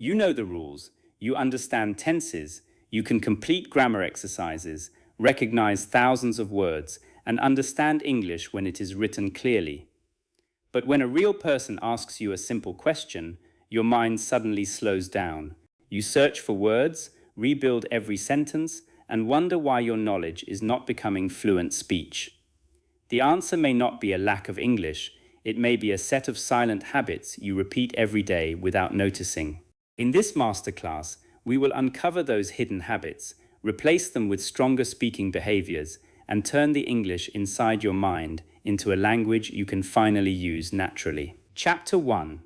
You know the rules, you understand tenses, you can complete grammar exercises, recognize thousands of words, and understand English when it is written clearly. But when a real person asks you a simple question, your mind suddenly slows down. You search for words, rebuild every sentence, and wonder why your knowledge is not becoming fluent speech. The answer may not be a lack of English, it may be a set of silent habits you repeat every day without noticing. In this masterclass, we will uncover those hidden habits, replace them with stronger speaking behaviors, and turn the English inside your mind into a language you can finally use naturally. Chapter 1.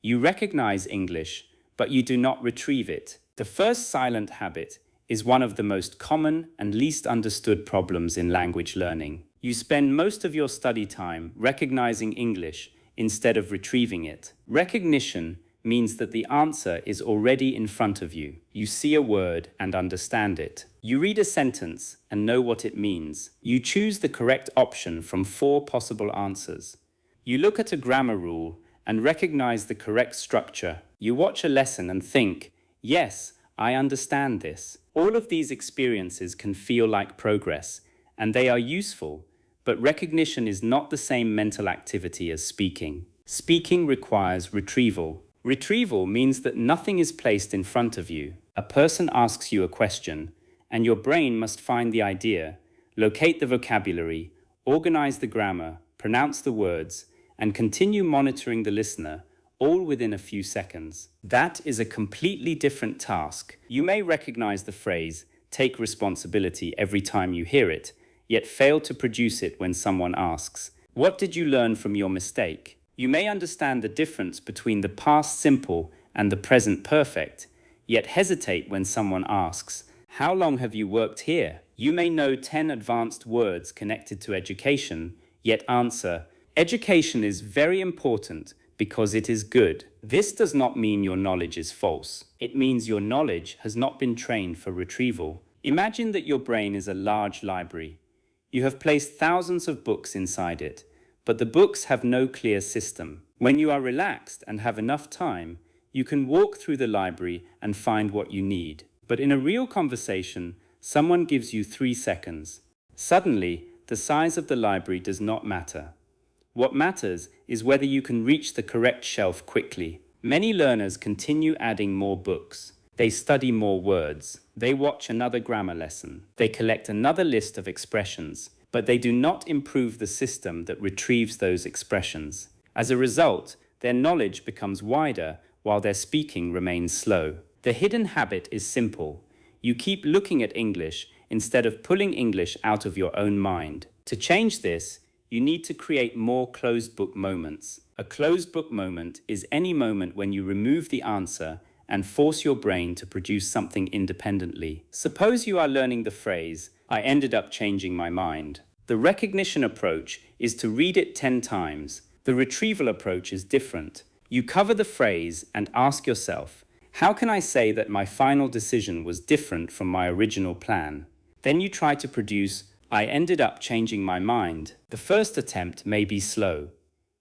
You recognize English, but you do not retrieve it. The first silent habit is one of the most common and least understood problems in language learning. You spend most of your study time recognizing English instead of retrieving it. Recognition means that the answer is already in front of you. You see a word and understand it. You read a sentence and know what it means. You choose the correct option from 4 possible answers. You look at a grammar rule and recognize the correct structure. You watch a lesson and think, yes, I understand this. All of these experiences can feel like progress, and they are useful, but recognition is not the same mental activity as speaking. Speaking requires retrieval. Retrieval means that nothing is placed in front of you. A person asks you a question, and your brain must find the idea, locate the vocabulary, organize the grammar, pronounce the words, and continue monitoring the listener, all within a few seconds. That is a completely different task. You may recognize the phrase, "take responsibility" every time you hear it, yet fail to produce it when someone asks, "What did you learn from your mistake?" You may understand the difference between the past simple and the present perfect, yet hesitate when someone asks, "How long have you worked here?" You may know 10 advanced words connected to education, yet answer, "Education is very important because it is good." This does not mean your knowledge is false. It means your knowledge has not been trained for retrieval. Imagine that your brain is a large library. You have placed thousands of books inside it, but the books have no clear system. When you are relaxed and have enough time, you can walk through the library and find what you need. But in a real conversation, someone gives you 3 seconds. Suddenly, the size of the library does not matter. What matters is whether you can reach the correct shelf quickly. Many learners continue adding more books. They study more words. They watch another grammar lesson. They collect another list of expressions, but they do not improve the system that retrieves those expressions. As a result, their knowledge becomes wider while their speaking remains slow. The hidden habit is simple. You keep looking at English instead of pulling English out of your own mind. To change this, you need to create more closed book moments. A closed book moment is any moment when you remove the answer and force your brain to produce something independently. Suppose you are learning the phrase, "I ended up changing my mind." The recognition approach is to read it 10 times. The retrieval approach is different. You cover the phrase and ask yourself, "How can I say that my final decision was different from my original plan?" Then you try to produce, "I ended up changing my mind." The first attempt may be slow.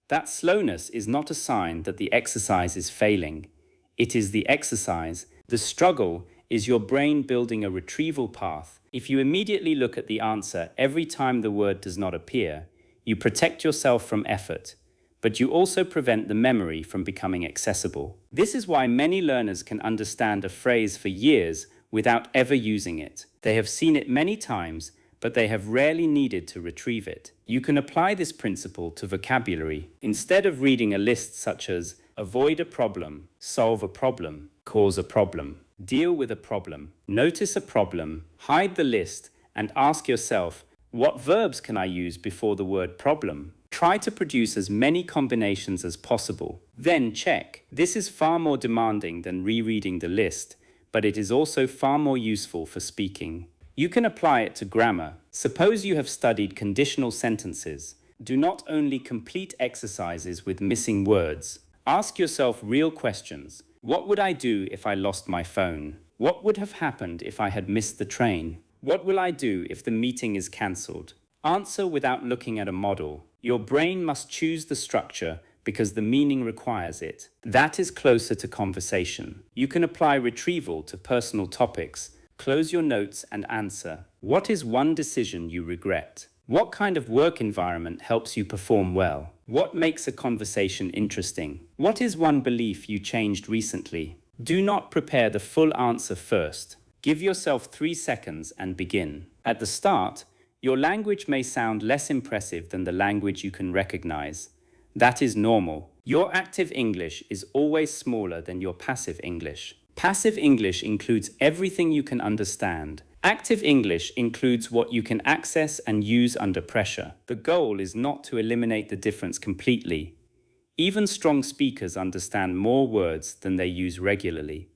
That slowness is not a sign that the exercise is failing. It is the exercise. The struggle is your brain building a retrieval path. If you immediately look at the answer every time the word does not appear, you protect yourself from effort, but you also prevent the memory from becoming accessible. This is why many learners can understand a phrase for years without ever using it. They have seen it many times, but they have rarely needed to retrieve it. You can apply this principle to vocabulary. Instead of reading a list such as avoid a problem, solve a problem, cause a problem, deal with a problem, notice a problem, hide the list, and ask yourself, what verbs can I use before the word problem? Try to produce as many combinations as possible. Then check. This is far more demanding than rereading the list, but it is also far more useful for speaking. You can apply it to grammar. Suppose you have studied conditional sentences. Do not only complete exercises with missing words. Ask yourself real questions. What would I do if I lost my phone? What would have happened if I had missed the train? What will I do if the meeting is cancelled? Answer without looking at a model. Your brain must choose the structure because the meaning requires it. That is closer to conversation. You can apply retrieval to personal topics. Close your notes and answer. What is one decision you regret? What kind of work environment helps you perform well? What makes a conversation interesting? What is one belief you changed recently? Do not prepare the full answer first. Give yourself 3 seconds and begin. At the start, your language may sound less impressive than the language you can recognize. That is normal. Your active English is always smaller than your passive English. Passive English includes everything you can understand. Active English includes what you can access and use under pressure. The goal is not to eliminate the difference completely. Even strong speakers understand more words than they use regularly.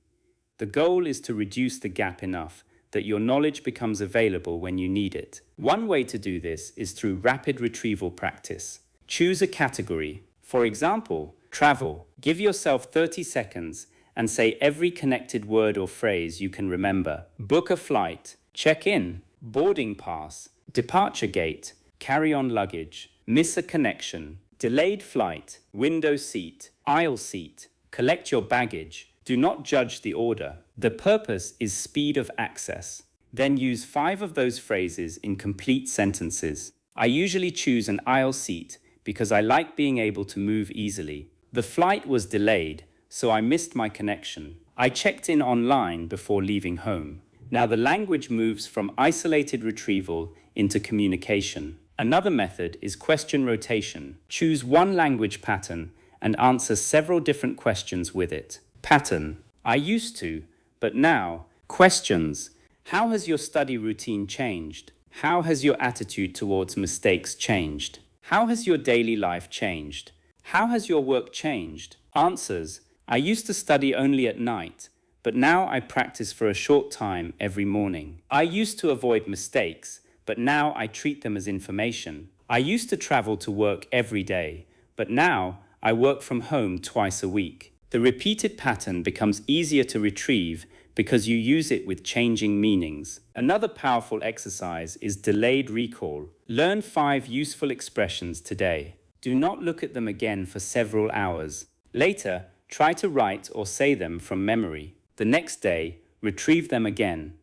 The goal is to reduce the gap enough that your knowledge becomes available when you need it. One way to do this is through rapid retrieval practice. Choose a category. For example, travel. Give yourself 30 seconds and say every connected word or phrase you can remember. Book a flight, check-in, boarding pass, departure gate, carry-on luggage, miss a connection, delayed flight, window seat, aisle seat. Collect your baggage. Do not judge the order. The purpose is speed of access. Then use 5 of those phrases in complete sentences. I usually choose an aisle seat because I like being able to move easily. The flight was delayed, so I missed my connection. I checked in online before leaving home. Now the language moves from isolated retrieval into communication. Another method is question rotation. Choose one language pattern and answer several different questions with it. Pattern: I used to, but now. Questions: how has your study routine changed? How has your attitude towards mistakes changed? How has your daily life changed? How has your work changed? Answers: I used to study only at night, but now I practice for a short time every morning. I used to avoid mistakes, but now I treat them as information. I used to travel to work every day, but now I work from home twice a week. The repeated pattern becomes easier to retrieve because you use it with changing meanings. Another powerful exercise is delayed recall. Learn 5 useful expressions today. Do not look at them again for several hours. Later, try to write or say them from memory. The next day, retrieve them again.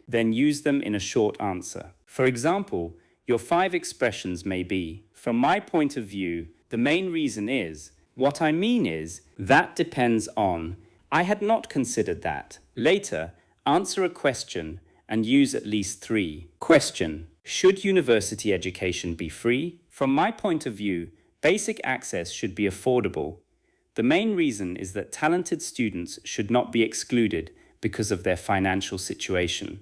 Then use them in a short answer. For example, your 5 expressions may be, from my point of view, the main reason is, what I mean is, that depends on, I had not considered that. Later, answer a question and use at least 3. Question: should university education be free? From my point of view, basic access should be affordable. The main reason is that talented students should not be excluded because of their financial situation.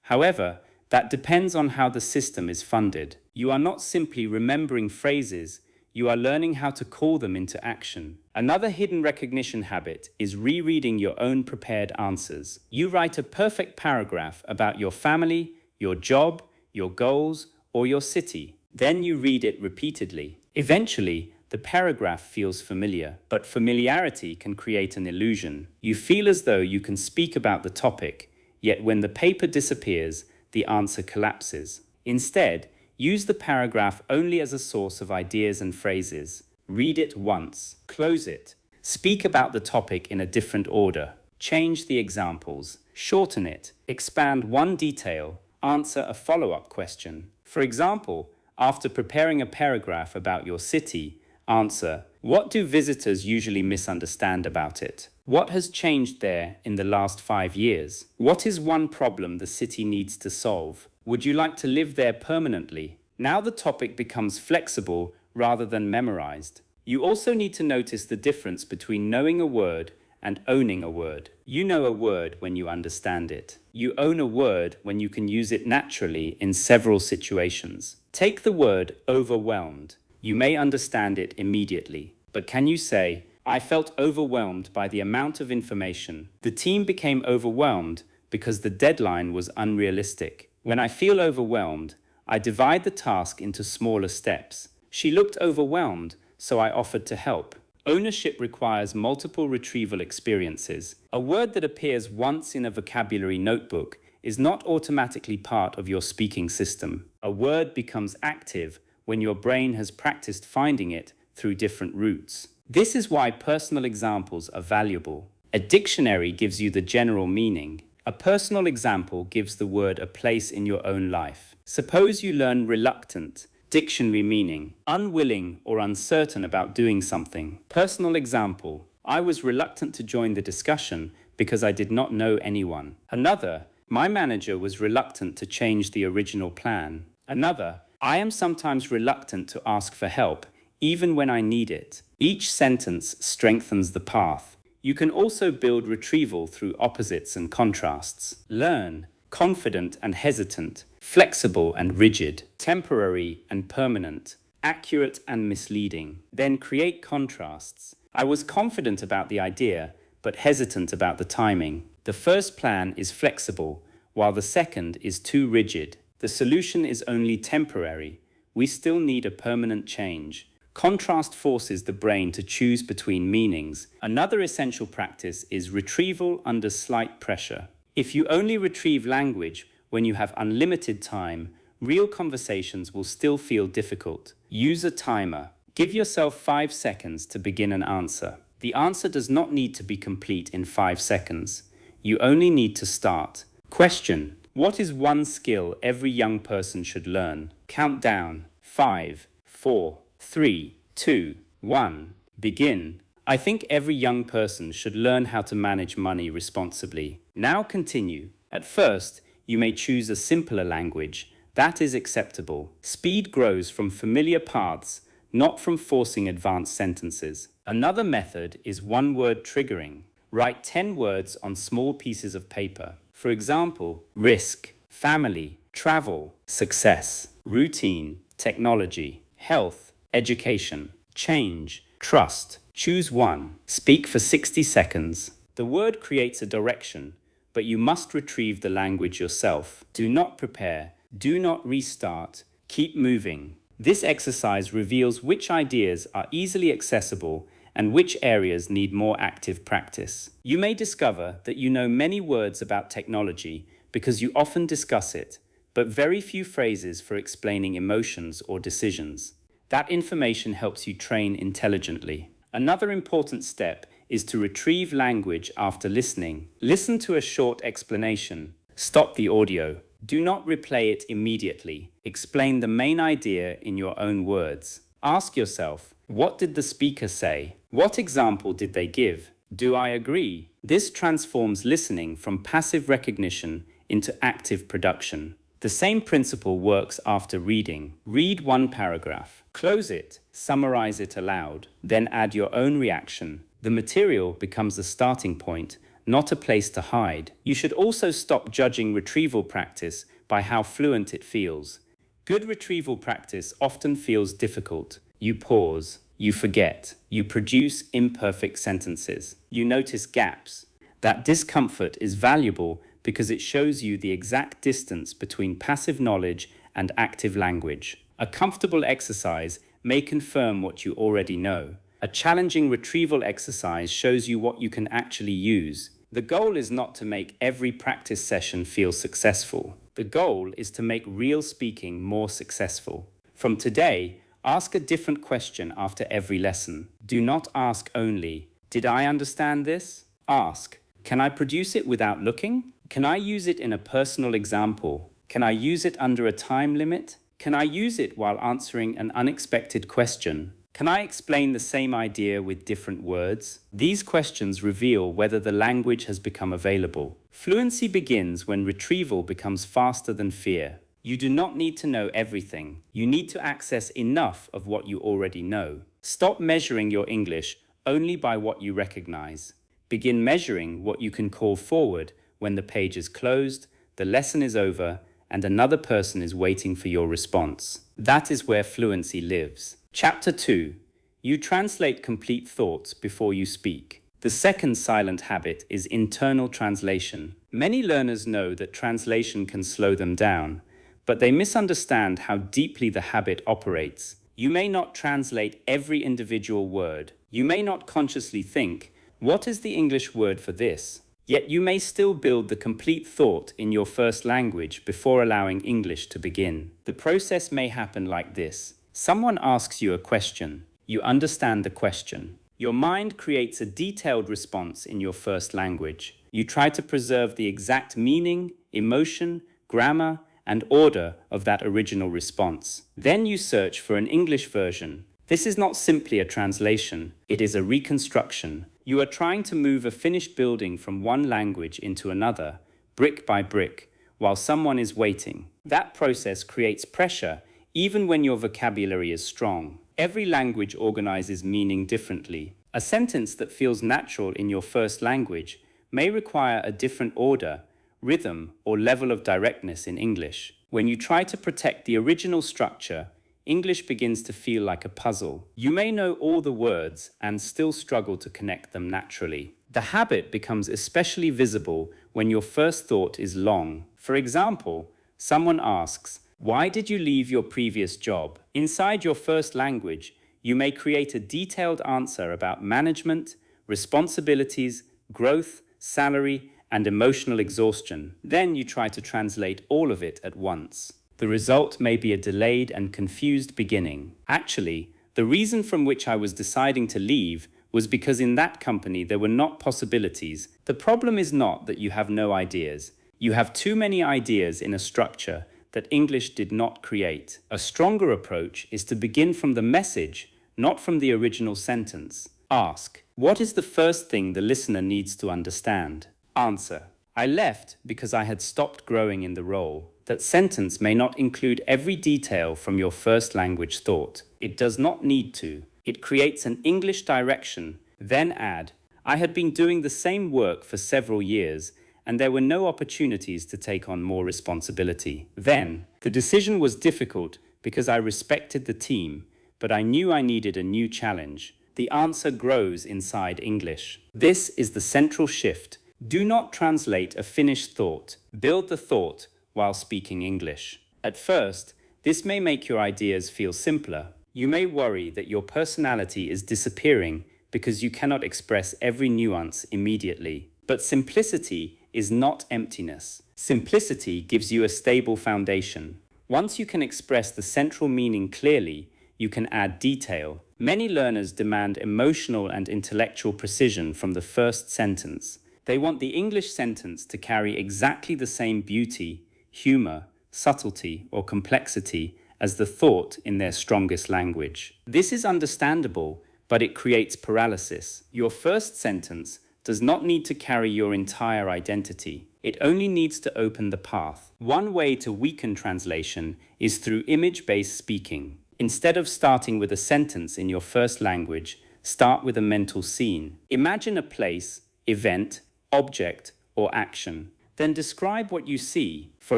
However, that depends on how the system is funded. You are not simply remembering phrases, you are learning how to call them into action. Another hidden recognition habit is rereading your own prepared answers. You write a perfect paragraph about your family, your job, your goals, or your city. Then you read it repeatedly. Eventually, the paragraph feels familiar, but familiarity can create an illusion. You feel as though you can speak about the topic, yet when the paper disappears, the answer collapses. Instead, use the paragraph only as a source of ideas and phrases. Read it once, close it. Speak about the topic in a different order. Change the examples, shorten it, expand one detail, answer a follow-up question. For example, after preparing a paragraph about your city, answer, what do visitors usually misunderstand about it? What has changed there in the last 5 years? What is one problem the city needs to solve? Would you like to live there permanently? Now the topic becomes flexible rather than memorized. You also need to notice the difference between knowing a word and owning a word. You know a word when you understand it. You own a word when you can use it naturally in several situations. Take the word overwhelmed. You may understand it immediately, but can you say, I felt overwhelmed by the amount of information. The team became overwhelmed because the deadline was unrealistic. When I feel overwhelmed, I divide the task into smaller steps. She looked overwhelmed, so I offered to help. Ownership requires multiple retrieval experiences. A word that appears once in a vocabulary notebook is not automatically part of your speaking system. A word becomes active when your brain has practiced finding it through different routes. This is why personal examples are valuable. A dictionary gives you the general meaning. A personal example gives the word a place in your own life. Suppose you learn reluctant, dictionary meaning, unwilling or uncertain about doing something. Personal example, I was reluctant to join the discussion because I did not know anyone. Another, my manager was reluctant to change the original plan. Another, I am sometimes reluctant to ask for help, even when I need it. Each sentence strengthens the path. You can also build retrieval through opposites and contrasts. Learn, confident and hesitant, flexible and rigid, temporary and permanent, accurate and misleading. Then create contrasts. I was confident about the idea, but hesitant about the timing. The first plan is flexible, while the second is too rigid. The solution is only temporary. We still need a permanent change. Contrast forces the brain to choose between meanings. Another essential practice is retrieval under slight pressure. If you only retrieve language when you have unlimited time, real conversations will still feel difficult. Use a timer. Give yourself 5 seconds to begin an answer. The answer does not need to be complete in 5 seconds. You only need to start. Question: what is one skill every young person should learn? Count down. 5, 4, 3, 2, 1. Begin. I think every young person should learn how to manage money responsibly. Now continue. At first, you may choose a simpler language. That is acceptable. Speed grows from familiar paths, not from forcing advanced sentences. Another method is one-word triggering. Write 10 words on small pieces of paper. For example, risk, family, travel, success, routine, technology, health, education, change, trust. Choose one. Speak for 60 seconds. The word creates a direction, but you must retrieve the language yourself. Do not prepare. Do not restart. Keep moving. This exercise reveals which ideas are easily accessible and which areas need more active practice. You may discover that you know many words about technology because you often discuss it, but very few phrases for explaining emotions or decisions. That information helps you train intelligently. Another important step is to retrieve language after listening. Listen to a short explanation. Stop the audio. Do not replay it immediately. Explain the main idea in your own words. Ask yourself, what did the speaker say? What example did they give? Do I agree? This transforms listening from passive recognition into active production. The same principle works after reading. Read one paragraph, close it, summarize it aloud, then add your own reaction. The material becomes a starting point, not a place to hide. You should also stop judging retrieval practice by how fluent it feels. Good retrieval practice often feels difficult. You pause, you forget, you produce imperfect sentences, you notice gaps. That discomfort is valuable because it shows you the exact distance between passive knowledge and active language. A comfortable exercise may confirm what you already know. A challenging retrieval exercise shows you what you can actually use. The goal is not to make every practice session feel successful. The goal is to make real speaking more successful. From today, ask a different question after every lesson. Do not ask only, "Did I understand this?" Ask, "Can I produce it without looking? Can I use it in a personal example? Can I use it under a time limit? Can I use it while answering an unexpected question? Can I explain the same idea with different words?" These questions reveal whether the language has become available. Fluency begins when retrieval becomes faster than fear. You do not need to know everything. You need to access enough of what you already know. Stop measuring your English only by what you recognize. Begin measuring what you can call forward when the page is closed, the lesson is over, and another person is waiting for your response. That is where fluency lives. Chapter 2. You translate complete thoughts before you speak. The second silent habit is internal translation. Many learners know that translation can slow them down, but they misunderstand how deeply the habit operates. You may not translate every individual word. You may not consciously think, "What is the English word for this?" Yet you may still build the complete thought in your first language before allowing English to begin. The process may happen like this. Someone asks you a question. You understand the question. Your mind creates a detailed response in your first language. You try to preserve the exact meaning, emotion, grammar, and order of that original response. Then you search for an English version. This is not simply a translation, it is a reconstruction. You are trying to move a finished building from one language into another, brick by brick, while someone is waiting. That process creates pressure, even when your vocabulary is strong. Every language organizes meaning differently. A sentence that feels natural in your first language may require a different order, rhythm, or level of directness in English. When you try to protect the original structure, English begins to feel like a puzzle. You may know all the words and still struggle to connect them naturally. The habit becomes especially visible when your first thought is long. For example, someone asks, "Why did you leave your previous job?" Inside your first language, you may create a detailed answer about management, responsibilities, growth, salary, and emotional exhaustion. Then you try to translate all of it at once. The result may be a delayed and confused beginning. Actually, the reason from which I was deciding to leave was because in that company there were not possibilities. The problem is not that you have no ideas. You have too many ideas in a structure that English did not create. A stronger approach is to begin from the message, not from the original sentence. Ask, what is the first thing the listener needs to understand? Answer, I left because I had stopped growing in the role. That sentence may not include every detail from your first language thought. It does not need to. It creates an English direction. Then add, I had been doing the same work for several years, and there were no opportunities to take on more responsibility. Then, the decision was difficult because I respected the team, but I knew I needed a new challenge. The answer grows inside English. This is the central shift. Do not translate a finished thought. Build the thought while speaking English. At first, this may make your ideas feel simpler. You may worry that your personality is disappearing because you cannot express every nuance immediately. But simplicity is not emptiness. Simplicity gives you a stable foundation. Once you can express the central meaning clearly, you can add detail. Many learners demand emotional and intellectual precision from the first sentence. They want the English sentence to carry exactly the same beauty, humor, subtlety, or complexity as the thought in their strongest language. This is understandable, but it creates paralysis. Your first sentence does not need to carry your entire identity. It only needs to open the path. One way to weaken translation is through image-based speaking. Instead of starting with a sentence in your first language, start with a mental scene. Imagine a place, event, object, or action. Then describe what you see. For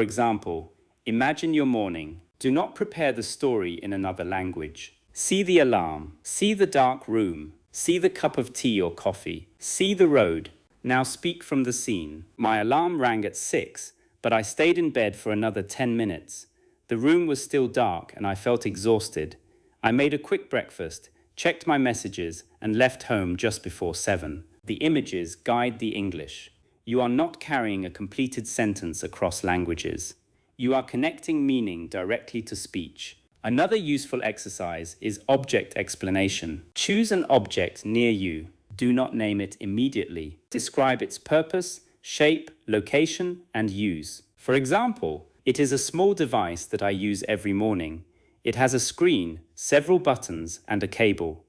example, imagine your morning. Do not prepare the story in another language. See the alarm. See the dark room. See the cup of tea or coffee. See the road. Now speak from the scene. My alarm rang at 6, but I stayed in bed for another 10 minutes. The room was still dark and I felt exhausted. I made a quick breakfast, checked my messages, and left home just before 7. The images guide the English. You are not carrying a completed sentence across languages. You are connecting meaning directly to speech. Another useful exercise is object explanation. Choose an object near you. Do not name it immediately. Describe its purpose, shape, location, and use. For example, it is a small device that I use every morning. It has a screen, several buttons, and a cable.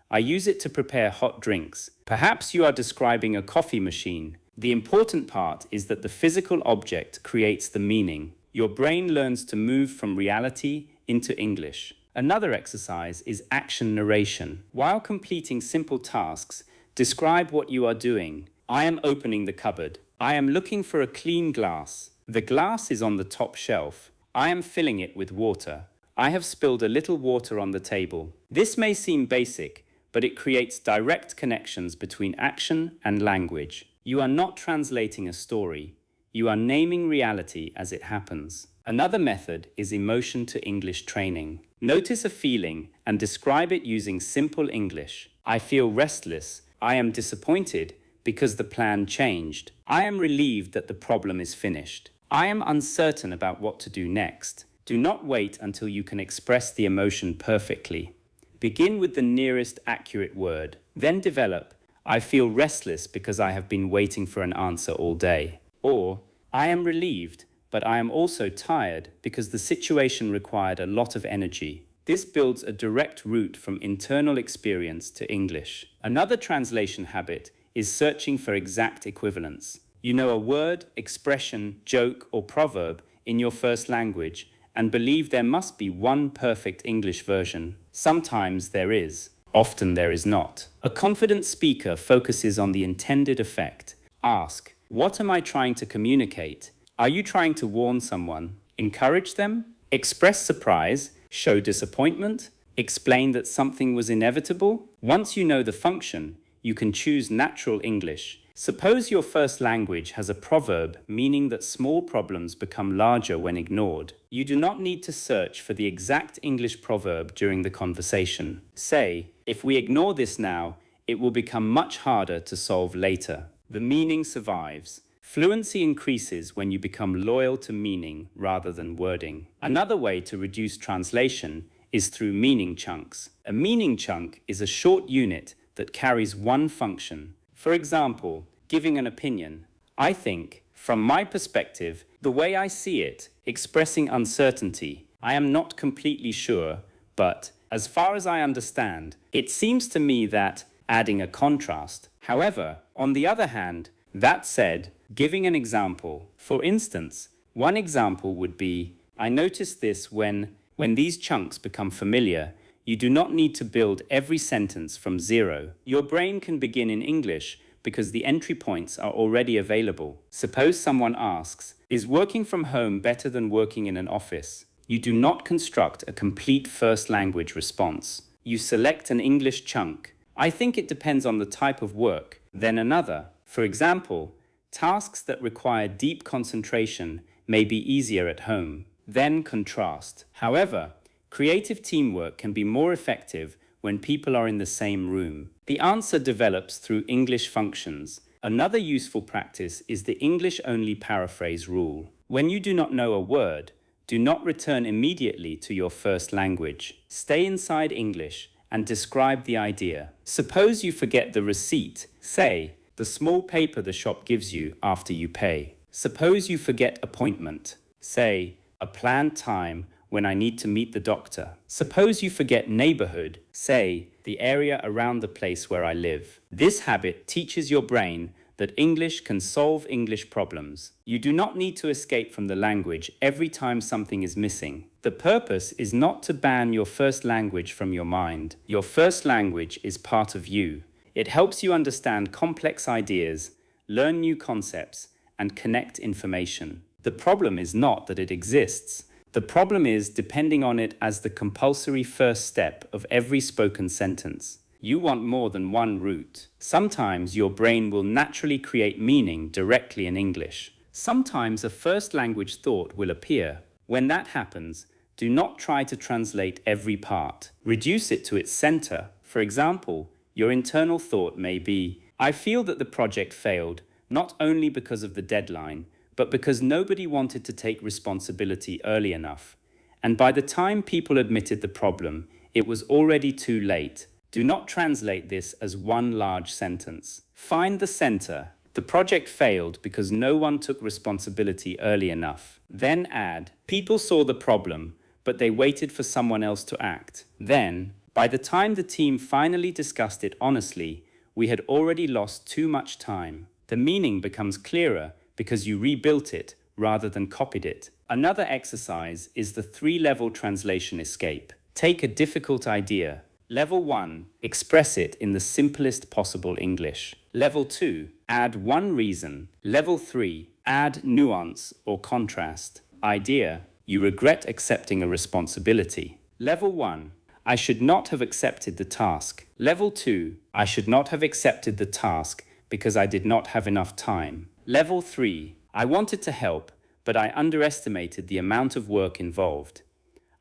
I use it to prepare hot drinks. Perhaps you are describing a coffee machine. The important part is that the physical object creates the meaning. Your brain learns to move from reality into English. Another exercise is action narration. While completing simple tasks, describe what you are doing. I am opening the cupboard. I am looking for a clean glass. The glass is on the top shelf. I am filling it with water. I have spilled a little water on the table. This may seem basic, but it creates direct connections between action and language. You are not translating a story. You are naming reality as it happens. Another method is emotion to English training. Notice a feeling and describe it using simple English. I feel restless. I am disappointed because the plan changed. I am relieved that the problem is finished. I am uncertain about what to do next. Do not wait until you can express the emotion perfectly. Begin with the nearest accurate word. Then develop, I feel restless because I have been waiting for an answer all day. Or, I am relieved, but I am also tired because the situation required a lot of energy. This builds a direct route from internal experience to English. Another translation habit is searching for exact equivalents. You know a word, expression, joke, or proverb in your first language and believe there must be one perfect English version. Sometimes there is, often there is not. A confident speaker focuses on the intended effect. Ask, what am I trying to communicate? Are you trying to warn someone? Encourage them? Express surprise? Show disappointment? Explain that something was inevitable? Once you know the function, you can choose natural English. Suppose your first language has a proverb meaning that small problems become larger when ignored. You do not need to search for the exact English proverb during the conversation. Say, if we ignore this now, it will become much harder to solve later. The meaning survives. Fluency increases when you become loyal to meaning rather than wording. Another way to reduce translation is through meaning chunks. A meaning chunk is a short unit that carries one function. For example, giving an opinion. I think, from my perspective, the way I see it, expressing uncertainty. I am not completely sure, but as far as I understand, it seems to me that adding a contrast. However, on the other hand, that said, giving an example. For instance, one example would be, I noticed this when these chunks become familiar, you do not need to build every sentence from zero. Your brain can begin in English because the entry points are already available. Suppose someone asks, is working from home better than working in an office? You do not construct a complete first language response. You select an English chunk. I think it depends on the type of work. Then another. For example, tasks that require deep concentration may be easier at home. Then contrast. However, creative teamwork can be more effective when people are in the same room. The answer develops through English functions. Another useful practice is the English-only paraphrase rule. When you do not know a word, do not return immediately to your first language. Stay inside English and describe the idea. Suppose you forget the receipt. Say, the small paper the shop gives you after you pay. Suppose you forget appointment. Say, a planned time when I need to meet the doctor. Suppose you forget neighborhood. Say, the area around the place where I live. This habit teaches your brain that English can solve English problems. You do not need to escape from the language every time something is missing. The purpose is not to ban your first language from your mind. Your first language is part of you. It helps you understand complex ideas, learn new concepts, and connect information. The problem is not that it exists. The problem is depending on it as the compulsory first step of every spoken sentence. You want more than one route. Sometimes your brain will naturally create meaning directly in English. Sometimes a first language thought will appear. When that happens, do not try to translate every part. Reduce it to its center. For example, your internal thought may be, I feel that the project failed, not only because of the deadline, but because nobody wanted to take responsibility early enough. And by the time people admitted the problem, it was already too late. Do not translate this as one large sentence. Find the center. The project failed because no one took responsibility early enough. Then add, people saw the problem, but they waited for someone else to act. Then, by the time the team finally discussed it honestly, we had already lost too much time. The meaning becomes clearer because you rebuilt it rather than copied it. Another exercise is the 3-level translation escape. Take a difficult idea. Level 1, express it in the simplest possible English. Level 2, add one reason. Level 3, add nuance or contrast. Idea, you regret accepting a responsibility. Level 1, I should not have accepted the task. Level 2, I should not have accepted the task because I did not have enough time. Level 3, I wanted to help, but I underestimated the amount of work involved.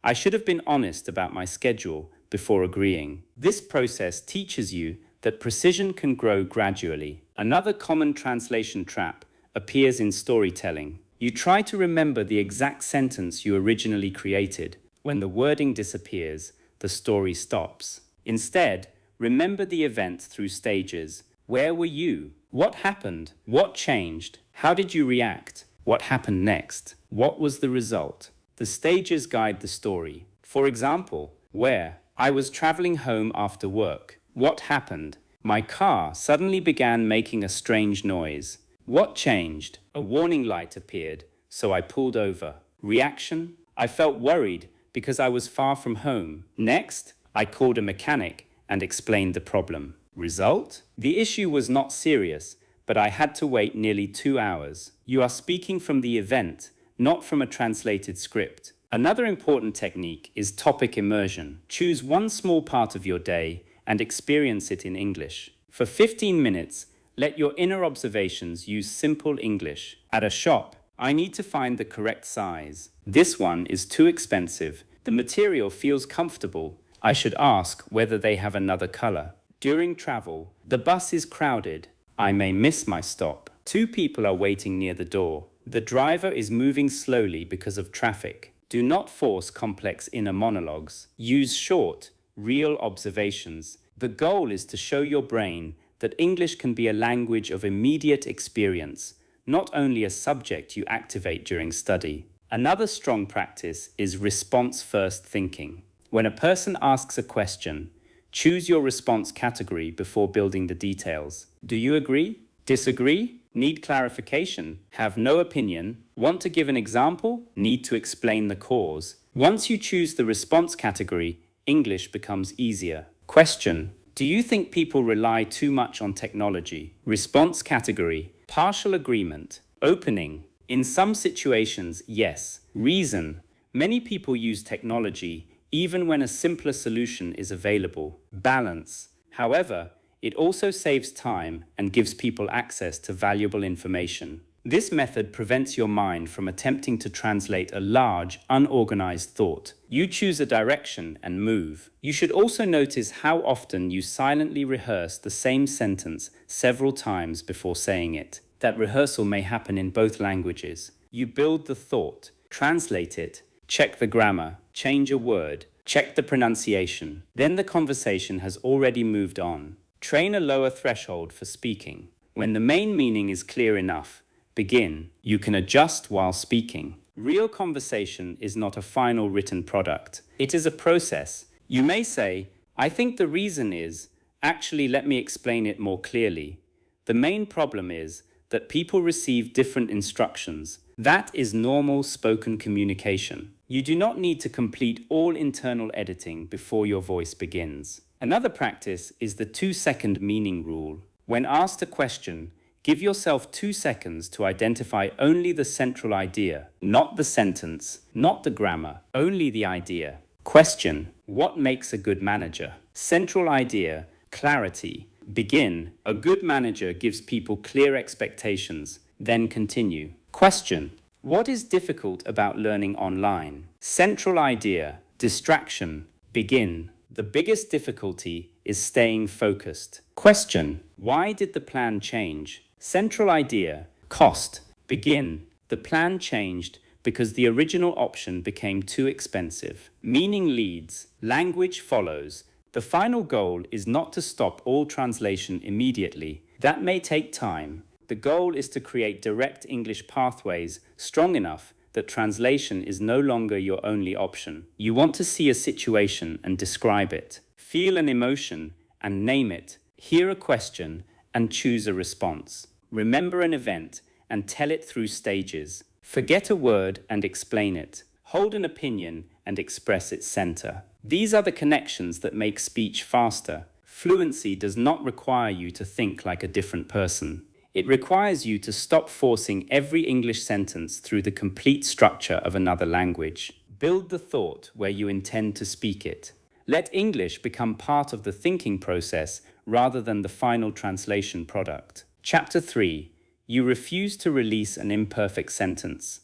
I should have been honest about my schedule before agreeing. This process teaches you that precision can grow gradually. Another common translation trap appears in storytelling. You try to remember the exact sentence you originally created. When the wording disappears, the story stops. Instead, remember the event through stages. Where were you? What happened? What changed? How did you react? What happened next? What was the result? The stages guide the story. For example, where? I was traveling home after work. What happened? My car suddenly began making a strange noise. What changed? A warning light appeared, so I pulled over. Reaction? I felt worried because I was far from home. Next, I called a mechanic and explained the problem. Result? The issue was not serious, but I had to wait nearly 2 hours. You are speaking from the event, not from a translated script. Another important technique is topic immersion. Choose one small part of your day and experience it in English. For 15 minutes, let your inner observations use simple English. At a shop, I need to find the correct size. This one is too expensive. The material feels comfortable. I should ask whether they have another color. During travel, the bus is crowded. I may miss my stop. 2 people are waiting near the door. The driver is moving slowly because of traffic. Do not force complex inner monologues. Use short, real observations. The goal is to show your brain that English can be a language of immediate experience, not only a subject you activate during study. Another strong practice is response-first thinking. When a person asks a question, choose your response category before building the details. Do you agree? Disagree? Need clarification? Have no opinion? Want to give an example? Need to explain the cause? Once you choose the response category, English becomes easier. Question: do you think people rely too much on technology? Response category: partial agreement. Opening: in some situations, yes. Reason: many people use technology even when a simpler solution is available. Balance: however, it also saves time and gives people access to valuable information. This method prevents your mind from attempting to translate a large, unorganized thought. You choose a direction and move. You should also notice how often you silently rehearse the same sentence several times before saying it. That rehearsal may happen in both languages. You build the thought, translate it, check the grammar, change a word, check the pronunciation. Then the conversation has already moved on. Train a lower threshold for speaking. When the main meaning is clear enough, begin. You can adjust while speaking. Real conversation is not a final written product. It is a process. You may say, I think the reason is, actually let me explain it more clearly. The main problem is that people receive different instructions. That is normal spoken communication. You do not need to complete all internal editing before your voice begins. Another practice is the 2-second meaning rule. When asked a question, give yourself 2 seconds to identify only the central idea, not the sentence, not the grammar, only the idea. Question: what makes a good manager? Central idea: clarity. Begin: a good manager gives people clear expectations. Then continue. Question: what is difficult about learning online? Central idea: distraction. Begin: the biggest difficulty is staying focused. Question: why did the plan change? Central idea: cost. Begin: the plan changed because the original option became too expensive. Meaning leads, language follows. The final goal is not to stop all translation immediately. That may take time. The goal is to create direct English pathways strong enough that translation is no longer your only option. You want to see a situation and describe it. Feel an emotion and name it. Hear a question and choose a response. Remember an event and tell it through stages. Forget a word and explain it. Hold an opinion and express its center. These are the connections that make speech faster. Fluency does not require you to think like a different person. It requires you to stop forcing every English sentence through the complete structure of another language. Build the thought where you intend to speak it. Let English become part of the thinking process rather than the final translation product. Chapter 3. You refuse to release an imperfect sentence.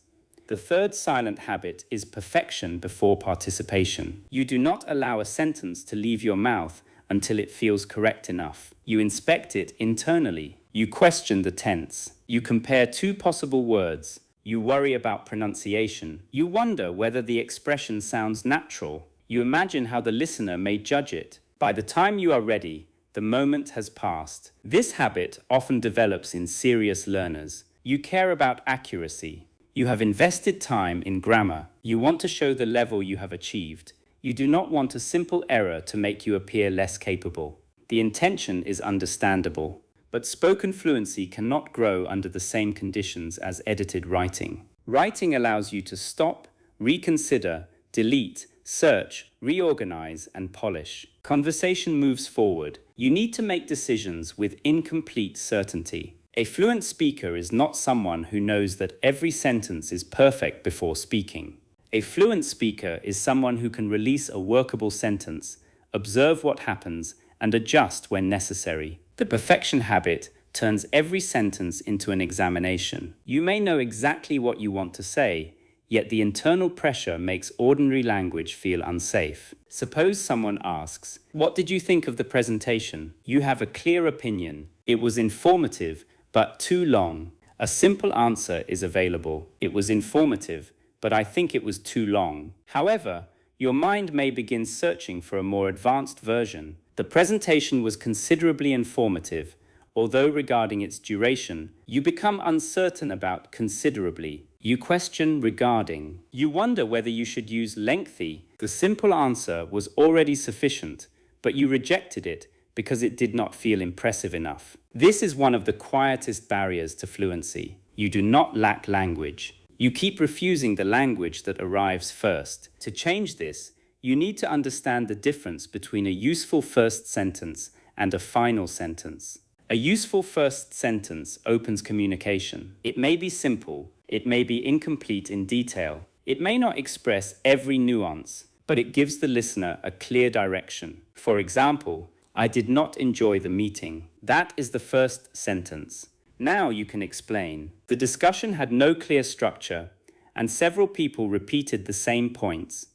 The third silent habit is perfection before participation. You do not allow a sentence to leave your mouth until it feels correct enough. You inspect it internally. You question the tense. You compare 2 possible words. You worry about pronunciation. You wonder whether the expression sounds natural. You imagine how the listener may judge it. By the time you are ready, the moment has passed. This habit often develops in serious learners. You care about accuracy. You have invested time in grammar. You want to show the level you have achieved. You do not want a simple error to make you appear less capable. The intention is understandable, but spoken fluency cannot grow under the same conditions as edited writing. Writing allows you to stop, reconsider, delete, search, reorganize, and polish. Conversation moves forward. You need to make decisions with incomplete certainty. A fluent speaker is not someone who knows that every sentence is perfect before speaking. A fluent speaker is someone who can release a workable sentence, observe what happens, and adjust when necessary. The perfection habit turns every sentence into an examination. You may know exactly what you want to say, yet the internal pressure makes ordinary language feel unsafe. Suppose someone asks, "What did you think of the presentation?" You have a clear opinion. It was informative, but too long. A simple answer is available. It was informative, but I think it was too long. However, your mind may begin searching for a more advanced version. The presentation was considerably informative, although regarding its duration, you become uncertain about considerably. You question regarding. You wonder whether you should use lengthy. The simple answer was already sufficient, but you rejected it because it did not feel impressive enough. This is one of the quietest barriers to fluency. You do not lack language. You keep refusing the language that arrives first. To change this, you need to understand the difference between a useful first sentence and a final sentence. A useful first sentence opens communication. It may be simple, it may be incomplete in detail, it may not express every nuance, but it gives the listener a clear direction. For example, "I did not enjoy the meeting." That is the first sentence. Now you can explain. The discussion had no clear structure, and several people repeated the same points.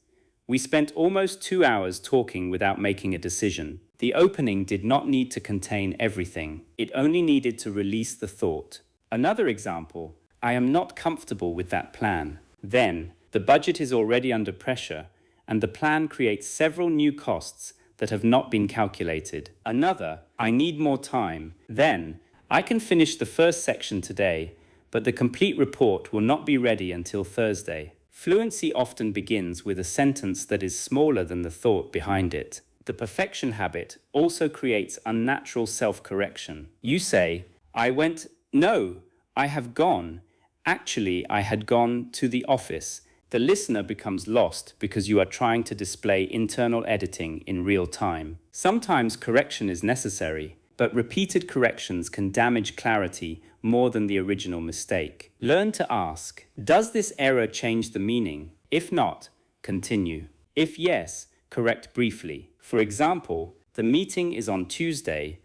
We spent almost 2 hours talking without making a decision. The opening did not need to contain everything. It only needed to release the thought. Another example, "I am not comfortable with that plan." Then, the budget is already under pressure, and the plan creates several new costs that have not been calculated. Another, "I need more time." Then, "I can finish the first section today, but the complete report will not be ready until Thursday." Fluency often begins with a sentence that is smaller than the thought behind it. The perfection habit also creates unnatural self-correction. You say, "No, I have gone. Actually, I had gone to the office." The listener becomes lost because you are trying to display internal editing in real time. Sometimes correction is necessary, but repeated corrections can damage clarity more than the original mistake. Learn to ask, "Does this error change the meaning?" If not, continue. If yes, correct briefly. For example, "The meeting is on Thursday."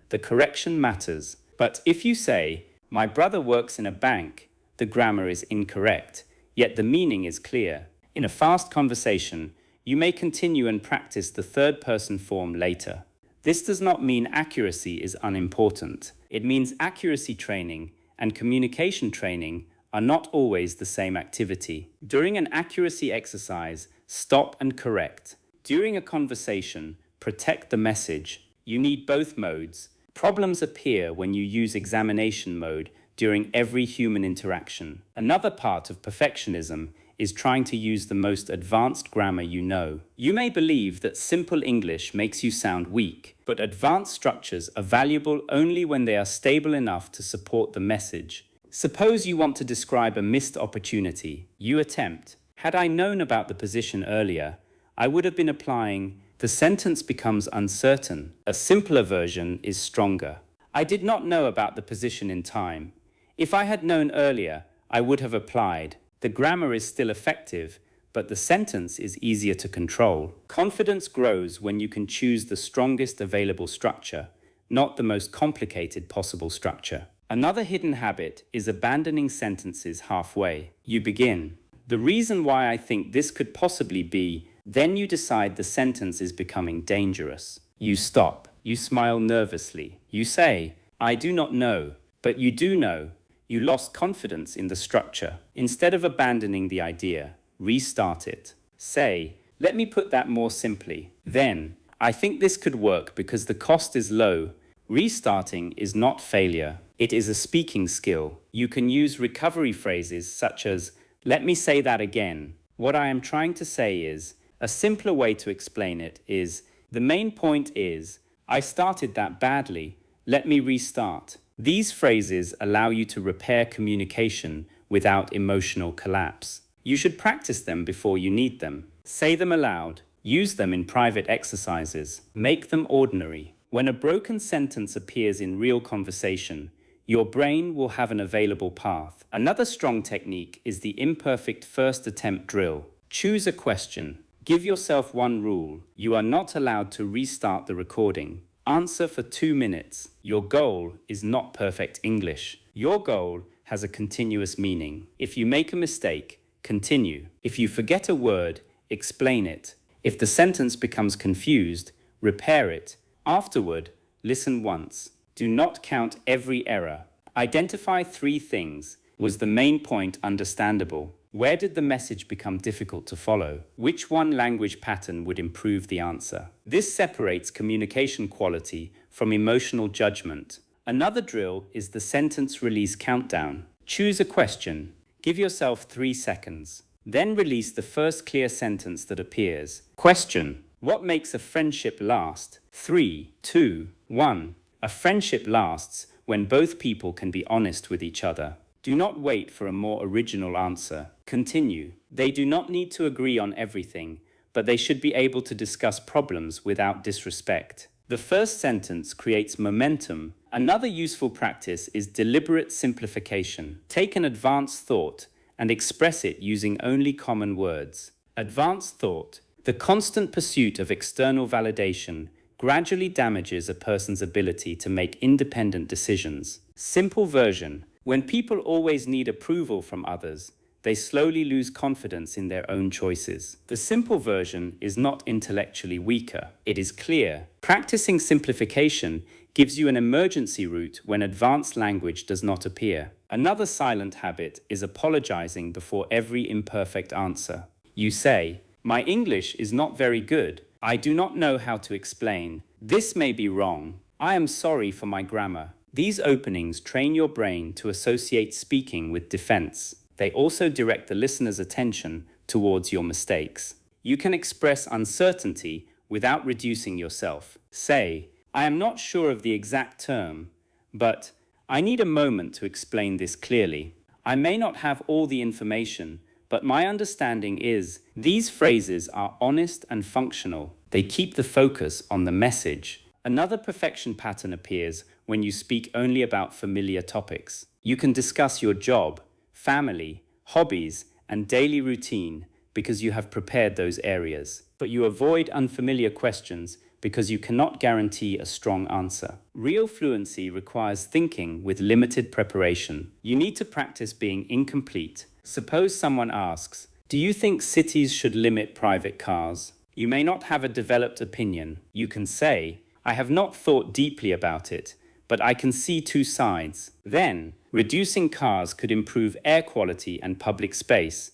The correction matters. But if you say, "My brother works in a bank," the grammar is incorrect, yet the meaning is clear. In a fast conversation, you may continue and practice the third-person form later. This does not mean accuracy is unimportant. It means accuracy training and communication training are not always the same activity. During an accuracy exercise, stop and correct. During a conversation, protect the message. You need both modes. Problems appear when you use examination mode during every human interaction. Another part of perfectionism is trying to use the most advanced grammar you know. You may believe that simple English makes you sound weak, but advanced structures are valuable only when they are stable enough to support the message. Suppose you want to describe a missed opportunity. You attempt, "Had I known about the position earlier, I would have been applying." The sentence becomes uncertain. A simpler version is stronger. "I did not know about the position in time. If I had known earlier, I would have applied." The grammar is still effective, but the sentence is easier to control. Confidence grows when you can choose the strongest available structure, not the most complicated possible structure. Another hidden habit is abandoning sentences halfway. You begin, "The reason why I think this could possibly be," then you decide the sentence is becoming dangerous. You stop. You smile nervously. You say, "I do not know," but you do know. You lost confidence in the structure. Instead of abandoning the idea, restart it. Say, Let me put that more simply. Then, I think this could work because the cost is low. Restarting is not failure. It is a speaking skill. You can use recovery phrases such as, let me say that again. What I am trying to say is, a simpler way to explain it is, the main point is, I started that badly. Let me restart. These phrases allow you to repair communication without emotional collapse. You should practice them before you need them. Say them aloud. Use them in private exercises. Make them ordinary. When a broken sentence appears in real conversation, your brain will have an available path. Another strong technique is the imperfect first attempt drill. Choose a question. Give yourself one rule. You are not allowed to restart the recording. Answer for 2 minutes. Your goal is not perfect English. Your goal has a continuous meaning. If you make a mistake, continue. If you forget a word, explain it. If the sentence becomes confused, repair it. Afterward, listen once. Do not count every error. Identify 3 things. Was the main point understandable? Where did the message become difficult to follow? Which one language pattern would improve the answer? This separates communication quality from emotional judgment. Another drill is the sentence release countdown. Choose a question. Give yourself 3 seconds. Then release the first clear sentence that appears. Question. What makes a friendship last? 3, 2, 1. A friendship lasts when both people can be honest with each other. Do not wait for a more original answer. Continue. They do not need to agree on everything, but they should be able to discuss problems without disrespect. The first sentence creates momentum. Another useful practice is deliberate simplification. Take an advanced thought and express it using only common words. Advanced thought. The constant pursuit of external validation gradually damages a person's ability to make independent decisions. Simple version. When people always need approval from others, they slowly lose confidence in their own choices. The simple version is not intellectually weaker. It is clear. Practicing simplification gives you an emergency route when advanced language does not appear. Another silent habit is apologizing before every imperfect answer. You say, "My English is not very good. I do not know how to explain. This may be wrong. I am sorry for my grammar." These openings train your brain to associate speaking with defense. They also direct the listener's attention towards your mistakes. You can express uncertainty without reducing yourself. Say, "I am not sure of the exact term, but I need a moment to explain this clearly. I may not have all the information, but my understanding is." These phrases are honest and functional. They keep the focus on the message. Another perfection pattern appears when you speak only about familiar topics. You can discuss your job, family, hobbies, and daily routine because you have prepared those areas. But you avoid unfamiliar questions because you cannot guarantee a strong answer. Real fluency requires thinking with limited preparation. You need to practice being incomplete. Suppose someone asks, "Do you think cities should limit private cars?" You may not have a developed opinion. You can say, "I have not thought deeply about it, but I can see 2 sides." Then, reducing cars could improve air quality and public space.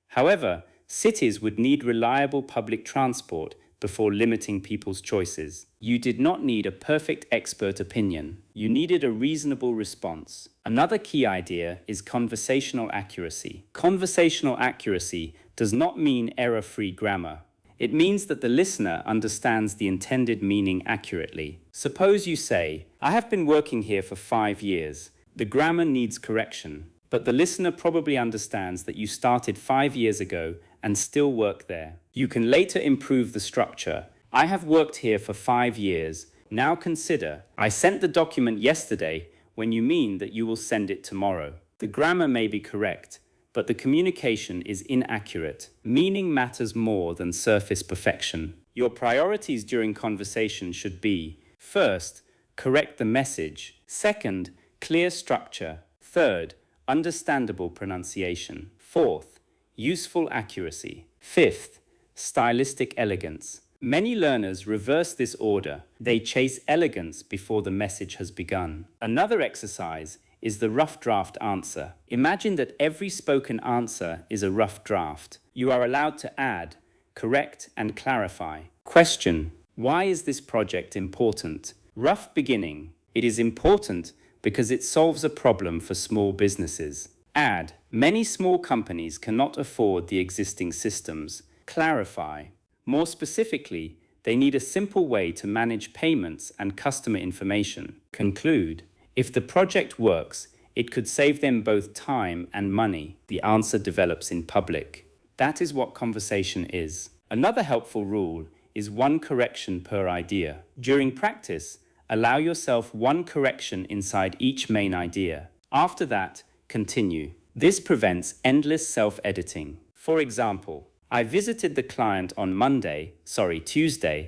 However, cities would need reliable public transport before limiting people's choices. You did not need a perfect expert opinion. You needed a reasonable response. Another key idea is conversational accuracy. Conversational accuracy does not mean error-free grammar. It means that the listener understands the intended meaning accurately. Suppose you say, "I have been working here for 5 years. The grammar needs correction." But the listener probably understands that you started 5 years ago and still work there. You can later improve the structure. "I have worked here for 5 years. Now consider, I sent the document yesterday when you mean that you will send it tomorrow." The grammar may be correct, but the communication is inaccurate. Meaning matters more than surface perfection. Your priorities during conversation should be: first, correct the message; second, clear structure; third, understandable pronunciation; fourth, useful accuracy; fifth, stylistic elegance. Many learners reverse this order. They chase elegance before the message has begun. Another exercise is the rough draft answer. Imagine that every spoken answer is a rough draft. You are allowed to add, correct, and clarify. Question: why is this project important? Rough beginning. It is important because it solves a problem for small businesses. Add: many small companies cannot afford the existing systems. Clarify. More specifically, they need a simple way to manage payments and customer information. Conclude: if the project works, it could save them both time and money. The answer develops in public. That is what conversation is. Another helpful rule is one correction per idea. During practice, allow yourself one correction inside each main idea. After that, continue. This prevents endless self-editing. For example, I visited the client on Tuesday.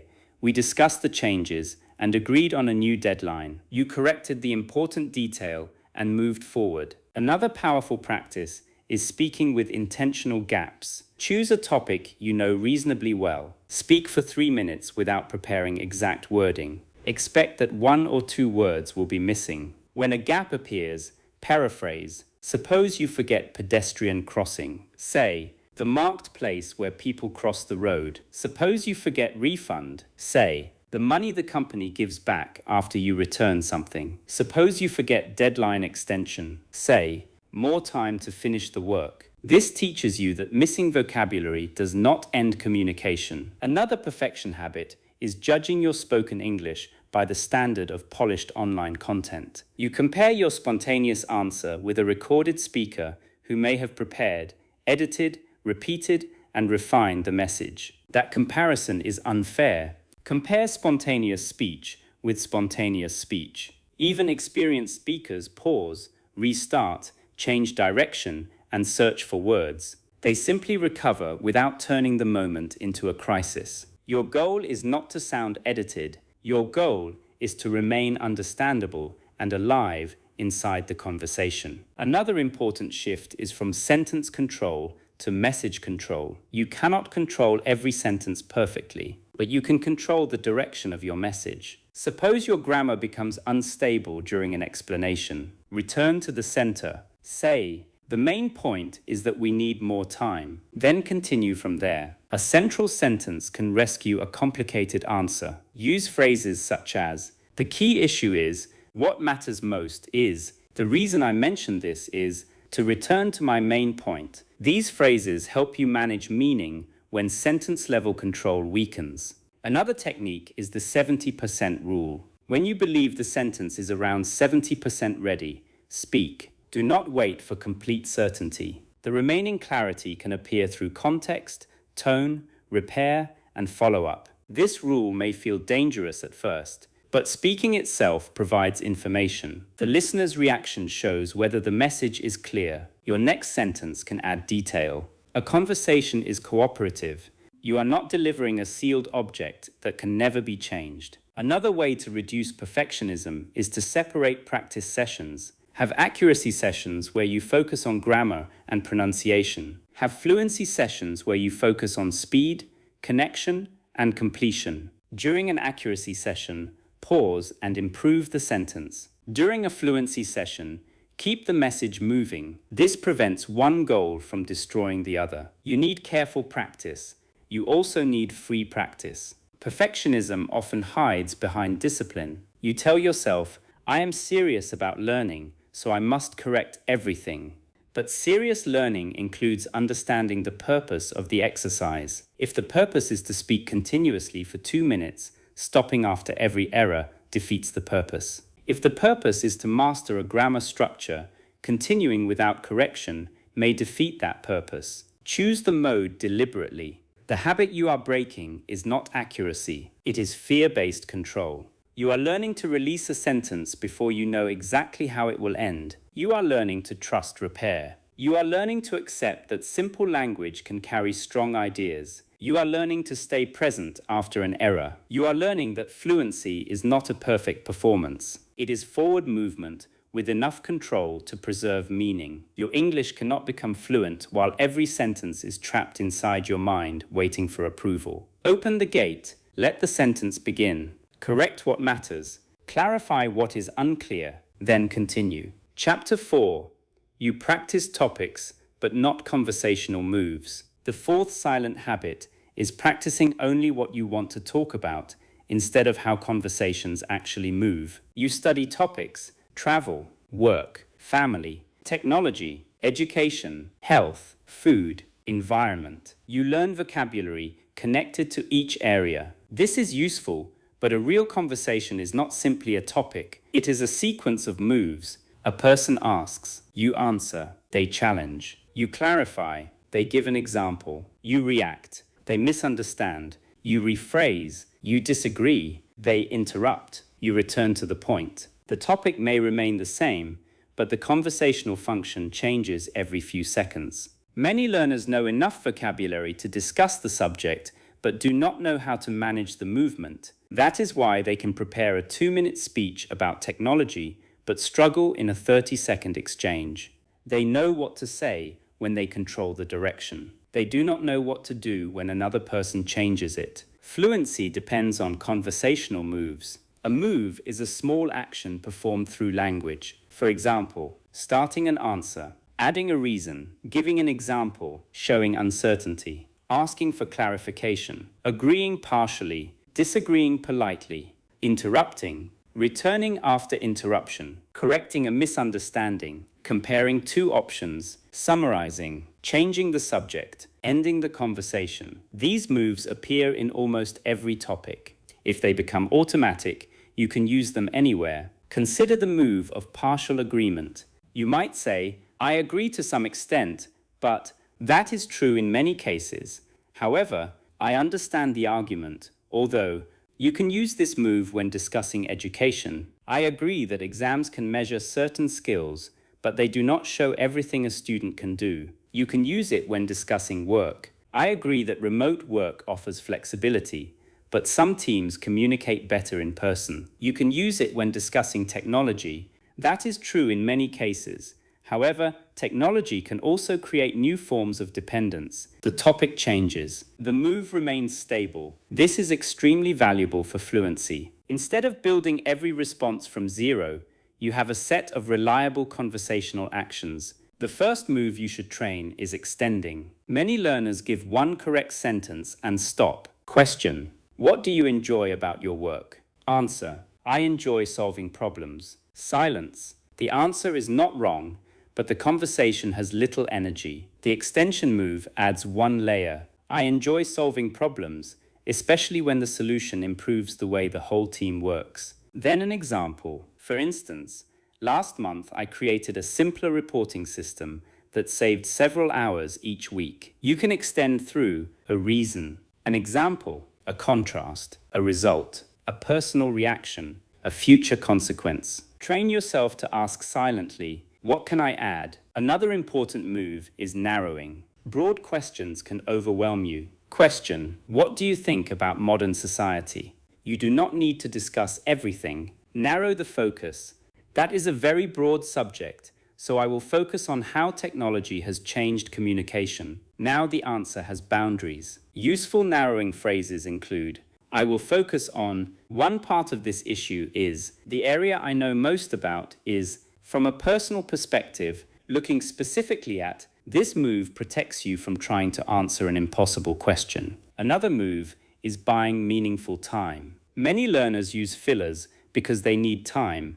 We discussed the changes and agreed on a new deadline. You corrected the important detail and moved forward. Another powerful practice is speaking with intentional gaps. Choose a topic you know reasonably well. Speak for 3 minutes without preparing exact wording. Expect that 1 or 2 words will be missing. When a gap appears, paraphrase. Suppose you forget pedestrian crossing. Say, the marked place where people cross the road. Suppose you forget refund. Say, the money the company gives back after you return something. Suppose you forget deadline extension. Say, more time to finish the work. This teaches you that missing vocabulary does not end communication. Another perfection habit is judging your spoken English by the standard of polished online content. You compare your spontaneous answer with a recorded speaker who may have prepared, edited, repeated, and refined the message. That comparison is unfair. Compare spontaneous speech with spontaneous speech. Even experienced speakers pause, restart, change direction, and search for words. They simply recover without turning the moment into a crisis. Your goal is not to sound edited. Your goal is to remain understandable and alive inside the conversation. Another important shift is from sentence control to message control. You cannot control every sentence perfectly, but you can control the direction of your message. Suppose your grammar becomes unstable during an explanation. Return to the center. Say, the main point is that we need more time. Then continue from there. A central sentence can rescue a complicated answer. Use phrases such as, the key issue is, what matters most is, the reason I mention this is, to return to my main point. These phrases help you manage meaning when sentence level control weakens. Another technique is the 70% rule. When you believe the sentence is around 70% ready, speak. Do not wait for complete certainty. The remaining clarity can appear through context, tone, repair, and follow-up. This rule may feel dangerous at first, but speaking itself provides information. The listener's reaction shows whether the message is clear. Your next sentence can add detail. A conversation is cooperative. You are not delivering a sealed object that can never be changed. Another way to reduce perfectionism is to separate practice sessions. Have accuracy sessions where you focus on grammar and pronunciation. Have fluency sessions where you focus on speed, connection, and completion. During an accuracy session, pause and improve the sentence. During a fluency session, keep the message moving. This prevents one goal from destroying the other. You need careful practice. You also need free practice. Perfectionism often hides behind discipline. You tell yourself, I am serious about learning, so I must correct everything. But serious learning includes understanding the purpose of the exercise. If the purpose is to speak continuously for 2 minutes, stopping after every error defeats the purpose. If the purpose is to master a grammar structure, continuing without correction may defeat that purpose. Choose the mode deliberately. The habit you are breaking is not accuracy, it is fear-based control. You are learning to release a sentence before you know exactly how it will end. You are learning to trust repair. You are learning to accept that simple language can carry strong ideas. You are learning to stay present after an error. You are learning that fluency is not a perfect performance. It is forward movement with enough control to preserve meaning. Your English cannot become fluent while every sentence is trapped inside your mind waiting for approval. Open the gate. Let the sentence begin. Correct what matters. Clarify what is unclear. Then continue. Chapter 4. You practice topics, but not conversational moves. The fourth silent habit is practicing only what you want to talk about instead of how conversations actually move. You study topics, travel, work, family, technology, education, health, food, environment. You learn vocabulary connected to each area. This is useful, but a real conversation is not simply a topic. It is a sequence of moves. A person asks, you answer, they challenge. You clarify, they give an example. You react, they misunderstand. You rephrase, you disagree, they interrupt. You return to the point. The topic may remain the same, but the conversational function changes every few seconds. Many learners know enough vocabulary to discuss the subject, but do not know how to manage the movement. That is why they can prepare a 2-minute speech about technology, but struggle in a 30-second exchange. They know what to say when they control the direction. They do not know what to do when another person changes it. Fluency depends on conversational moves. A move is a small action performed through language. For example, starting an answer, adding a reason, giving an example, showing uncertainty, asking for clarification, agreeing partially, disagreeing politely, interrupting, returning after interruption, correcting a misunderstanding, comparing two options, summarizing, changing the subject, ending the conversation. These moves appear in almost every topic. If they become automatic, you can use them anywhere. Consider the move of partial agreement. You might say, I agree to some extent, but that is true in many cases. However, I understand the argument, although you can use this move when discussing education. I agree that exams can measure certain skills, but they do not show everything a student can do. You can use it when discussing work. I agree that remote work offers flexibility, but some teams communicate better in person. You can use it when discussing technology. That is true in many cases. However, technology can also create new forms of dependence. The topic changes. The move remains stable. This is extremely valuable for fluency. Instead of building every response from zero, you have a set of reliable conversational actions. The first move you should train is extending. Many learners give one correct sentence and stop. Question: what do you enjoy about your work? Answer: I enjoy solving problems. Silence: the answer is not wrong, but the conversation has little energy. The extension move adds one layer. I enjoy solving problems, especially when the solution improves the way the whole team works. Then an example. For instance, last month I created a simpler reporting system that saved several hours each week. You can extend through a reason, an example, a contrast, a result, a personal reaction, a future consequence. Train yourself to ask silently, what can I add? Another important move is narrowing. Broad questions can overwhelm you. Question: what do you think about modern society? You do not need to discuss everything. Narrow the focus. That is a very broad subject, so I will focus on how technology has changed communication. Now the answer has boundaries. Useful narrowing phrases include, I will focus on, one part of this issue is, the area I know most about is, from a personal perspective, looking specifically at, this move protects you from trying to answer an impossible question. Another move is buying meaningful time. Many learners use fillers because they need time.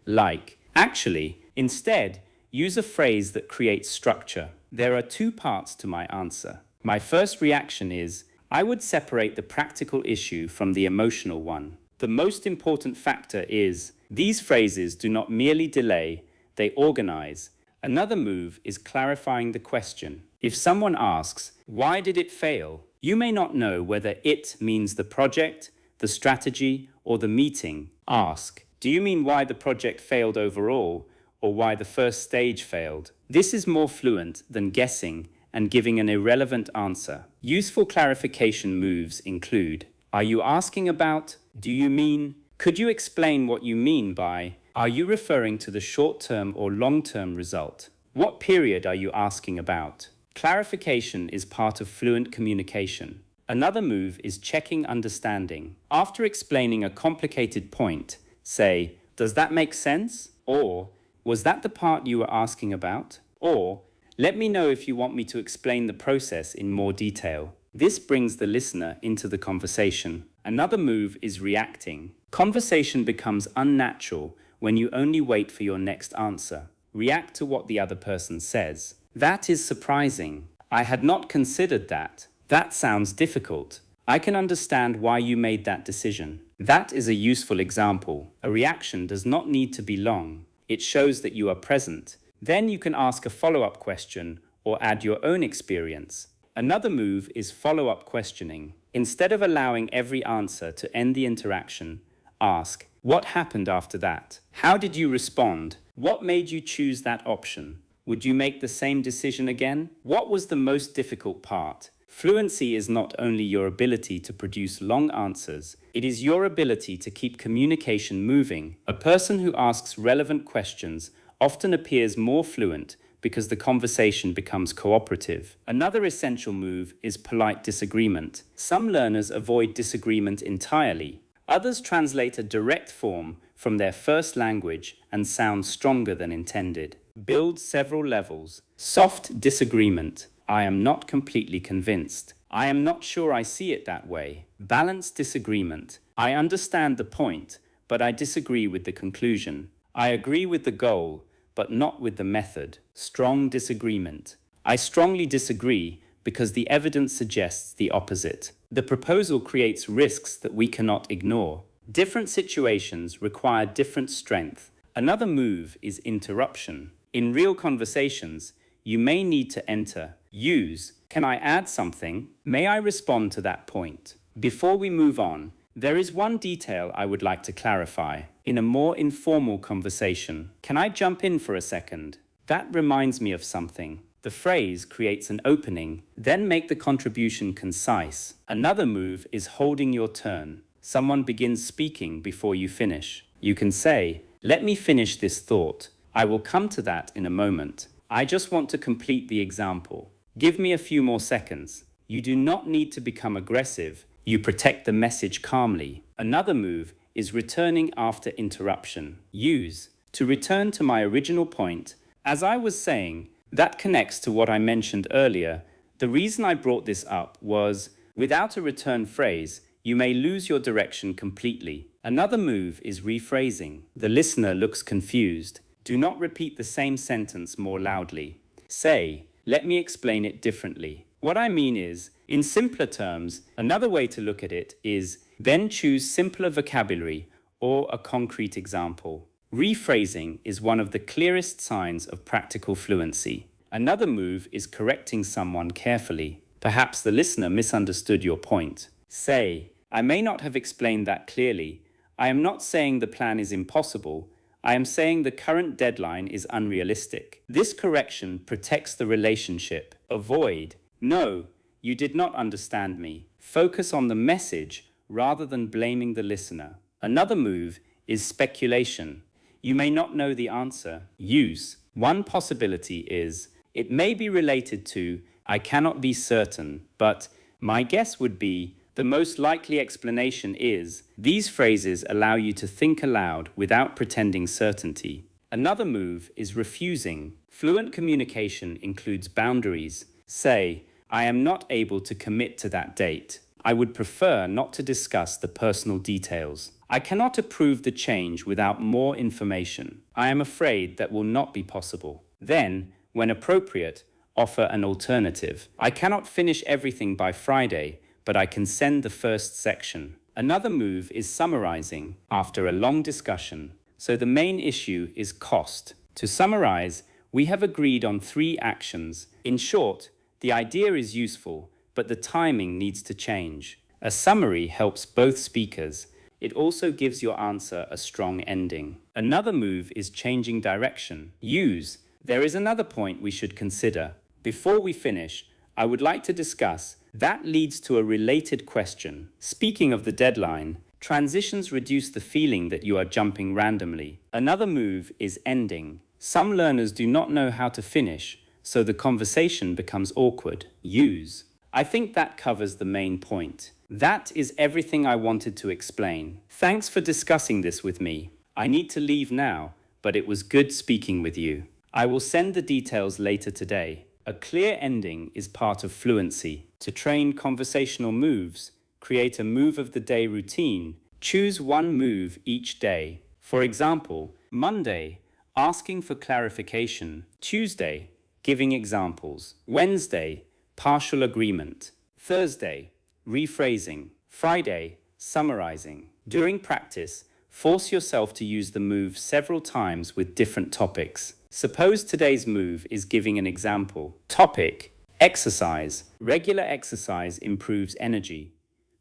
Like. Actually, instead, use a phrase that creates structure. There are two parts to my answer. My first reaction is, I would separate the practical issue from the emotional one. The most important factor is, these phrases do not merely delay, they organize. Another move is clarifying the question. If someone asks, why did it fail? You may not know whether it means the project, the strategy, or the meeting. Ask, do you mean why the project failed overall, or why the first stage failed? This is more fluent than guessing and giving an irrelevant answer. Useful clarification moves include, are you asking about? Do you mean? Could you explain what you mean by? Are you referring to the short-term or long-term result? What period are you asking about? Clarification is part of fluent communication. Another move is checking understanding. After explaining a complicated point, say, does that make sense? Or, was that the part you were asking about? Or, Let me know if you want me to explain the process in more detail. This brings the listener into the conversation. Another move is reacting. Conversation becomes unnatural when you only wait for your next answer. React to what the other person says. That is surprising. I had not considered that. That sounds difficult. I can understand why you made that decision. That is a useful example. A reaction does not need to be long. It shows that you are present. Then you can ask a follow-up question or add your own experience. Another move is follow-up questioning. Instead of allowing every answer to end the interaction, ask, what happened after that? How did you respond? What made you choose that option? Would you make the same decision again? What was the most difficult part? Fluency is not only your ability to produce long answers, it is your ability to keep communication moving. A person who asks relevant questions often appears more fluent because the conversation becomes cooperative. Another essential move is polite disagreement. Some learners avoid disagreement entirely. Others translate a direct form from their first language and sound stronger than intended. Build several levels. Soft disagreement. I am not completely convinced. I am not sure I see it that way. Balanced disagreement. I understand the point, but I disagree with the conclusion. I agree with the goal, but not with the method. Strong disagreement. I strongly disagree because the evidence suggests the opposite. The proposal creates risks that we cannot ignore. Different situations require different strength. Another move is interruption. In real conversations, you may need to use, can I add something? May I respond to that point? Before we move on, there is one detail I would like to clarify. In a more informal conversation, can I jump in for a second? That reminds me of something. The phrase creates an opening, then make the contribution concise. Another move is holding your turn. Someone begins speaking before you finish. You can say, let me finish this thought. I will come to that in a moment. I just want to complete the example. Give me a few more seconds. You do not need to become aggressive. You protect the message calmly. Another move is returning after interruption. Use, to return to my original point. As I was saying, that connects to what I mentioned earlier. The reason I brought this up was, without a return phrase, you may lose your direction completely. Another move is rephrasing. The listener looks confused. Do not repeat the same sentence more loudly. Say, let me explain it differently. What I mean is, in simpler terms, another way to look at it is, then choose simpler vocabulary or a concrete example. Rephrasing is one of the clearest signs of practical fluency. Another move is correcting someone carefully. Perhaps the listener misunderstood your point. Say, I may not have explained that clearly. I am not saying the plan is impossible. I am saying the current deadline is unrealistic. This correction protects the relationship. Avoid, no, you did not understand me. Focus on the message rather than blaming the listener. Another move is speculation. You may not know the answer. Use. One possibility is, it may be related to, I cannot be certain, but my guess would be, the most likely explanation is. These phrases allow you to think aloud without pretending certainty. Another move is refusing. Fluent communication includes boundaries. Say, I am not able to commit to that date. I would prefer not to discuss the personal details. I cannot approve the change without more information. I am afraid that will not be possible. Then, when appropriate, offer an alternative. I cannot finish everything by Friday, but I can send the first section. Another move is summarizing after a long discussion. So the main issue is cost. To summarize, we have agreed on 3 actions. In short, the idea is useful, but the timing needs to change. A summary helps both speakers. It also gives your answer a strong ending. Another move is changing direction. Use. There is another point we should consider. Before we finish, I would like to discuss that leads to a related question. Speaking of the deadline, transitions reduce the feeling that you are jumping randomly. Another move is ending. Some learners do not know how to finish, so the conversation becomes awkward. Use. I think that covers the main point. That is everything I wanted to explain. Thanks for discussing this with me. I need to leave now, but it was good speaking with you. I will send the details later today. A clear ending is part of fluency. To train conversational moves, create a move of the day routine. Choose one move each day. For example, Monday, asking for clarification. Tuesday, giving examples. Wednesday, partial agreement. Thursday, rephrasing. Friday, summarizing. During practice, force yourself to use the move several times with different topics. Suppose today's move is giving an example. Topic: exercise. Regular exercise improves energy.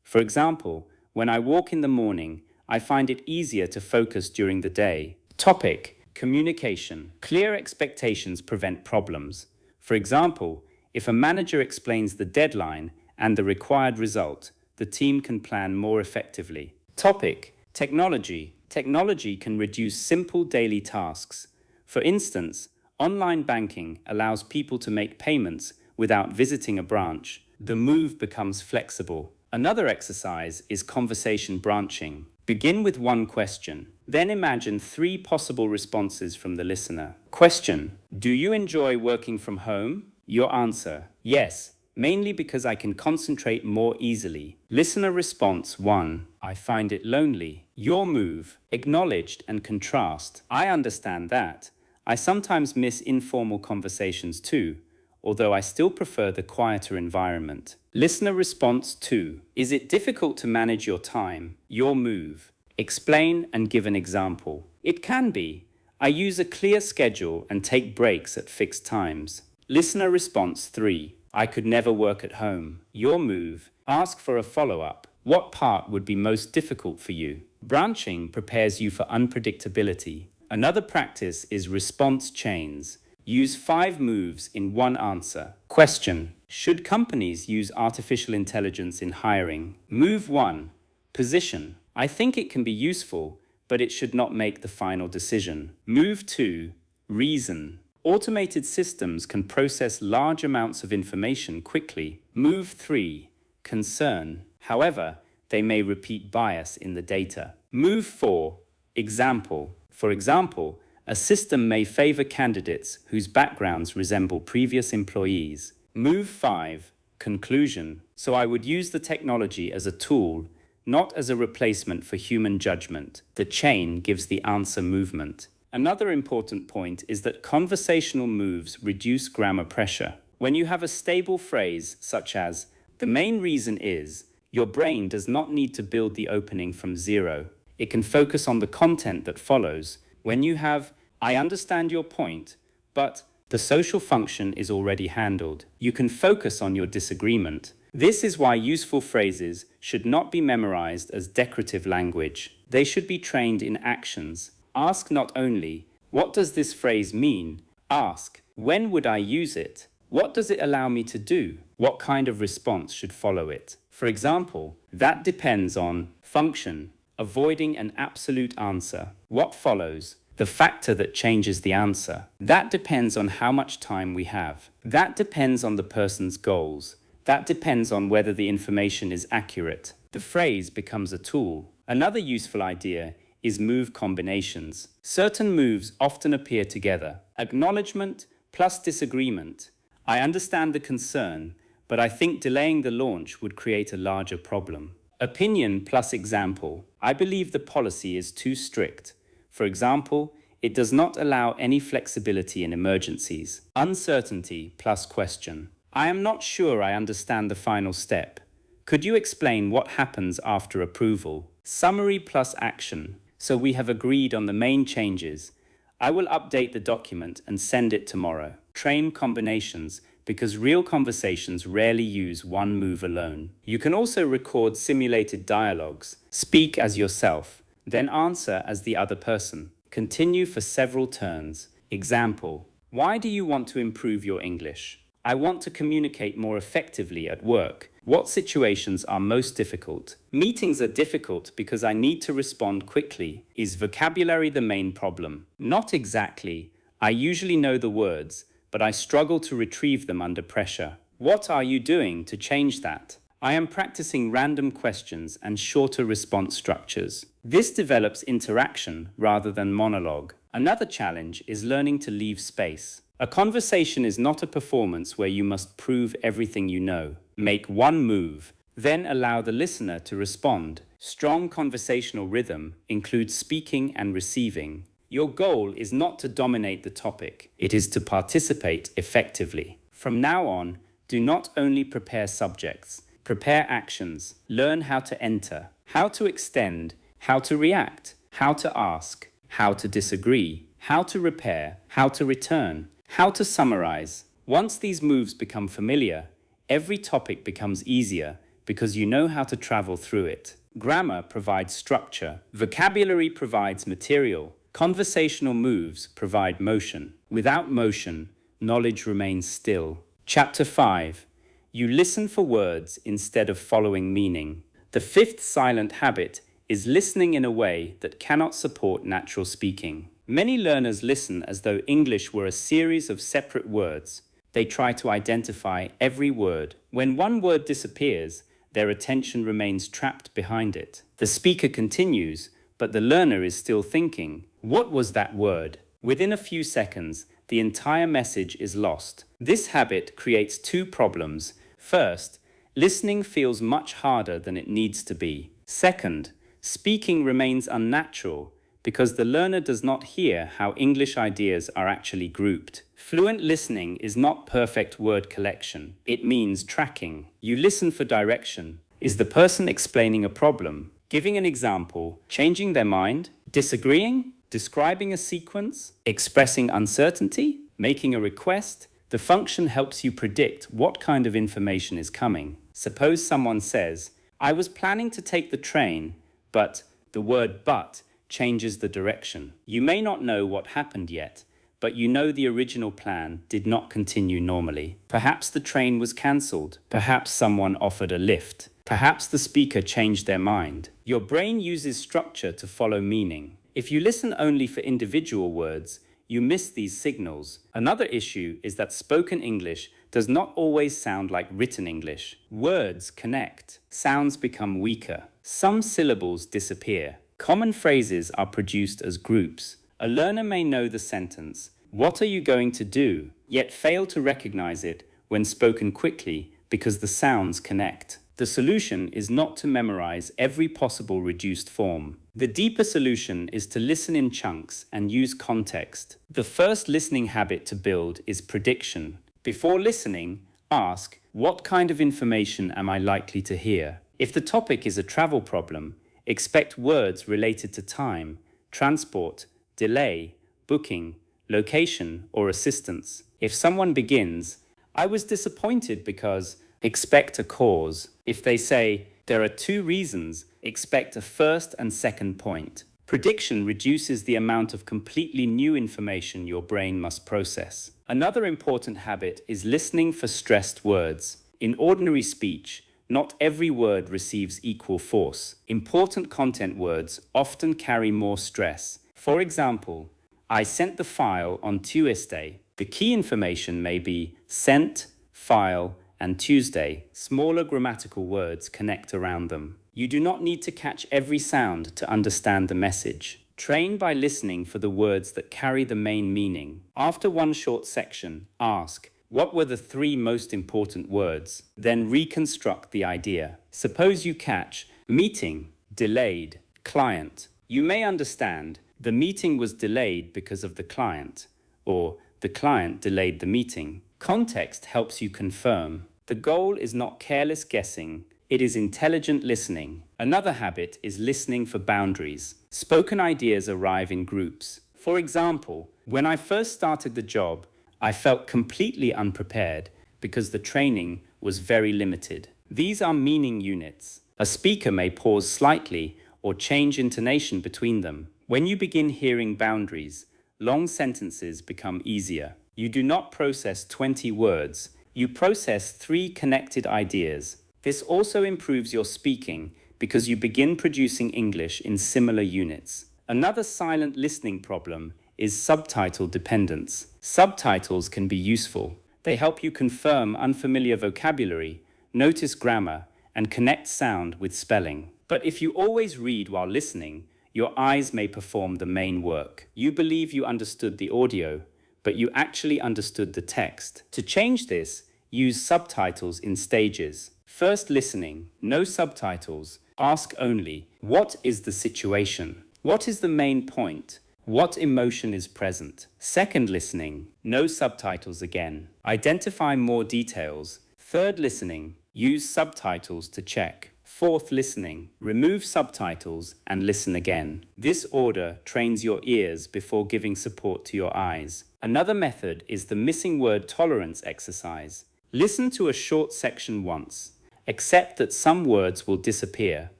For example, when I walk in the morning, I find it easier to focus during the day. Topic: communication. Clear expectations prevent problems. For example, if a manager explains the deadline and the required result, the team can plan more effectively. Topic: technology. Technology can reduce simple daily tasks. For instance, online banking allows people to make payments without visiting a branch. The move becomes flexible. Another exercise is conversation branching. Begin with one question, then imagine 3 possible responses from the listener. Question: do you enjoy working from home? Your answer: yes, mainly because I can concentrate more easily. Listener response 1: I find it lonely. Your move: acknowledged and contrast. I understand that. I sometimes miss informal conversations too, although I still prefer the quieter environment. Listener response 2: is it difficult to manage your time? Your move: explain and give an example. It can be. I use a clear schedule and take breaks at fixed times. Listener response 3: I could never work at home. Your move: ask for a follow-up. What part would be most difficult for you? Branching prepares you for unpredictability. Another practice is response chains. Use 5 moves in one answer. Question: should companies use artificial intelligence in hiring? Move 1: position. I think it can be useful, but it should not make the final decision. Move 2: reason. Automated systems can process large amounts of information quickly. Move 3: concern. However, they may repeat bias in the data. Move 4: example. For example, a system may favor candidates whose backgrounds resemble previous employees. Move 5: conclusion. So I would use the technology as a tool, not as a replacement for human judgment. The chain gives the answer movement. Another important point is that conversational moves reduce grammar pressure. When you have a stable phrase such as, the main reason is, your brain does not need to build the opening from zero. It can focus on the content that follows. When you have, I understand your point, but the social function is already handled. You can focus on your disagreement. This is why useful phrases should not be memorized as decorative language. They should be trained in actions. Ask not only, what does this phrase mean? Ask, when would I use it? What does it allow me to do? What kind of response should follow it? For example, that depends on function, avoiding an absolute answer. What follows? The factor that changes the answer. That depends on how much time we have. That depends on the person's goals. That depends on whether the information is accurate. The phrase becomes a tool. Another useful idea is move combinations. Certain moves often appear together. Acknowledgement plus disagreement. I understand the concern, but I think delaying the launch would create a larger problem. Opinion plus example. I believe the policy is too strict. For example, it does not allow any flexibility in emergencies. Uncertainty plus question. I am not sure I understand the final step. Could you explain what happens after approval? Summary plus action. So we have agreed on the main changes. I will update the document and send it tomorrow. Train combinations, because real conversations rarely use one move alone. You can also record simulated dialogues. Speak as yourself, then answer as the other person. Continue for several turns. Example: why do you want to improve your English? I want to communicate more effectively at work. What situations are most difficult? Meetings are difficult because I need to respond quickly. Is vocabulary the main problem? Not exactly. I usually know the words, but I struggle to retrieve them under pressure. What are you doing to change that? I am practicing random questions and shorter response structures. This develops interaction rather than monologue. Another challenge is learning to leave space. A conversation is not a performance where you must prove everything you know. Make one move, then allow the listener to respond. Strong conversational rhythm includes speaking and receiving. Your goal is not to dominate the topic, it is to participate effectively. From now on, do not only prepare subjects, prepare actions. Learn how to enter, how to extend, how to react, how to ask, how to disagree, how to repair, how to return, how to summarize. Once these moves become familiar, every topic becomes easier because you know how to travel through it. Grammar provides structure, vocabulary provides material, conversational moves provide motion. Without motion, knowledge remains still. Chapter 5. You listen for words instead of following meaning. The fifth silent habit is listening in a way that cannot support natural speaking. Many learners listen as though English were a series of separate words. They try to identify every word. When one word disappears, their attention remains trapped behind it. The speaker continues, but the learner is still thinking, "What was that word?" Within a few seconds, the entire message is lost. This habit creates two problems. First, listening feels much harder than it needs to be. Second, speaking remains unnatural because the learner does not hear how English ideas are actually grouped. Fluent listening is not perfect word collection. It means tracking. You listen for direction. Is the person explaining a problem? Giving an example? Changing their mind? Disagreeing? Describing a sequence? Expressing uncertainty? Making a request? The function helps you predict what kind of information is coming. Suppose someone says, "I was planning to take the train, but," the word "but" changes the direction. You may not know what happened yet, but you know the original plan did not continue normally. Perhaps the train was cancelled. Perhaps someone offered a lift. Perhaps the speaker changed their mind. Your brain uses structure to follow meaning. If you listen only for individual words, you miss these signals. Another issue is that spoken English does not always sound like written English. Words connect. Sounds become weaker. Some syllables disappear. Common phrases are produced as groups. A learner may know the sentence, "What are you going to do?" yet fail to recognize it when spoken quickly because the sounds connect. The solution is not to memorize every possible reduced form. The deeper solution is to listen in chunks and use context. The first listening habit to build is prediction. Before listening, ask, "What kind of information am I likely to hear?" If the topic is a travel problem, expect words related to time, transport, delay, booking, location, or assistance. If someone begins, "I was disappointed because," expect a cause. If they say, "There are two reasons," expect a first and second point. Prediction reduces the amount of completely new information your brain must process. Another important habit is listening for stressed words. In ordinary speech, not every word receives equal force. Important content words often carry more stress. For example, "I sent the file on Tuesday." The key information may be sent, file, and Tuesday. Smaller grammatical words connect around them. You do not need to catch every sound to understand the message. Train by listening for the words that carry the main meaning. After one short section, ask, "What were the three most important words?" Then reconstruct the idea. Suppose you catch meeting, delayed, client. You may understand the meeting was delayed because of the client, or the client delayed the meeting. Context helps you confirm. The goal is not careless guessing, it is intelligent listening. Another habit is listening for boundaries. Spoken ideas arrive in groups. For example, when I first started the job, I felt completely unprepared because the training was very limited. These are meaning units. A speaker may pause slightly or change intonation between them. When you begin hearing boundaries, long sentences become easier. You do not process 20 words. You process 3 connected ideas. This also improves your speaking because you begin producing English in similar units. Another silent listening problem is subtitle dependence. Subtitles can be useful. They help you confirm unfamiliar vocabulary, notice grammar, and connect sound with spelling. But if you always read while listening, your eyes may perform the main work. You believe you understood the audio, but you actually understood the text. To change this, use subtitles in stages. First, listening, no subtitles. Ask only, what is the situation? What is the main point? What emotion is present? Second, listening, no subtitles again. Identify more details. Third, listening, use subtitles to check. Fourth, listening, remove subtitles and listen again. This order trains your ears before giving support to your eyes. Another method is the missing word tolerance exercise. Listen to a short section once. Accept that some words will disappear.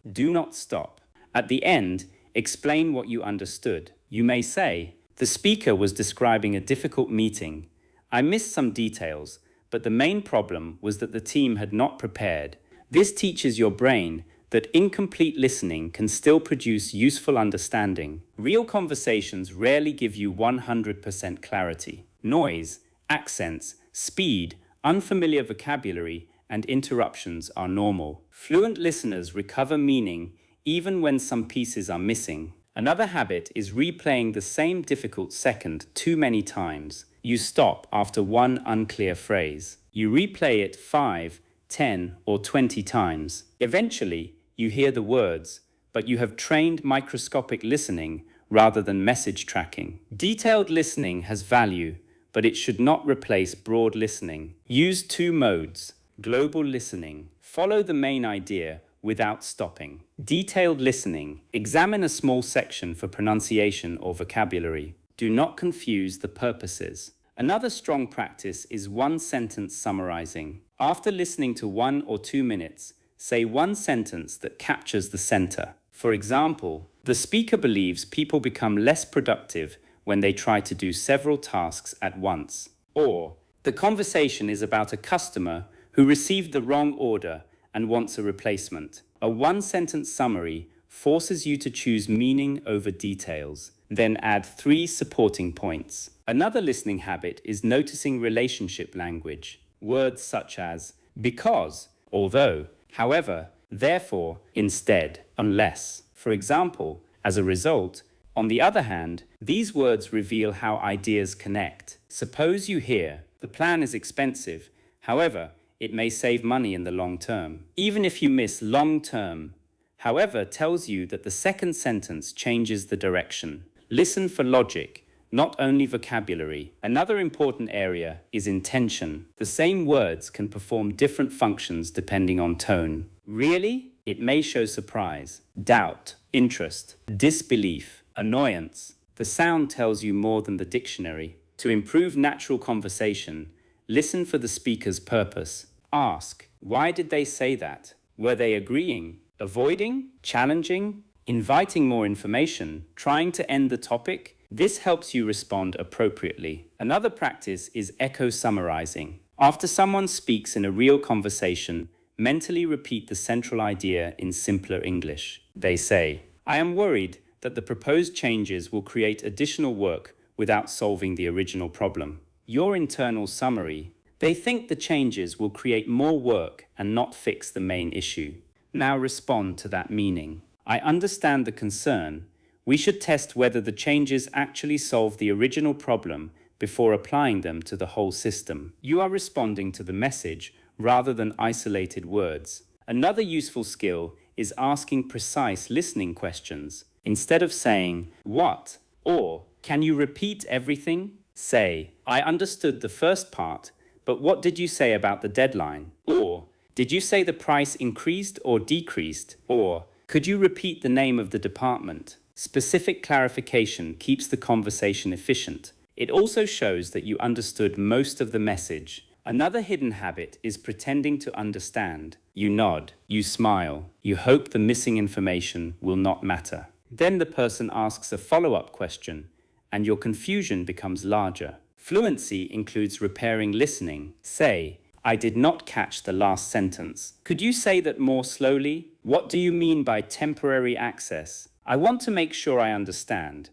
Do not stop. At the end, explain what you understood. You may say, the speaker was describing a difficult meeting. I missed some details, but the main problem was that the team had not prepared. This teaches your brain that incomplete listening can still produce useful understanding. Real conversations rarely give you 100% clarity. Noise, accents, speed, unfamiliar vocabulary, and interruptions are normal. Fluent listeners recover meaning even when some pieces are missing. Another habit is replaying the same difficult second too many times. You stop after one unclear phrase. You replay it 5, 10, or 20 times. Eventually, you hear the words, but you have trained microscopic listening rather than message tracking. Detailed listening has value, but it should not replace broad listening. Use two modes. Global listening. Follow the main idea without stopping. Detailed listening. Examine a small section for pronunciation or vocabulary. Do not confuse the purposes. Another strong practice is one-sentence summarizing. After listening to 1 or 2 minutes, say one sentence that captures the center. For example, the speaker believes people become less productive when they try to do several tasks at once. Or, the conversation is about a customer who received the wrong order and wants a replacement. A one-sentence summary forces you to choose meaning over details. Then add 3 supporting points. Another listening habit is noticing relationship language. Words such as because, although, however, therefore, instead, unless. For example, as a result, on the other hand, these words reveal how ideas connect. Suppose you hear, the plan is expensive, however, it may save money in the long term. Even if you miss long term, however, tells you that the second sentence changes the direction. Listen for logic, not only vocabulary. Another important area is intention. The same words can perform different functions depending on tone. Really? It may show surprise, doubt, interest, disbelief, annoyance. The sound tells you more than the dictionary. To improve natural conversation, listen for the speaker's purpose. Ask, why did they say that? Were they agreeing, avoiding, challenging, inviting more information, trying to end the topic? This helps you respond appropriately. Another practice is echo summarizing. After someone speaks in a real conversation, mentally repeat the central idea in simpler English. They say, I am worried that the proposed changes will create additional work without solving the original problem. Your internal summary, they think the changes will create more work and not fix the main issue. Now respond to that meaning. I understand the concern. We should test whether the changes actually solve the original problem before applying them to the whole system. You are responding to the message rather than isolated words. Another useful skill is asking precise listening questions. Instead of saying, what? Or, can you repeat everything? Say, I understood the first part, but what did you say about the deadline? Or, did you say the price increased or decreased? Or, could you repeat the name of the department? Specific clarification keeps the conversation efficient. It also shows that you understood most of the message. Another hidden habit is pretending to understand. You nod, you smile, you hope the missing information will not matter. Then the person asks a follow-up question, and your confusion becomes larger. Fluency includes repairing listening. Say, I did not catch the last sentence. Could you say that more slowly? What do you mean by temporary access? I want to make sure I understand.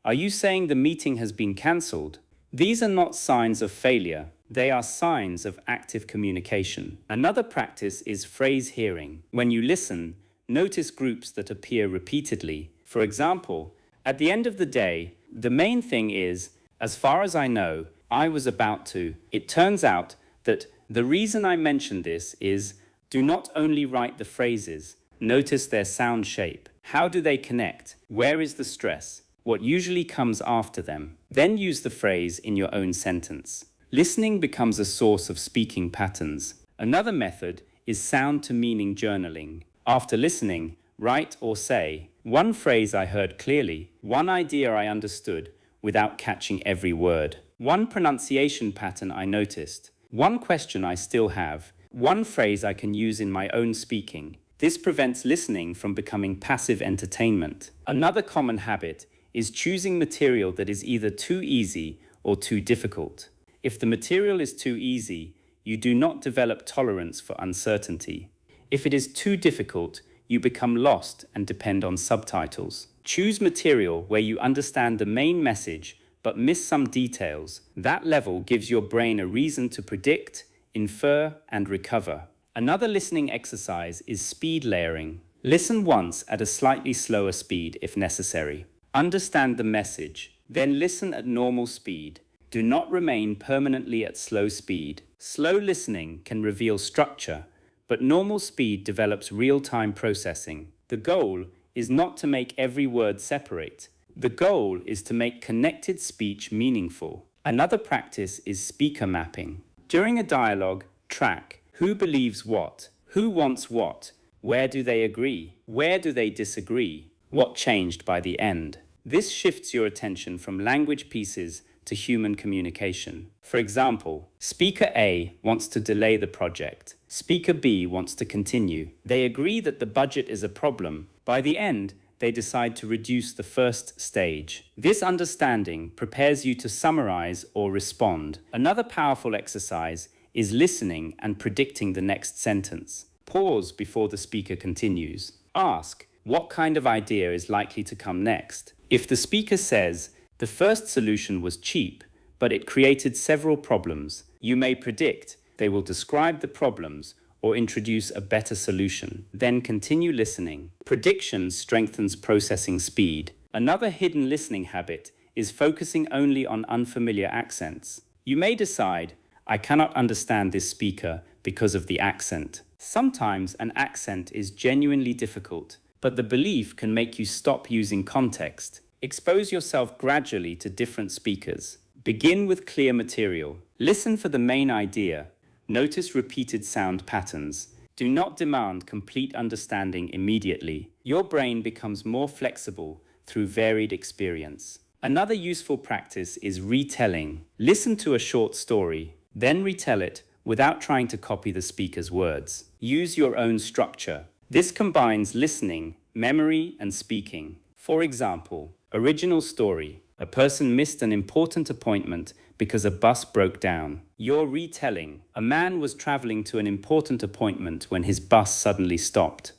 Are you saying the meeting has been cancelled? These are not signs of failure. They are signs of active communication. Another practice is phrase hearing. When you listen, notice groups that appear repeatedly. For example, at the end of the day, the main thing is, as far as I know, I was about to. It turns out that the reason I mentioned this is, do not only write the phrases, notice their sound shape. How do they connect? Where is the stress? What usually comes after them? Then use the phrase in your own sentence. Listening becomes a source of speaking patterns. Another method is sound to meaning journaling. After listening, write or say, one phrase I heard clearly, one idea I understood without catching every word, one pronunciation pattern I noticed, one question I still have, one phrase I can use in my own speaking. This prevents listening from becoming passive entertainment. Another common habit is choosing material that is either too easy or too difficult. If the material is too easy, you do not develop tolerance for uncertainty. If it is too difficult, you become lost and depend on subtitles. Choose material where you understand the main message but miss some details. That level gives your brain a reason to predict, infer, and recover. Another listening exercise is speed layering. Listen once at a slightly slower speed if necessary. Understand the message, then listen at normal speed. Do not remain permanently at slow speed. Slow listening can reveal structure, but normal speed develops real-time processing. The goal is not to make every word separate. The goal is to make connected speech meaningful. Another practice is speaker mapping. During a dialogue, track who believes what, who wants what, where do they agree, where do they disagree, what changed by the end. This shifts your attention from language pieces to human communication. For example, Speaker A wants to delay the project. Speaker B wants to continue. They agree that the budget is a problem. By the end, they decide to reduce the first stage. This understanding prepares you to summarize or respond. Another powerful exercise is listening and predicting the next sentence. Pause before the speaker continues. Ask, what kind of idea is likely to come next? If the speaker says, the first solution was cheap, but it created several problems, you may predict they will describe the problems or introduce a better solution. Then continue listening. Prediction strengthens processing speed. Another hidden listening habit is focusing only on unfamiliar accents. You may decide, I cannot understand this speaker because of the accent. Sometimes an accent is genuinely difficult, but the belief can make you stop using context. Expose yourself gradually to different speakers. Begin with clear material. Listen for the main idea. Notice repeated sound patterns. Do not demand complete understanding immediately. Your brain becomes more flexible through varied experience. Another useful practice is retelling. Listen to a short story, then retell it without trying to copy the speaker's words. Use your own structure. This combines listening, memory, and speaking. For example, original story. A person missed an important appointment because a bus broke down. Your retelling. A man was traveling to an important appointment when his bus suddenly stopped.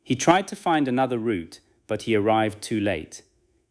He tried to find another route, but he arrived too late.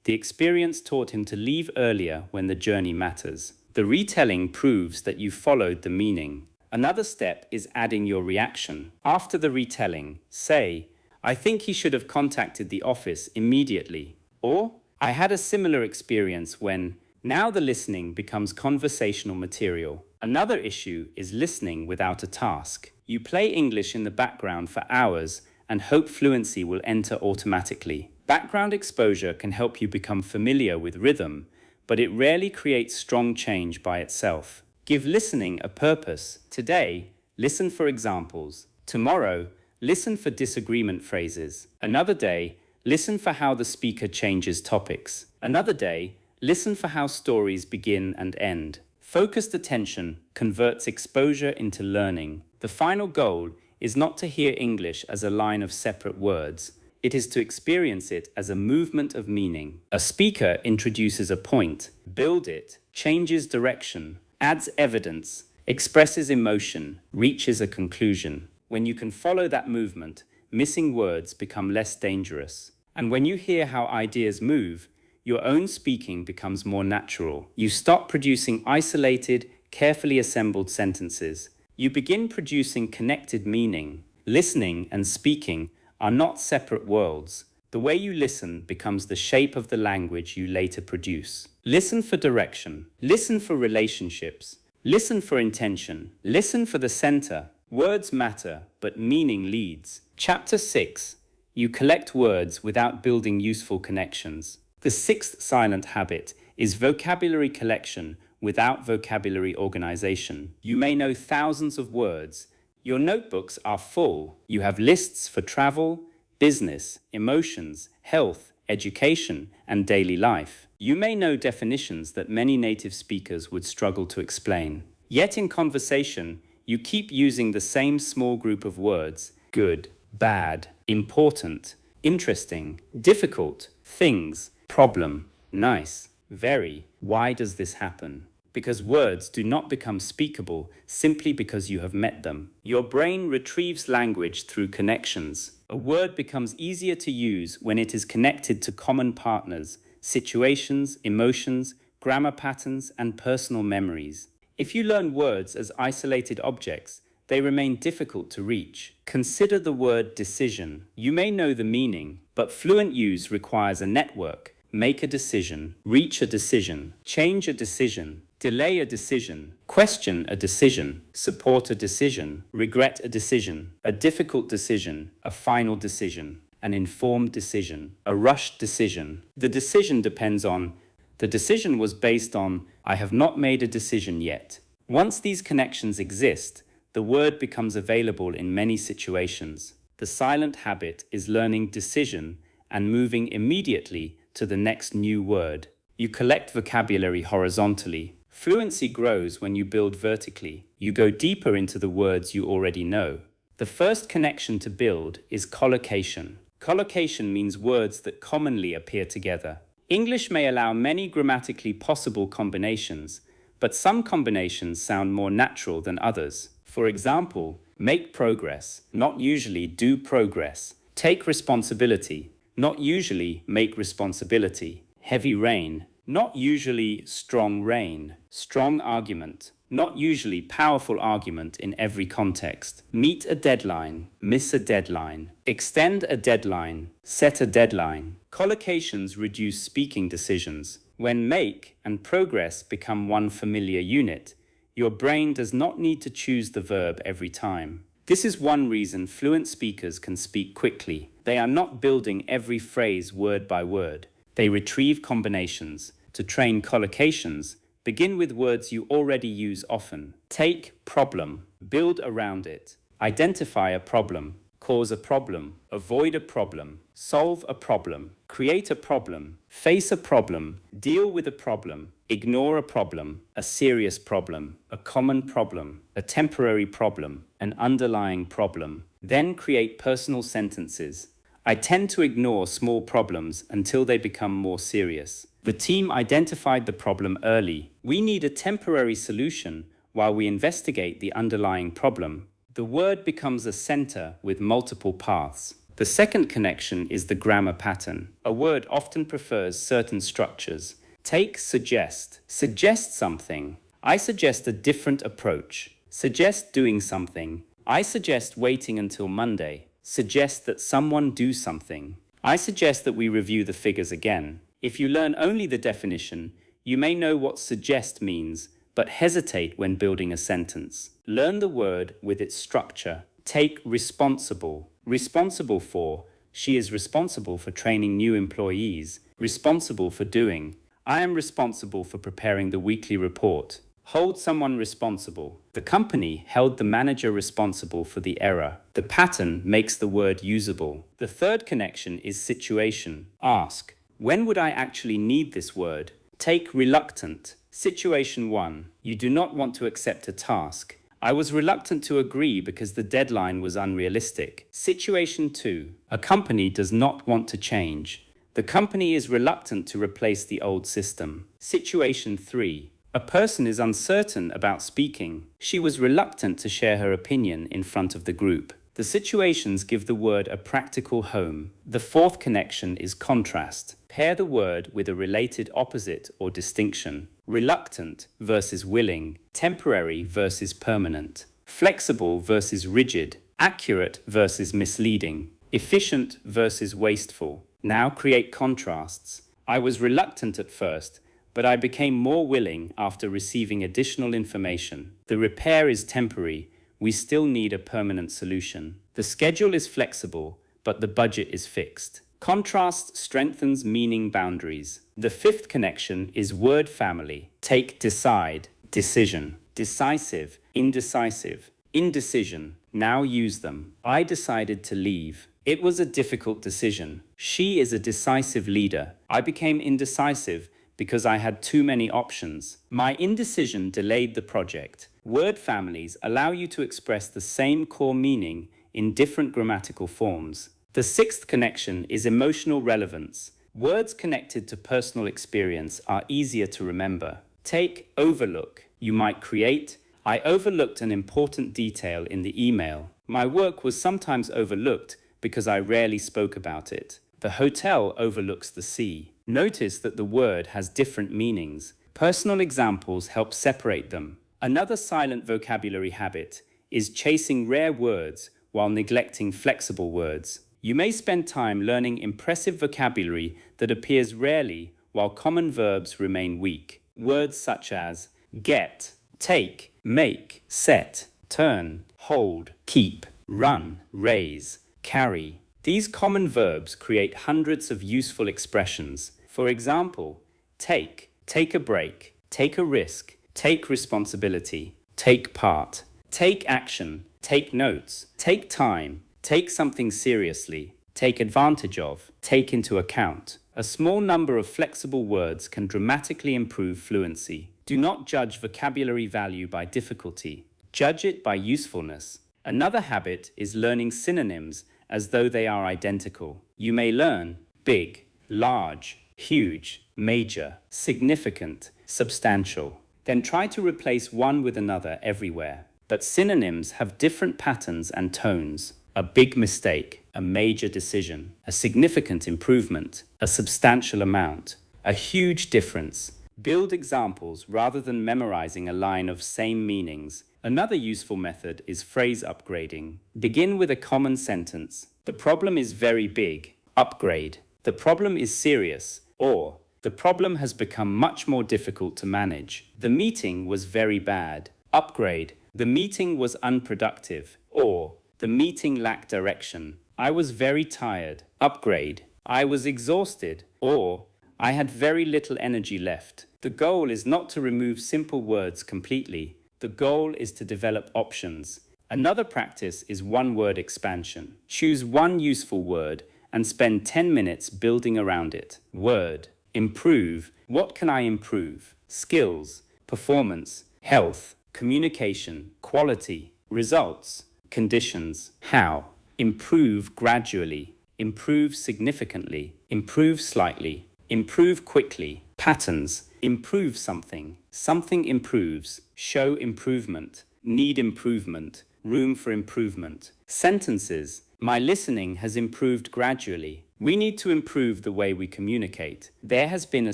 The experience taught him to leave earlier when the journey matters. The retelling proves that you followed the meaning. Another step is adding your reaction. After the retelling, say, I think he should have contacted the office immediately. Or, I had a similar experience when. Now the listening becomes conversational material. Another issue is listening without a task. You play English in the background for hours and hope fluency will enter automatically. Background exposure can help you become familiar with rhythm, but it rarely creates strong change by itself. Give listening a purpose. Today, listen for examples. Tomorrow, listen for disagreement phrases. Another day, listen for how the speaker changes topics. Another day, listen for how stories begin and end. Focused attention converts exposure into learning. The final goal is not to hear English as a line of separate words. It is to experience it as a movement of meaning. A speaker introduces a point, builds it, changes direction, adds evidence, expresses emotion, reaches a conclusion. When you can follow that movement, missing words become less dangerous. And when you hear how ideas move, your own speaking becomes more natural. You stop producing isolated, carefully assembled sentences. You begin producing connected meaning. Listening and speaking are not separate worlds. The way you listen becomes the shape of the language you later produce. Listen for direction. Listen for relationships. Listen for intention. Listen for the center. Words matter, but meaning leads. Chapter 6. You collect words without building useful connections. The sixth silent habit is vocabulary collection without vocabulary organization. You may know thousands of words. Your notebooks are full. You have lists for travel, business, emotions, health, education, and daily life. You may know definitions that many native speakers would struggle to explain. Yet in conversation, you keep using the same small group of words: good, bad, important, interesting, difficult, things, problem, nice, very. Why does this happen? Because words do not become speakable simply because you have met them. Your brain retrieves language through connections. A word becomes easier to use when it is connected to common partners, situations, emotions, grammar patterns, and personal memories. If you learn words as isolated objects, they remain difficult to reach. Consider the word decision. You may know the meaning, but fluent use requires a network. Make a decision, reach a decision, change a decision, delay a decision, question a decision, support a decision, regret a decision, a difficult decision, a final decision, an informed decision, a rushed decision. The decision depends on, the decision was based on, I have not made a decision yet. Once these connections exist, the word becomes available in many situations. The silent habit is learning decision and moving immediately to the next new word. You collect vocabulary horizontally. Fluency grows when you build vertically. You go deeper into the words you already know. The first connection to build is collocation. Collocation means words that commonly appear together. English may allow many grammatically possible combinations, but some combinations sound more natural than others. For example, make progress, not usually do progress. Take responsibility, not usually make responsibility. Heavy rain, not usually strong rain. Strong argument, not usually powerful argument in every context. Meet a deadline, miss a deadline. Extend a deadline, set a deadline. Collocations reduce speaking decisions. When make and progress become one familiar unit, your brain does not need to choose the verb every time. This is one reason fluent speakers can speak quickly. They are not building every phrase word by word. They retrieve combinations. To train collocations, begin with words you already use often. Take problem, build around it. Identify a problem, cause a problem, avoid a problem, solve a problem, create a problem, face a problem, deal with a problem, ignore a problem, a serious problem, a common problem, a temporary problem, an underlying problem. Then create personal sentences. I tend to ignore small problems until they become more serious. The team identified the problem early. We need a temporary solution while we investigate the underlying problem. The word becomes a center with multiple paths. The second connection is the grammar pattern. A word often prefers certain structures. Take suggest. Suggest something. I suggest a different approach. Suggest doing something. I suggest waiting until Monday. Suggest that someone do something. I suggest that we review the figures again. If you learn only the definition, you may know what suggest means, but hesitate when building a sentence. Learn the word with its structure. Take responsible. Responsible for. She is responsible for training new employees. Responsible for doing. I am responsible for preparing the weekly report. Hold someone responsible. The company held the manager responsible for the error. The pattern makes the word usable. The third connection is situation. Ask, when would I actually need this word? Take reluctant. Situation 1. You do not want to accept a task. I was reluctant to agree because the deadline was unrealistic. Situation 2. A company does not want to change. The company is reluctant to replace the old system. Situation 3. A person is uncertain about speaking. She was reluctant to share her opinion in front of the group. The situations give the word a practical home. The fourth connection is contrast. Pair the word with a related opposite or distinction. Reluctant versus willing. Temporary versus permanent. Flexible versus rigid. Accurate versus misleading. Efficient versus wasteful. Now create contrasts. I was reluctant at first, but I became more willing after receiving additional information. The repair is temporary. We still need a permanent solution. The schedule is flexible, but the budget is fixed. Contrast strengthens meaning boundaries. The fifth connection is word family. Take, decide, decision, decisive, indecisive, indecision. Now use them. I decided to leave. It was a difficult decision. She is a decisive leader. I became indecisive because I had too many options. My indecision delayed the project. Word families allow you to express the same core meaning in different grammatical forms. The sixth connection is emotional relevance. Words connected to personal experience are easier to remember. Take overlook. You might create, I overlooked an important detail in the email. My work was sometimes overlooked because I rarely spoke about it. The hotel overlooks the sea. Notice that the word has different meanings. Personal examples help separate them. Another silent vocabulary habit is chasing rare words while neglecting flexible words. You may spend time learning impressive vocabulary that appears rarely while common verbs remain weak. Words such as get, take, make, set, turn, hold, keep, run, raise, carry. These common verbs create hundreds of useful expressions. For example, take a break, take a risk, take responsibility, take part, take action, take notes, take time, take something seriously, take advantage of, take into account. A small number of flexible words can dramatically improve fluency. Do not judge vocabulary value by difficulty. Judge it by usefulness. Another habit is learning synonyms as though they are identical. You may learn big, large, huge, major, significant, substantial. Then try to replace one with another everywhere. But synonyms have different patterns and tones. A big mistake, a major decision, a significant improvement, a substantial amount, a huge difference. Build examples rather than memorizing a line of same meanings. Another useful method is phrase upgrading. Begin with a common sentence. The problem is very big. Upgrade. The problem is serious. Or, the problem has become much more difficult to manage. The meeting was very bad. Upgrade. The meeting was unproductive. Or, the meeting lacked direction. I was very tired. Upgrade. I was exhausted. Or, I had very little energy left. The goal is not to remove simple words completely. The goal is to develop options. Another practice is one-word expansion. Choose one useful word and spend 10 minutes building around it. Word. Improve. What can I improve? Skills. Performance. Health. Communication. Quality. Results. Conditions. How? Improve gradually. Improve significantly. Improve slightly. Improve quickly. Patterns. Improve something. Something improves. Show improvement. Need improvement. Room for improvement. Sentences. My listening has improved gradually. We need to improve the way we communicate. There has been a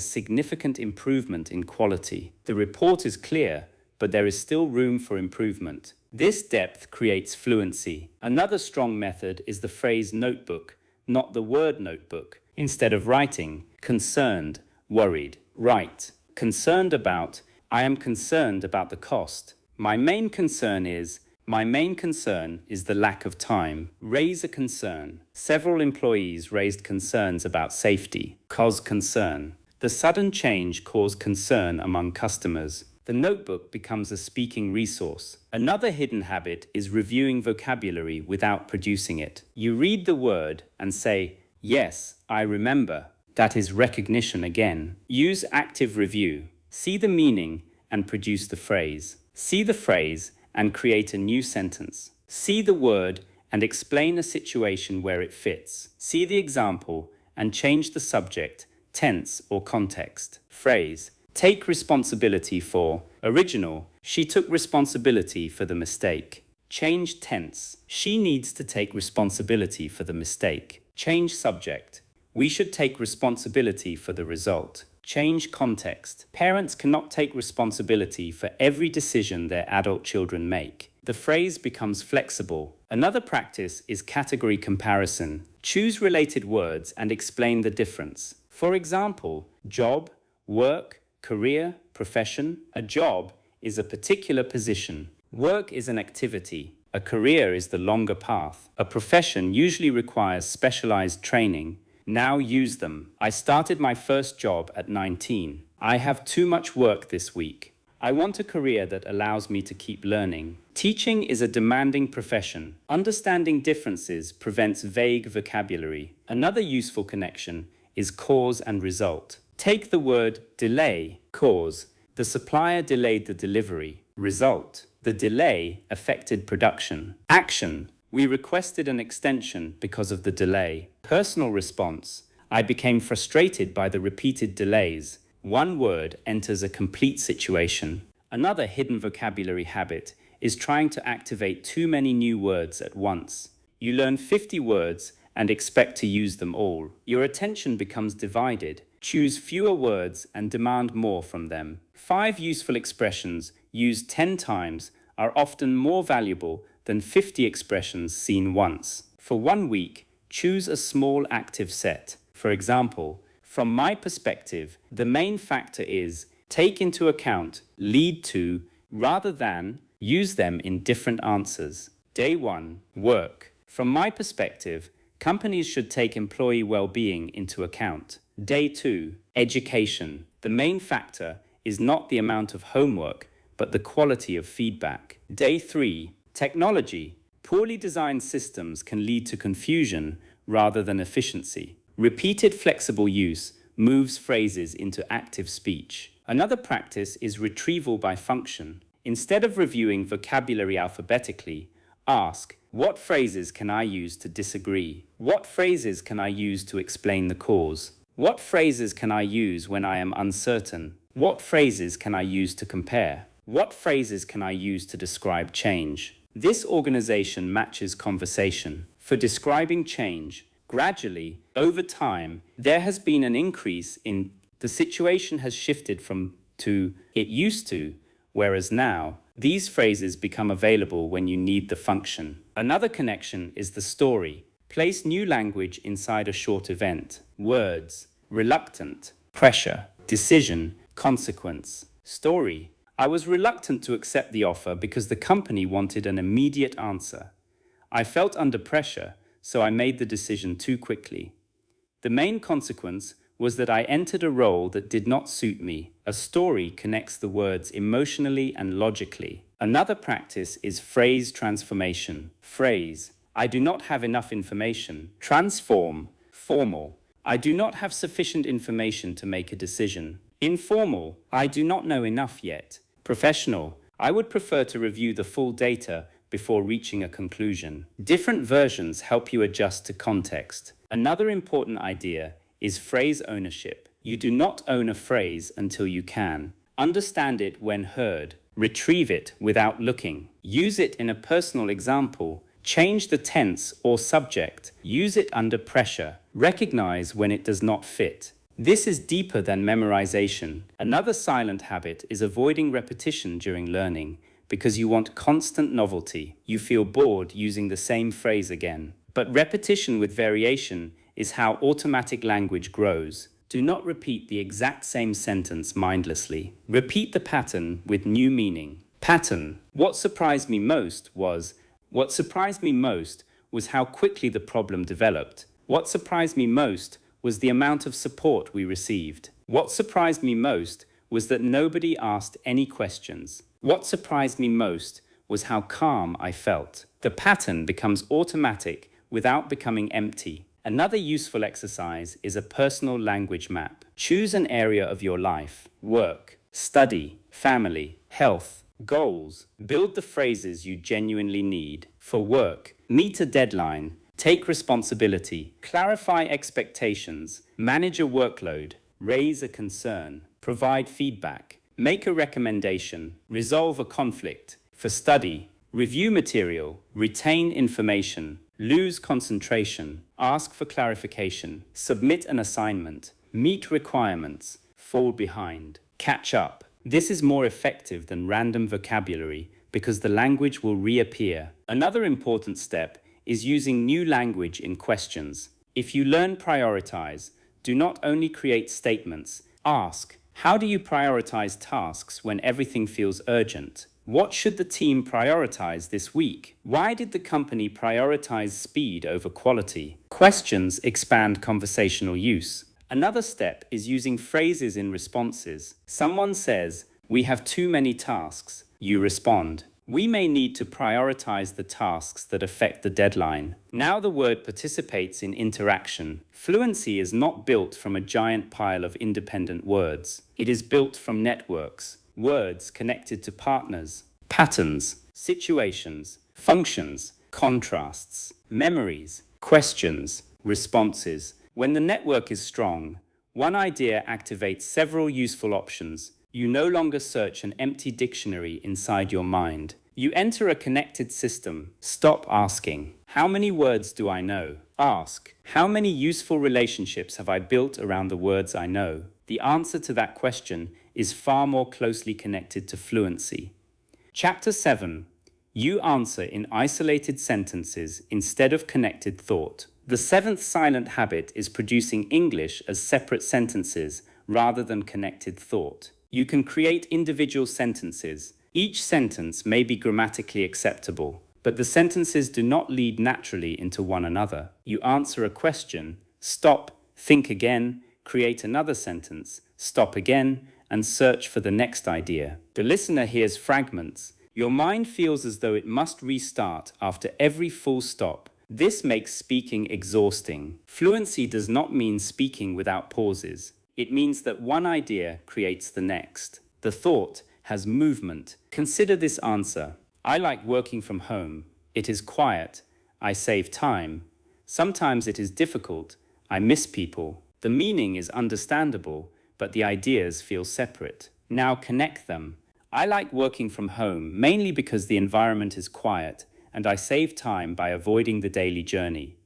significant improvement in quality. The report is clear, but there is still room for improvement. This depth creates fluency. Another strong method is the phrase notebook, not the word notebook. Instead of writing, concerned, worried, write. Concerned about, I am concerned about the cost. My main concern is the lack of time. Raise a concern. Several employees raised concerns about safety. Cause concern. The sudden change caused concern among customers. The notebook becomes a speaking resource. Another hidden habit is reviewing vocabulary without producing it. You read the word and say, yes, I remember. That is recognition again. Use active review. See the meaning and produce the phrase. See the phrase and create a new sentence. See the word and explain a situation where it fits. See the example and change the subject, tense or context. Phrase. Take responsibility for. Original. She took responsibility for the mistake. Change tense. She needs to take responsibility for the mistake. Change subject. We should take responsibility for the result. Change context. Parents cannot take responsibility for every decision their adult children make. The phrase becomes flexible. Another practice is category comparison. Choose related words and explain the difference. For example, job, work, career, profession. A job is a particular position. Work is an activity. A career is the longer path. A profession usually requires specialized training. Now use them. I started my first job at 19. I have too much work this week. I want a career that allows me to keep learning. Teaching is a demanding profession. Understanding differences prevents vague vocabulary. Another useful connection is cause and result. Take the word delay, cause. The supplier delayed the delivery. Result. The delay affected production. Action. We requested an extension because of the delay. Personal response. I became frustrated by the repeated delays. One word enters a complete situation. Another hidden vocabulary habit is trying to activate too many new words at once. You learn 50 words and expect to use them all. Your attention becomes divided. Choose fewer words and demand more from them. 5 useful expressions used 10 times are often more valuable than 50 expressions seen once. For 1 week, choose a small active set. For example, from my perspective, the main factor is take into account, lead to, rather than, use them in different answers. Day 1, work. From my perspective, companies should take employee well-being into account. Day 2, education. The main factor is not the amount of homework, but the quality of feedback. Day 3, technology. Poorly designed systems can lead to confusion rather than efficiency. Repeated flexible use moves phrases into active speech. Another practice is retrieval by function. Instead of reviewing vocabulary alphabetically, ask, what phrases can I use to disagree? What phrases can I use to explain the cause? What phrases can I use when I am uncertain? What phrases can I use to compare? What phrases can I use to describe change? This organization matches conversation. For describing change, gradually, over time, there has been an increase in the situation has shifted from to it used to, whereas now, these phrases become available when you need the function. Another connection is the story. Place new language inside a short event. Words, reluctant, pressure, decision, consequence. Story. I was reluctant to accept the offer because the company wanted an immediate answer. I felt under pressure, so I made the decision too quickly. The main consequence was that I entered a role that did not suit me. A story connects the words emotionally and logically. Another practice is phrase transformation. Phrase, I do not have enough information. Transform, formal, I do not have sufficient information to make a decision. Informal, I do not know enough yet. Professional, I would prefer to review the full data before reaching a conclusion. Different versions help you adjust to context. Another important idea is phrase ownership. You do not own a phrase until you can. Understand it when heard. Retrieve it without looking. Use it in a personal example. Change the tense or subject. Use it under pressure. Recognize when it does not fit. This is deeper than memorization. Another silent habit is avoiding repetition during learning because you want constant novelty. You feel bored using the same phrase again. But repetition with variation is how automatic language grows. Do not repeat the exact same sentence mindlessly. Repeat the pattern with new meaning. Pattern. What surprised me most was how quickly the problem developed. What surprised me most was the amount of support we received. What surprised me most was that nobody asked any questions. What surprised me most was how calm I felt. The pattern becomes automatic without becoming empty. Another useful exercise is a personal language map. Choose an area of your life, work, study, family, health, goals. Build the phrases you genuinely need. For work, meet a deadline, take responsibility, clarify expectations, manage a workload, raise a concern, provide feedback, make a recommendation, resolve a conflict. For study, review material, retain information, lose concentration, ask for clarification, submit an assignment, meet requirements, fall behind, catch up. This is more effective than random vocabulary because the language will reappear. Another important step is using new language in questions. If you learn prioritize, do not only create statements. Ask, how do you prioritize tasks when everything feels urgent? What should the team prioritize this week? Why did the company prioritize speed over quality? Questions expand conversational use. Another step is using phrases in responses. Someone says, "We have too many tasks." You respond, "We may need to prioritize the tasks that affect the deadline." Now the word participates in interaction. Fluency is not built from a giant pile of independent words. It is built from networks, words connected to partners, patterns, situations, functions, contrasts, memories, questions, responses. When the network is strong, one idea activates several useful options. You no longer search an empty dictionary inside your mind. You enter a connected system. Stop asking, "How many words do I know?" Ask, "How many useful relationships have I built around the words I know?" The answer to that question is far more closely connected to fluency. Chapter 7. You answer in isolated sentences instead of connected thought. The seventh silent habit is producing English as separate sentences rather than connected thought. You can create individual sentences. Each sentence may be grammatically acceptable, but the sentences do not lead naturally into one another. You answer a question, stop, think again, create another sentence, stop again, and search for the next idea. The listener hears fragments. Your mind feels as though it must restart after every full stop. This makes speaking exhausting. Fluency does not mean speaking without pauses. It means that one idea creates the next. The thought has movement. Consider this answer. I like working from home. It is quiet. I save time. Sometimes it is difficult. I miss people. The meaning is understandable, but the ideas feel separate. Now connect them. I like working from home mainly because the environment is quiet and I save time by avoiding the daily journey.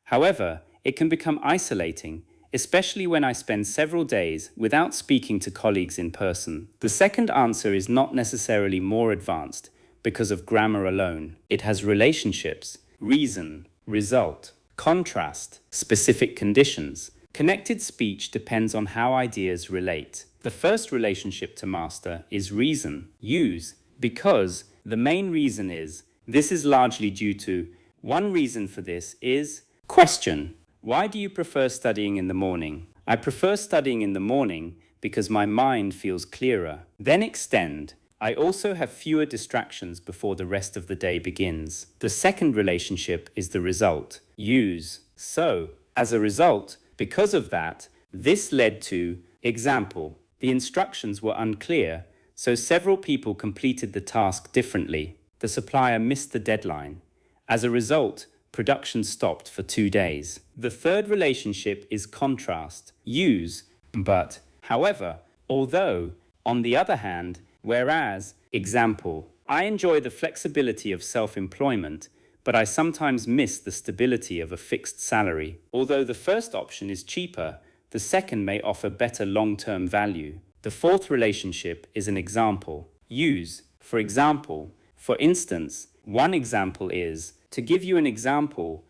However, it can become isolating, especially when I spend several days without speaking to colleagues in person. The second answer is not necessarily more advanced because of grammar alone. It has relationships, reason, result, contrast, specific conditions. Connected speech depends on how ideas relate. The first relationship to master is reason, use, because. The main reason is, this is largely due to, one reason for this is, question. Why do you prefer studying in the morning? I prefer studying in the morning because my mind feels clearer. Then extend. I also have fewer distractions before the rest of the day begins. The second relationship is the result, use. So, as a result, because of that, this led to, example, the instructions were unclear, so several people completed the task differently. The supplier missed the deadline. As a result, production stopped for 2 days. The third relationship is contrast, use, but, however, although, on the other hand, whereas, example, I enjoy the flexibility of self-employment, but I sometimes miss the stability of a fixed salary. Although the first option is cheaper, the second may offer better long-term value. The fourth relationship is an example, use. For example, for instance, one example is, to give you an example,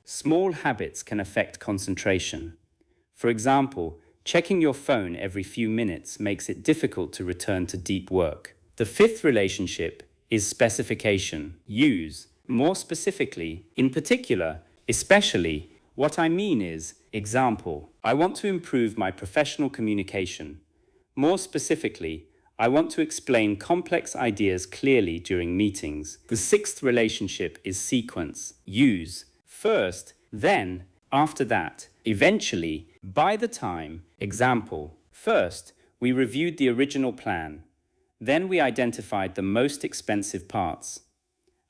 small habits can affect concentration. For example, checking your phone every few minutes makes it difficult to return to deep work. The fifth relationship is specification, use. More specifically, in particular, especially, what I mean is, example, I want to improve my professional communication. More specifically, I want to explain complex ideas clearly during meetings. The sixth relationship is sequence, use. First, then, after that, eventually, by the time, example. First, we reviewed the original plan. Then we identified the most expensive parts.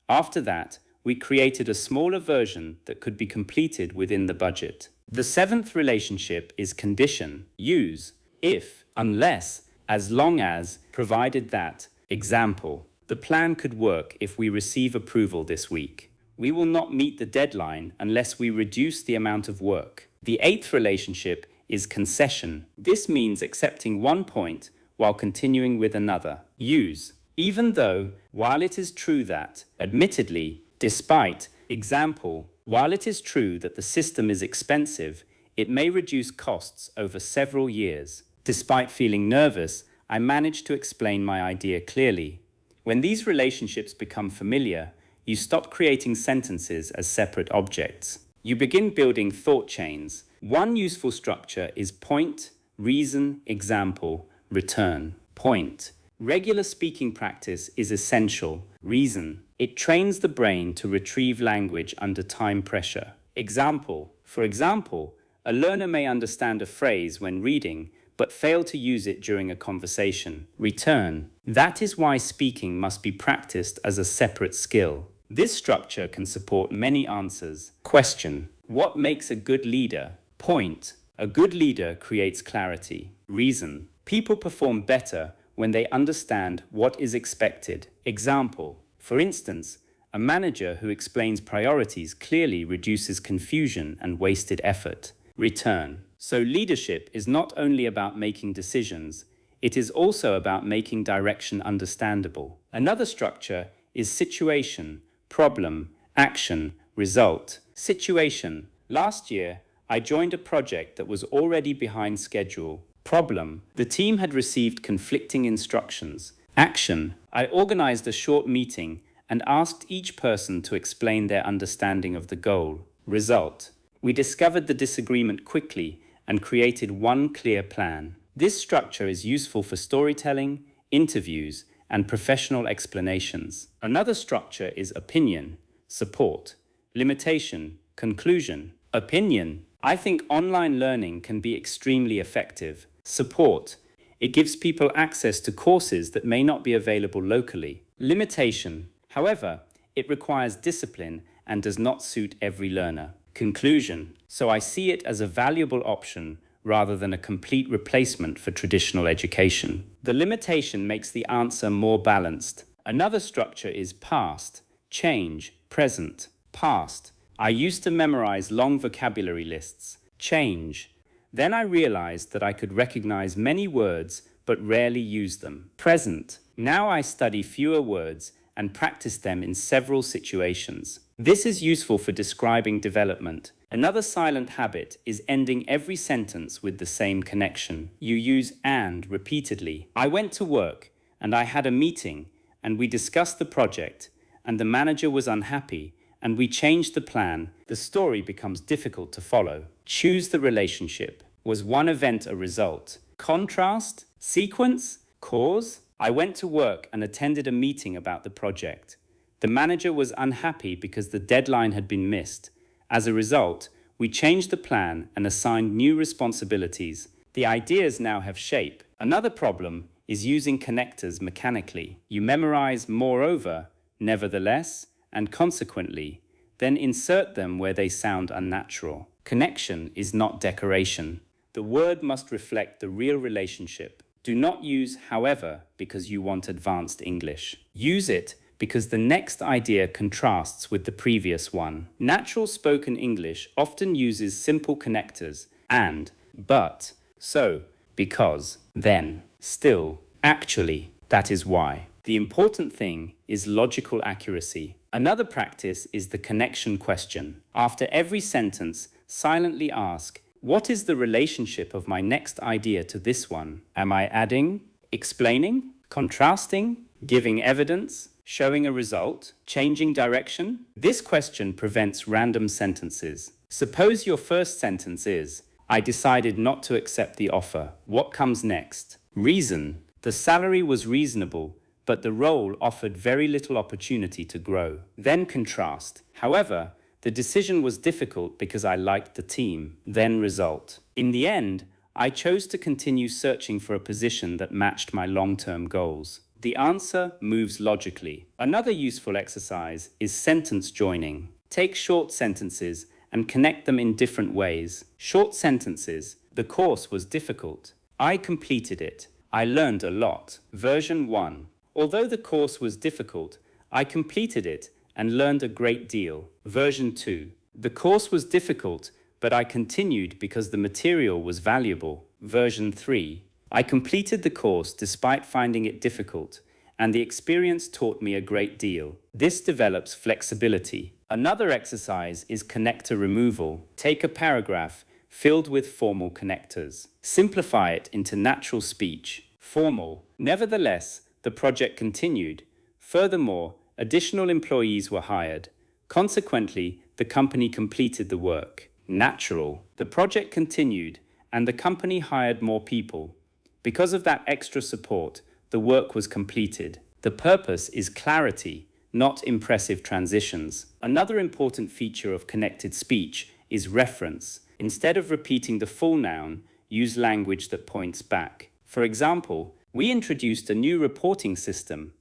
After that, we created a smaller version that could be completed within the budget. The seventh relationship is condition, use, if, unless, as long as, provided that, example, the plan could work if we receive approval this week. We will not meet the deadline unless we reduce the amount of work. The eighth relationship is concession. This means accepting one point while continuing with another. Use. Even though, while it is true that, admittedly, despite, example, While it is true that the system is expensive, it may reduce costs over several years. Despite feeling nervous, I managed to explain my idea clearly. When these relationships become familiar, you stop creating sentences as separate objects. You begin building thought chains. One useful structure is point, reason, example, return. Point. Regular speaking practice is essential. Reason. It trains the brain to retrieve language under time pressure. Example. For example, a learner may understand a phrase when reading, but fail to use it during a conversation. Return. That is why speaking must be practiced as a separate skill. This structure can support many answers. Question. What makes a good leader? Point. A good leader creates clarity. Reason. People perform better when they understand what is expected. Example. For instance, a manager who explains priorities clearly reduces confusion and wasted effort. Return. So leadership is not only about making decisions, it is also about making direction understandable. Another structure is situation, problem, action, result. Situation. Last year, I joined a project that was already behind schedule. Problem. The team had received conflicting instructions. Action. I organized a short meeting and asked each person to explain their understanding of the goal. Result. We discovered the disagreement quickly and created one clear plan. This structure is useful for storytelling, interviews, and professional explanations. Another structure is opinion, support, limitation, conclusion. Opinion. I think online learning can be extremely effective. Support. It gives people access to courses that may not be available locally. Limitation. However, it requires discipline and does not suit every learner. Conclusion. So I see it as a valuable option rather than a complete replacement for traditional education. The limitation makes the answer more balanced. Another structure is past, change, present. Past. I used to memorize long vocabulary lists. Change. Then I realized that I could recognize many words but rarely use them. Present. Now I study fewer words and practice them in several situations. This is useful for describing development. Another silent habit is ending every sentence with the same connection. You use and repeatedly. I went to work and I had a meeting and we discussed the project and the manager was unhappy and we changed the plan. The story becomes difficult to follow. Choose the relationship. Was one event a result? Contrast? Sequence? Cause? I went to work and attended a meeting about the project. The manager was unhappy because the deadline had been missed. As a result, we changed the plan and assigned new responsibilities. The ideas now have shape. Another problem is using connectors mechanically. You memorize moreover, nevertheless, and consequently, then insert them where they sound unnatural. Connection is not decoration. The word must reflect the real relationship. Do not use however because you want advanced English. Use it because the next idea contrasts with the previous one. Natural spoken English often uses simple connectors and, but, so, because, then, still, actually, that is why. The important thing is logical accuracy. Another practice is the connection question. After every sentence, silently ask, what is the relationship of my next idea to this one? Am I adding, explaining, contrasting, giving evidence, showing a result, changing direction? This question prevents random sentences. Suppose your first sentence is, I decided not to accept the offer. What comes next? Reason. The salary was reasonable, but the role offered very little opportunity to grow. Then contrast. However, the decision was difficult because I liked the team. Then result. In the end, I chose to continue searching for a position that matched my long-term goals. The answer moves logically. Another useful exercise is sentence joining. Take short sentences and connect them in different ways. Short sentences. The course was difficult. I completed it. I learned a lot. Version 1. Although the course was difficult, I completed it and learned a great deal. Version 2. The course was difficult, but I continued because the material was valuable. Version 3. I completed the course despite finding it difficult, and the experience taught me a great deal. This develops flexibility. Another exercise is connector removal. Take a paragraph filled with formal connectors. Simplify it into natural speech. Formal. Nevertheless, the project continued. Furthermore, additional employees were hired. Consequently, the company completed the work. Natural. The project continued, and the company hired more people. Because of that extra support, the work was completed. The purpose is clarity, not impressive transitions. Another important feature of connected speech is reference. Instead of repeating the full noun, use language that points back. For example, we introduced a new reporting system.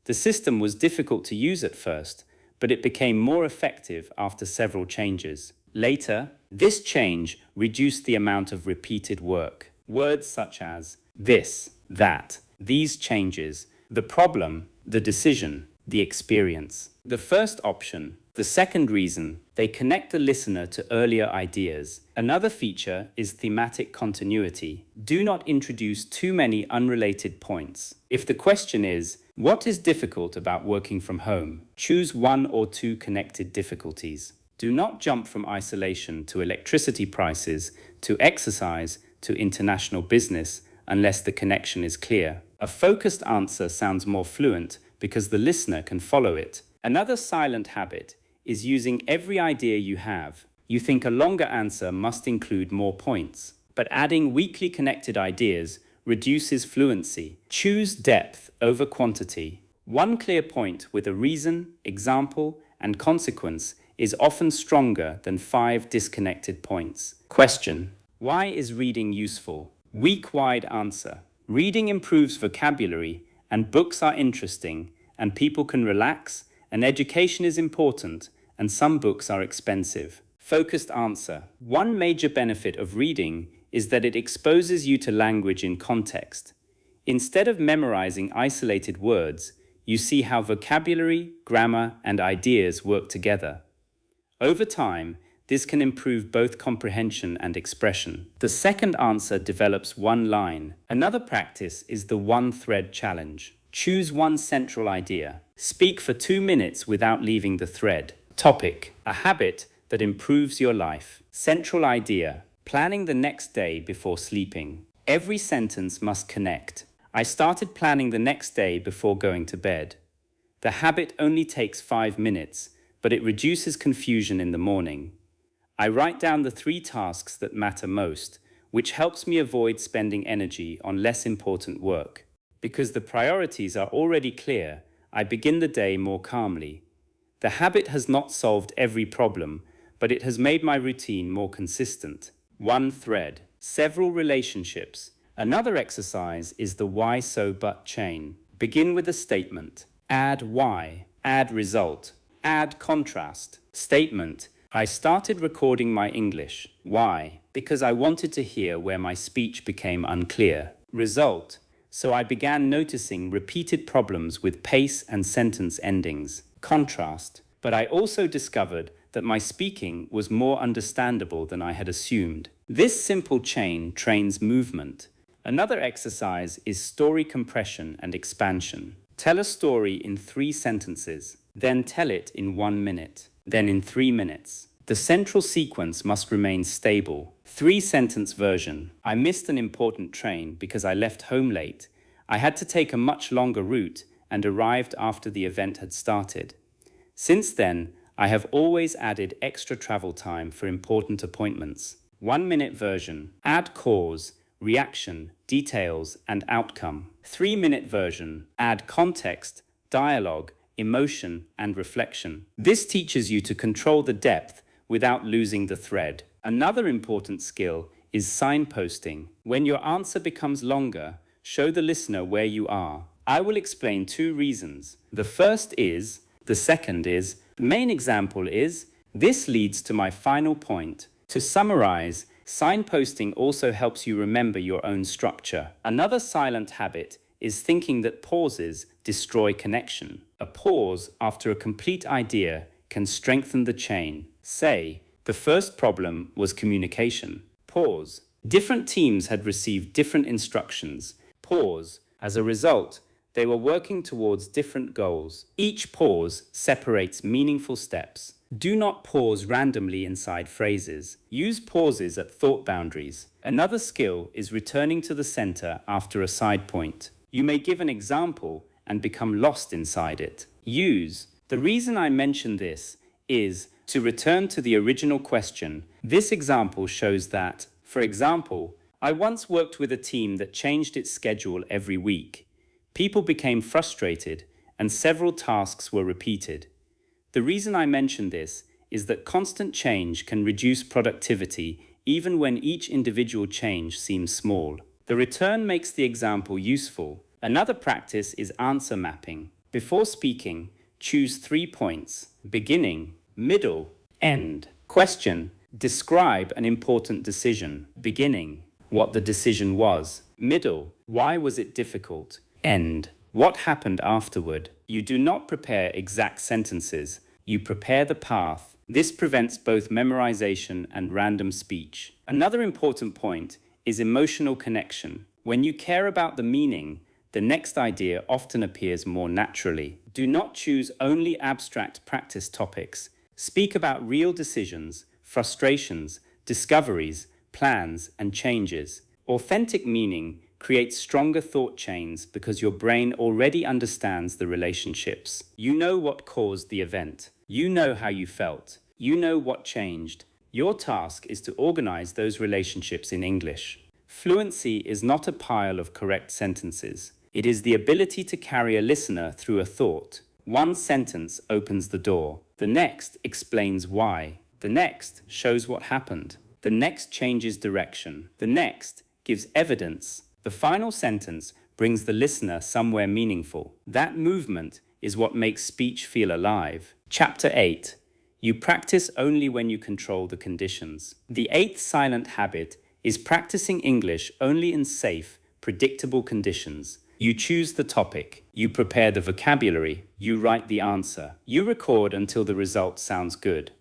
The system was difficult to use at first, but it became more effective after several changes. Later, this change reduced the amount of repeated work. Words such as this, that, these changes, the problem, the decision, the experience. The first option. The second reason, they connect the listener to earlier ideas. Another feature is thematic continuity. Do not introduce too many unrelated points. If the question is, what is difficult about working from home? Choose one or two connected difficulties. Do not jump from isolation to electricity prices, to exercise, to international business, unless the connection is clear. A focused answer sounds more fluent because the listener can follow it. Another silent habit is using every idea you have. You think a longer answer must include more points, but adding weakly connected ideas reduces fluency. Choose depth over quantity. One clear point with a reason, example, and consequence is often stronger than 5 disconnected points. Question: why is reading useful? Weak wide answer. Reading improves vocabulary, and books are interesting, and people can relax, and education is important, and some books are expensive. Focused answer. One major benefit of reading is that it exposes you to language in context. Instead of memorizing isolated words, you see how vocabulary, grammar, and ideas work together. Over time, this can improve both comprehension and expression. The second answer develops one line. Another practice is the one thread challenge. Choose one central idea. Speak for 2 minutes without leaving the thread. Topic: a habit that improves your life. Central idea: planning the next day before sleeping. Every sentence must connect. I started planning the next day before going to bed. The habit only takes 5 minutes, but it reduces confusion in the morning. I write down the 3 tasks that matter most, which helps me avoid spending energy on less important work. Because the priorities are already clear, I begin the day more calmly. The habit has not solved every problem, but it has made my routine more consistent. One thread. Several relationships. Another exercise is the why so but chain. Begin with a statement. Add why. Add result. Add contrast. Statement: I started recording my English. Why? Because I wanted to hear where my speech became unclear. Result: so I began noticing repeated problems with pace and sentence endings. Contrast: but I also discovered that my speaking was more understandable than I had assumed. This simple chain trains movement. Another exercise is story compression and expansion. Tell a story in 3 sentences, then tell it in 1 minute, then in 3 minutes. The central sequence must remain stable. 3-sentence version. I missed an important train because I left home late. I had to take a much longer route and arrived after the event had started. Since then, I have always added extra travel time for important appointments. 1-minute version. Add cause, reaction, details, and outcome. 3-minute version. Add context, dialogue, emotion, and reflection. This teaches you to control the depth without losing the thread. Another important skill is signposting. When your answer becomes longer, show the listener where you are. I will explain 2 reasons. The first is, the second is, the main example is, this leads to my final point. To summarize, signposting also helps you remember your own structure. Another silent habit is thinking that pauses destroy connection. A pause after a complete idea can strengthen the chain. Say, the first problem was communication. Pause. Different teams had received different instructions. Pause. As a result, they were working towards different goals. Each pause separates meaningful steps. Do not pause randomly inside phrases. Use pauses at thought boundaries. Another skill is returning to the center after a side point. You may give an example and become lost inside it. Use "the reason I mention this is" to return to the original question. This example shows that, for example, I once worked with a team that changed its schedule every week. People became frustrated and several tasks were repeated. The reason I mention this is that constant change can reduce productivity even when each individual change seems small. The return makes the example useful. Another practice is answer mapping. Before speaking, choose 3 points: beginning, middle, end. Question: describe an important decision. Beginning: what the decision was. Middle: why was it difficult? End: what happened afterward? You do not prepare exact sentences, you prepare the path. This prevents both memorization and random speech. Another important point is emotional connection. When you care about the meaning, the next idea often appears more naturally. Do not choose only abstract practice topics. Speak about real decisions, frustrations, discoveries, plans, and changes. Authentic meaning creates stronger thought chains because your brain already understands the relationships. You know what caused the event. You know how you felt. You know what changed. Your task is to organize those relationships in English. Fluency is not a pile of correct sentences. It is the ability to carry a listener through a thought. One sentence opens the door. The next explains why. The next shows what happened. The next changes direction. The next gives evidence. The final sentence brings the listener somewhere meaningful. That movement is what makes speech feel alive. Chapter 8. You practice only when you control the conditions. The 8th silent habit is practicing English only in safe, predictable conditions. You choose the topic. You prepare the vocabulary. You write the answer. You record until the result sounds good.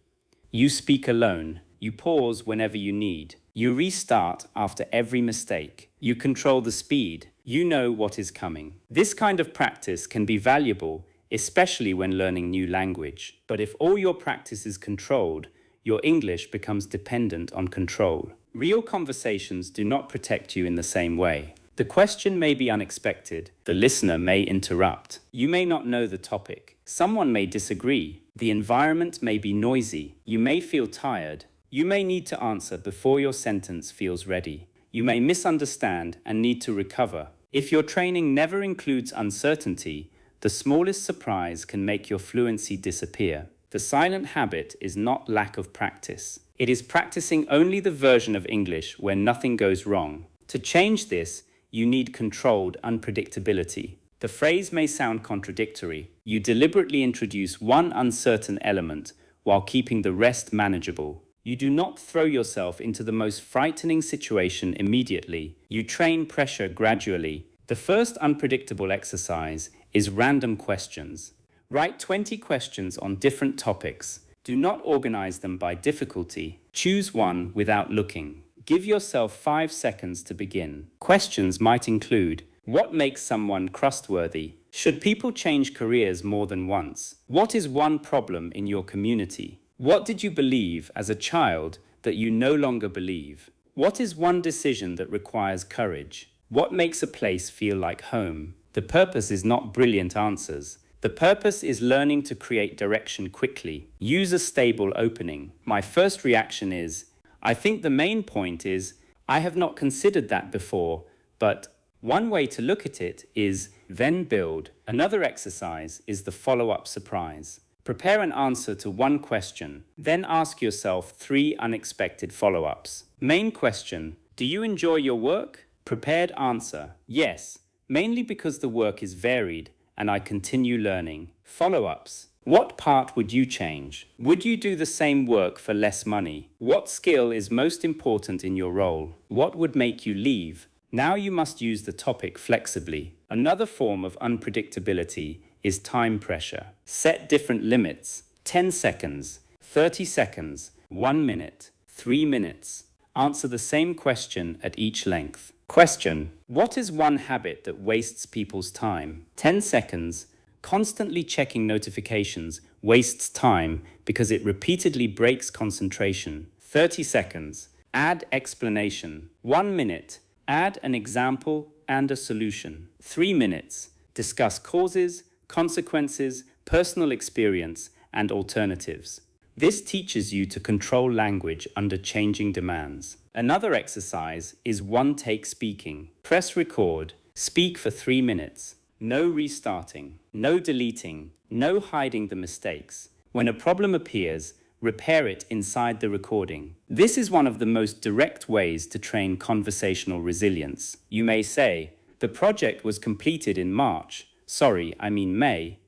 You speak alone. You pause whenever you need. You restart after every mistake. You control the speed. You know what is coming. This kind of practice can be valuable, especially when learning new language. But if all your practice is controlled, your English becomes dependent on control. Real conversations do not protect you in the same way. The question may be unexpected. The listener may interrupt. You may not know the topic. Someone may disagree. The environment may be noisy. You may feel tired. You may need to answer before your sentence feels ready. You may misunderstand and need to recover. If your training never includes uncertainty, the smallest surprise can make your fluency disappear. The silent habit is not lack of practice. It is practicing only the version of English where nothing goes wrong. To change this, you need controlled unpredictability. The phrase may sound contradictory. You deliberately introduce one uncertain element while keeping the rest manageable. You do not throw yourself into the most frightening situation immediately. You train pressure gradually. The first unpredictable exercise is random questions. Write 20 questions on different topics. Do not organize them by difficulty. Choose one without looking. Give yourself 5 seconds to begin. Questions might include: what makes someone trustworthy? Should people change careers more than once? What is one problem in your community? What did you believe as a child that you no longer believe? What is one decision that requires courage? What makes a place feel like home? The purpose is not brilliant answers. The purpose is learning to create direction quickly. Use a stable opening. My first reaction is, I think the main point is, I have not considered that before, but one way to look at it is, then build. Another exercise is the follow-up surprise. Prepare an answer to one question, then ask yourself 3 unexpected follow-ups. Main question: do you enjoy your work? Prepared answer: yes, mainly because the work is varied and I continue learning. Follow-ups: what part would you change? Would you do the same work for less money? What skill is most important in your role? What would make you leave? Now you must use the topic flexibly. Another form of unpredictability is time pressure. Set different limits: 10 seconds, 30 seconds, 1 minute, 3 minutes. Answer the same question at each length. Question: what is one habit that wastes people's time? 10 seconds. Constantly checking notifications wastes time because it repeatedly breaks concentration. 30 seconds. Add explanation. 1 minute. Add an example and a solution. 3 minutes. Discuss causes, consequences, personal experience, and alternatives. This teaches you to control language under changing demands. Another exercise is one-take speaking. Press record. Speak for 3 minutes. No restarting, no deleting, no hiding the mistakes. When a problem appears, repair it inside the recording. This is one of the most direct ways to train conversational resilience. You may say, "The project was completed in March. Sorry, I mean May.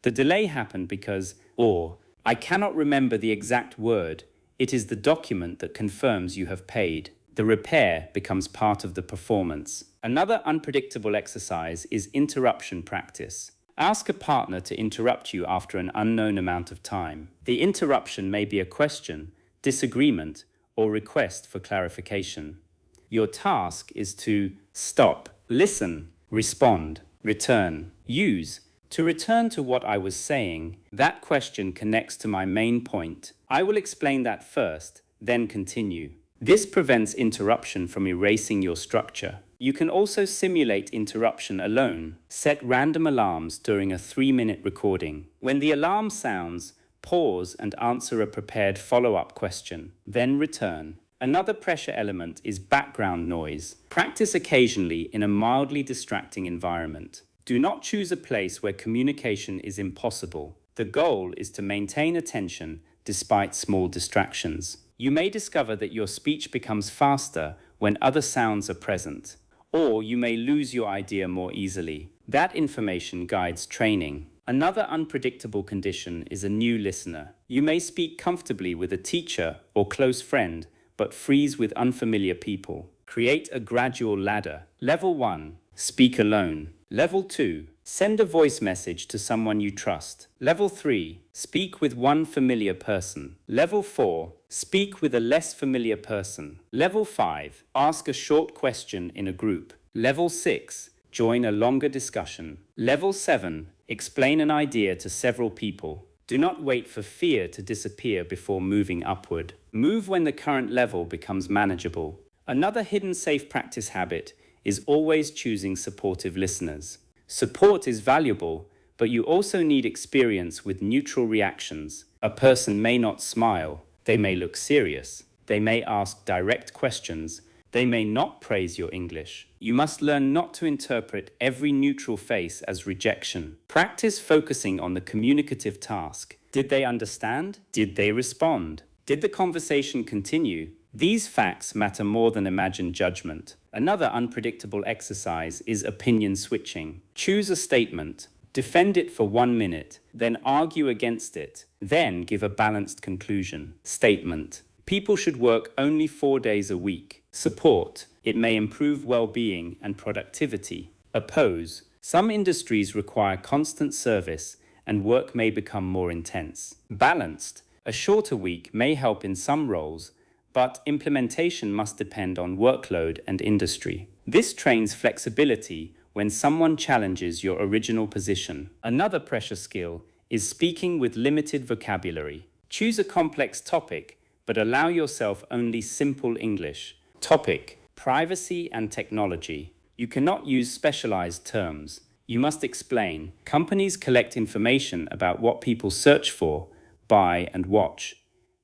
The delay happened because," or "I cannot remember the exact word. It is the document that confirms you have paid." The repair becomes part of the performance. Another unpredictable exercise is interruption practice. Ask a partner to interrupt you after an unknown amount of time. The interruption may be a question, disagreement, or request for clarification. Your task is to stop, listen, respond, return. Use. To return to what I was saying, that question connects to my main point. I will explain that first, then continue. This prevents interruption from erasing your structure. You can also simulate interruption alone. Set random alarms during a 3-minute recording. When the alarm sounds, pause and answer a prepared follow-up question, then return. Another pressure element is background noise. Practice occasionally in a mildly distracting environment. Do not choose a place where communication is impossible. The goal is to maintain attention despite small distractions. You may discover that your speech becomes faster when other sounds are present, or you may lose your idea more easily. That information guides training. Another unpredictable condition is a new listener. You may speak comfortably with a teacher or close friend, but freeze with unfamiliar people. Create a gradual ladder. Level 1. Speak alone. Level 2. Send a voice message to someone you trust. Level 3. Speak with one familiar person. Level 4. Speak with a less familiar person. Level 5. Ask a short question in a group. Level 6. Join a longer discussion. Level 7. Explain an idea to several people. Do not wait for fear to disappear before moving upward. Move when the current level becomes manageable. Another hidden safe practice habit is always choosing supportive listeners. Support is valuable, but you also need experience with neutral reactions. A person may not smile, they may look serious, they may ask direct questions, they may not praise your English. You must learn not to interpret every neutral face as rejection. Practice focusing on the communicative task. Did they understand? Did they respond? Did the conversation continue? These facts matter more than imagined judgment. Another unpredictable exercise is opinion switching. Choose a statement, defend it for 1 minute, then argue against it, then give a balanced conclusion. Statement. People should work only 4 days a week. Support. It may improve well-being and productivity. Oppose. Some industries require constant service and work may become more intense. Balanced. A shorter week may help in some roles, but implementation must depend on workload and industry. This trains flexibility when someone challenges your original position. Another pressure skill is speaking with limited vocabulary. Choose a complex topic, but allow yourself only simple English. Topic: privacy and technology. You cannot use specialized terms. You must explain. Companies collect information about what people search for, buy, and watch.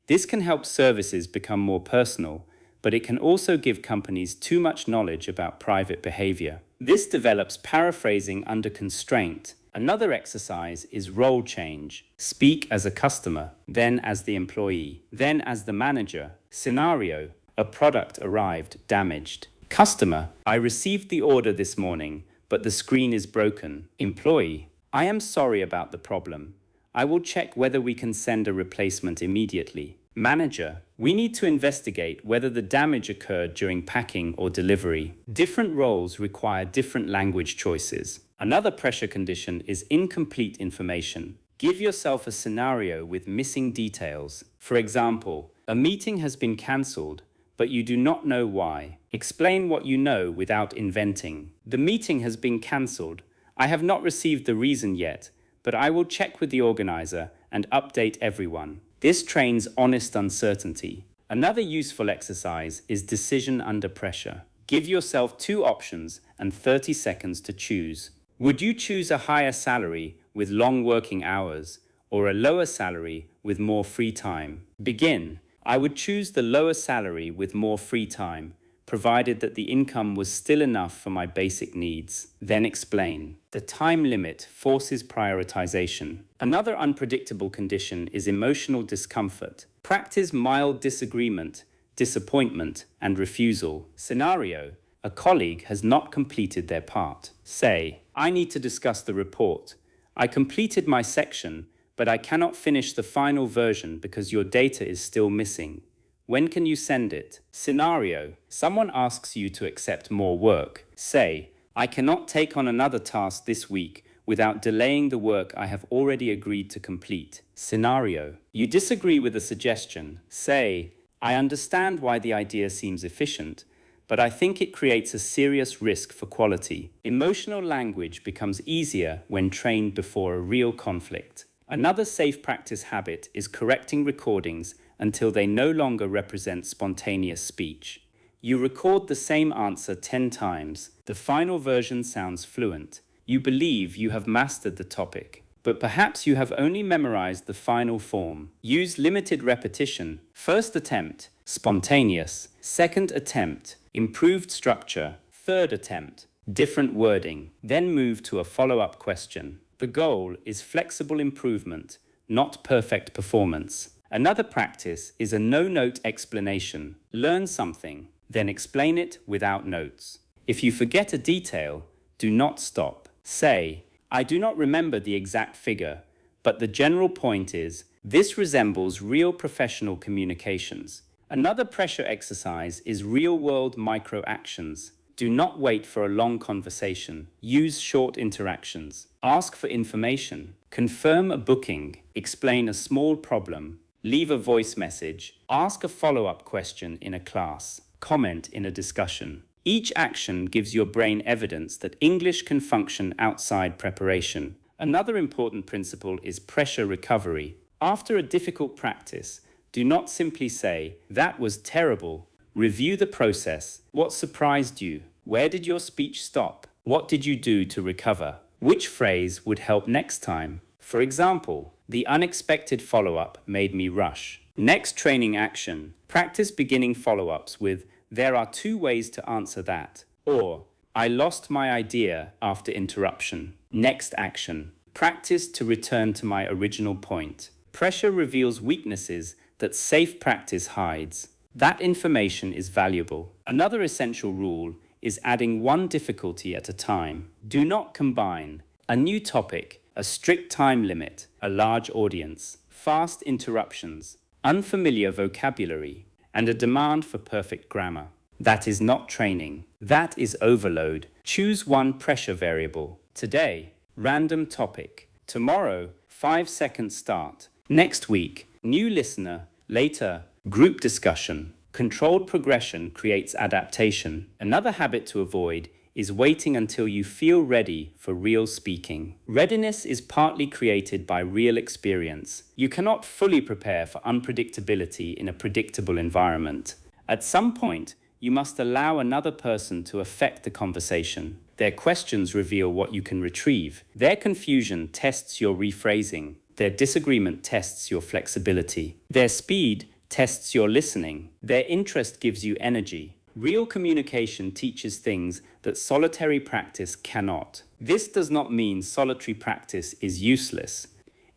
This can help services become more personal, but it can also give companies too much knowledge about private behavior. This develops paraphrasing under constraint. Another exercise is role change. Speak as a customer, then as the employee, then as the manager. Scenario: a product arrived damaged. Customer: I received the order this morning, but the screen is broken. Employee: I am sorry about the problem. I will check whether we can send a replacement immediately. Manager: we need to investigate whether the damage occurred during packing or delivery. Different roles require different language choices. Another pressure condition is incomplete information. Give yourself a scenario with missing details. For example, a meeting has been cancelled, but you do not know why. Explain what you know without inventing. The meeting has been cancelled. I have not received the reason yet, but I will check with the organizer and update everyone. This trains honest uncertainty. Another useful exercise is decision under pressure. Give yourself two options and 30 seconds to choose. Would you choose a higher salary with long working hours or a lower salary with more free time? Begin. I would choose the lower salary with more free time, provided that the income was still enough for my basic needs. Then explain. The time limit forces prioritization. Another unpredictable condition is emotional discomfort. Practice mild disagreement, disappointment, and refusal. Scenario: a colleague has not completed their part. Say, I need to discuss the report. I completed my section, but I cannot finish the final version because your data is still missing. When can you send it? Scenario: someone asks you to accept more work. Say, I cannot take on another task this week without delaying the work I have already agreed to complete. Scenario: you disagree with a suggestion. Say, I understand why the idea seems efficient, but I think it creates a serious risk for quality. Emotional language becomes easier when trained before a real conflict. Another safe practice habit is correcting recordings until they no longer represent spontaneous speech. You record the same answer 10 times. The final version sounds fluent. You believe you have mastered the topic, but perhaps you have only memorized the final form. Use limited repetition. First attempt, spontaneous. Second attempt, improved structure. Third attempt, different wording. Then move to a follow-up question. The goal is flexible improvement, not perfect performance. Another practice is a no-note explanation. Learn something, then explain it without notes. If you forget a detail, do not stop. Say, I do not remember the exact figure, but the general point is, this resembles real professional communications. Another pressure exercise is real-world micro-actions. Do not wait for a long conversation. Use short interactions. Ask for information. Confirm a booking. Explain a small problem. Leave a voice message. Ask a follow-up question in a class. Comment in a discussion. Each action gives your brain evidence that English can function outside preparation. Another important principle is pressure recovery. After a difficult practice, do not simply say, that was terrible. Review the process. What surprised you? Where did your speech stop? What did you do to recover? Which phrase would help next time? For example, the unexpected follow-up made me rush. Next training action. Practice beginning follow-ups with, there are two ways to answer that. Or, I lost my idea after interruption. Next action. Practice to return to my original point. Pressure reveals weaknesses that safe practice hides. That information is valuable. Another essential rule is adding one difficulty at a time. Do not combine a new topic, a strict time limit, a large audience, fast interruptions, unfamiliar vocabulary, and a demand for perfect grammar. That is not training. That is overload. Choose one pressure variable. Today, random topic. Tomorrow, 5-second start. Next week, new listener. Later, group discussion. Controlled progression creates adaptation. Another habit to avoid is waiting until you feel ready for real speaking. Readiness is partly created by real experience. You cannot fully prepare for unpredictability in a predictable environment. At some point, you must allow another person to affect the conversation. Their questions reveal what you can retrieve. Their confusion tests your rephrasing. Their disagreement tests your flexibility. Their speed tests your listening. Their interest gives you energy. Real communication teaches things that solitary practice cannot. This does not mean solitary practice is useless.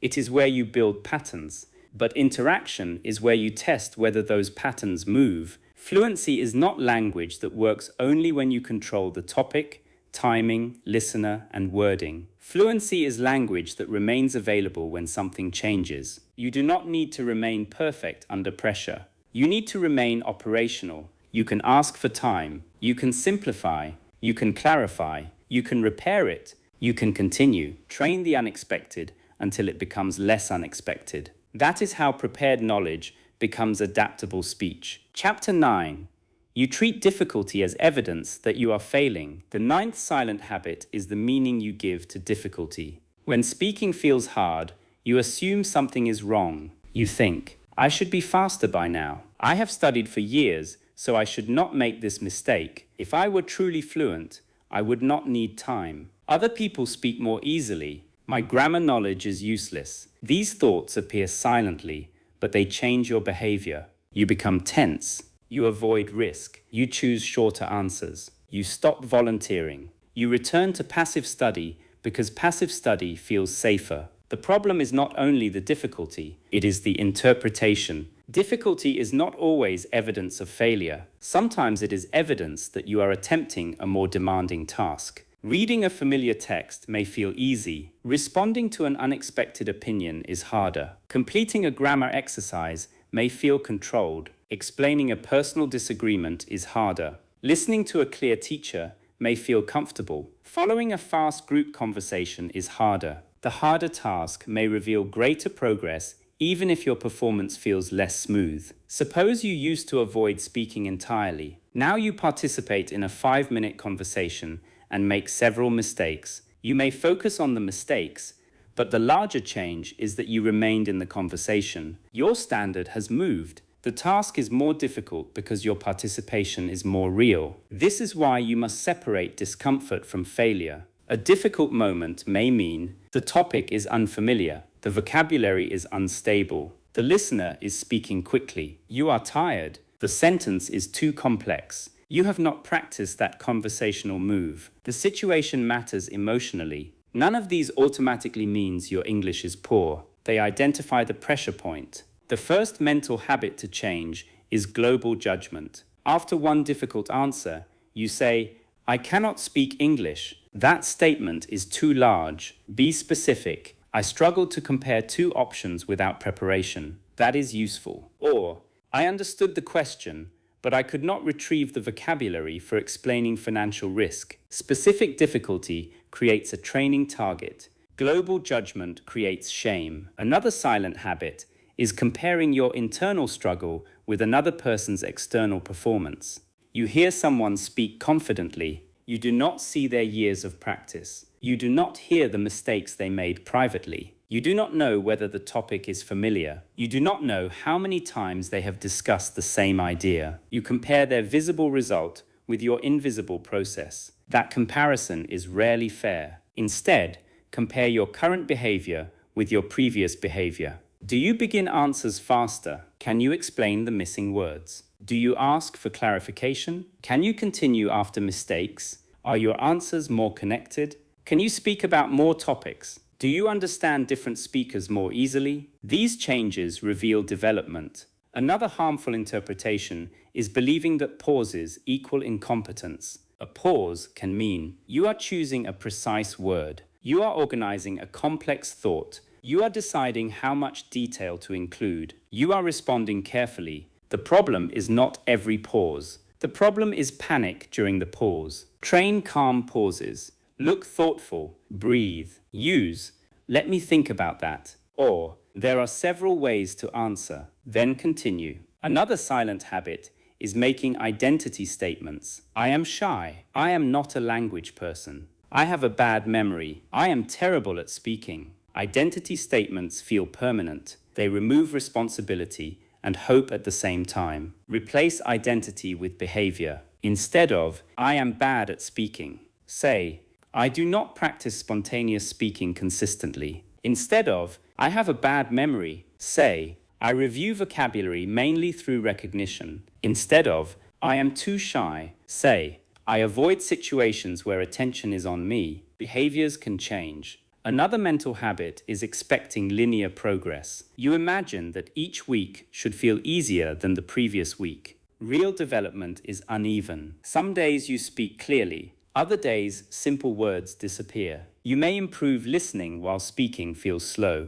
It is where you build patterns, but interaction is where you test whether those patterns move. Fluency is not language that works only when you control the topic, timing, listener, and wording. Fluency is language that remains available when something changes. You do not need to remain perfect under pressure. You need to remain operational. You can ask for time. You can simplify. You can clarify. You can repair it. You can continue. Train the unexpected until it becomes less unexpected. That is how prepared knowledge becomes adaptable speech. Chapter 9. You treat difficulty as evidence that you are failing. The ninth silent habit is the meaning you give to difficulty. When speaking feels hard, you assume something is wrong. You think, I should be faster by now. I have studied for years, so I should not make this mistake. If I were truly fluent, I would not need time. Other people speak more easily. My grammar knowledge is useless. These thoughts appear silently, but they change your behavior. You become tense. You avoid risk. You choose shorter answers. You stop volunteering. You return to passive study because passive study feels safer. The problem is not only the difficulty, it is the interpretation. Difficulty is not always evidence of failure. Sometimes it is evidence that you are attempting a more demanding task. Reading a familiar text may feel easy. Responding to an unexpected opinion is harder. Completing a grammar exercise may feel controlled. Explaining a personal disagreement is harder. Listening to a clear teacher may feel comfortable. Following a fast group conversation is harder. The harder task may reveal greater progress even if your performance feels less smooth. Suppose you used to avoid speaking entirely. Now you participate in a 5-minute conversation and make several mistakes. You may focus on the mistakes, but the larger change is that you remained in the conversation. Your standard has moved. The task is more difficult because your participation is more real. This is why you must separate discomfort from failure. A difficult moment may mean the topic is unfamiliar, the vocabulary is unstable, the listener is speaking quickly, you are tired, the sentence is too complex. You have not practiced that conversational move. The situation matters emotionally. None of these automatically means your English is poor. They identify the pressure point. The first mental habit to change is global judgment. After one difficult answer, you say, I cannot speak English. That statement is too large. Be specific. I struggled to compare two options without preparation. That is useful. Or, I understood the question, but I could not retrieve the vocabulary for explaining financial risk. Specific difficulty creates a training target. Global judgment creates shame. Another silent habit is comparing your internal struggle with another person's external performance. You hear someone speak confidently. You do not see their years of practice. You do not hear the mistakes they made privately. You do not know whether the topic is familiar. You do not know how many times they have discussed the same idea. You compare their visible result with your invisible process. That comparison is rarely fair. Instead, compare your current behavior with your previous behavior. Do you begin answers faster? Can you explain the missing words? Do you ask for clarification? Can you continue after mistakes? Are your answers more connected? Can you speak about more topics? Do you understand different speakers more easily? These changes reveal development. Another harmful interpretation is believing that pauses equal incompetence. A pause can mean you are choosing a precise word. You are organizing a complex thought. You are deciding how much detail to include. You are responding carefully. The problem is not every pause. The problem is panic during the pause. Train calm pauses. Look thoughtful. Breathe. Use, let me think about that. Or, there are several ways to answer. Then continue. Another silent habit is making identity statements. I am shy. I am not a language person. I have a bad memory. I am terrible at speaking. Identity statements feel permanent. They remove responsibility and hope at the same time. Replace identity with behavior. Instead of, I am bad at speaking, say, I do not practice spontaneous speaking consistently. Instead of, I have a bad memory, say, I review vocabulary mainly through recognition. Instead of, I am too shy, say, I avoid situations where attention is on me. Behaviors can change. Another mental habit is expecting linear progress. You imagine that each week should feel easier than the previous week. Real development is uneven. Some days you speak clearly. Other days, simple words disappear. You may improve listening while speaking feels slow.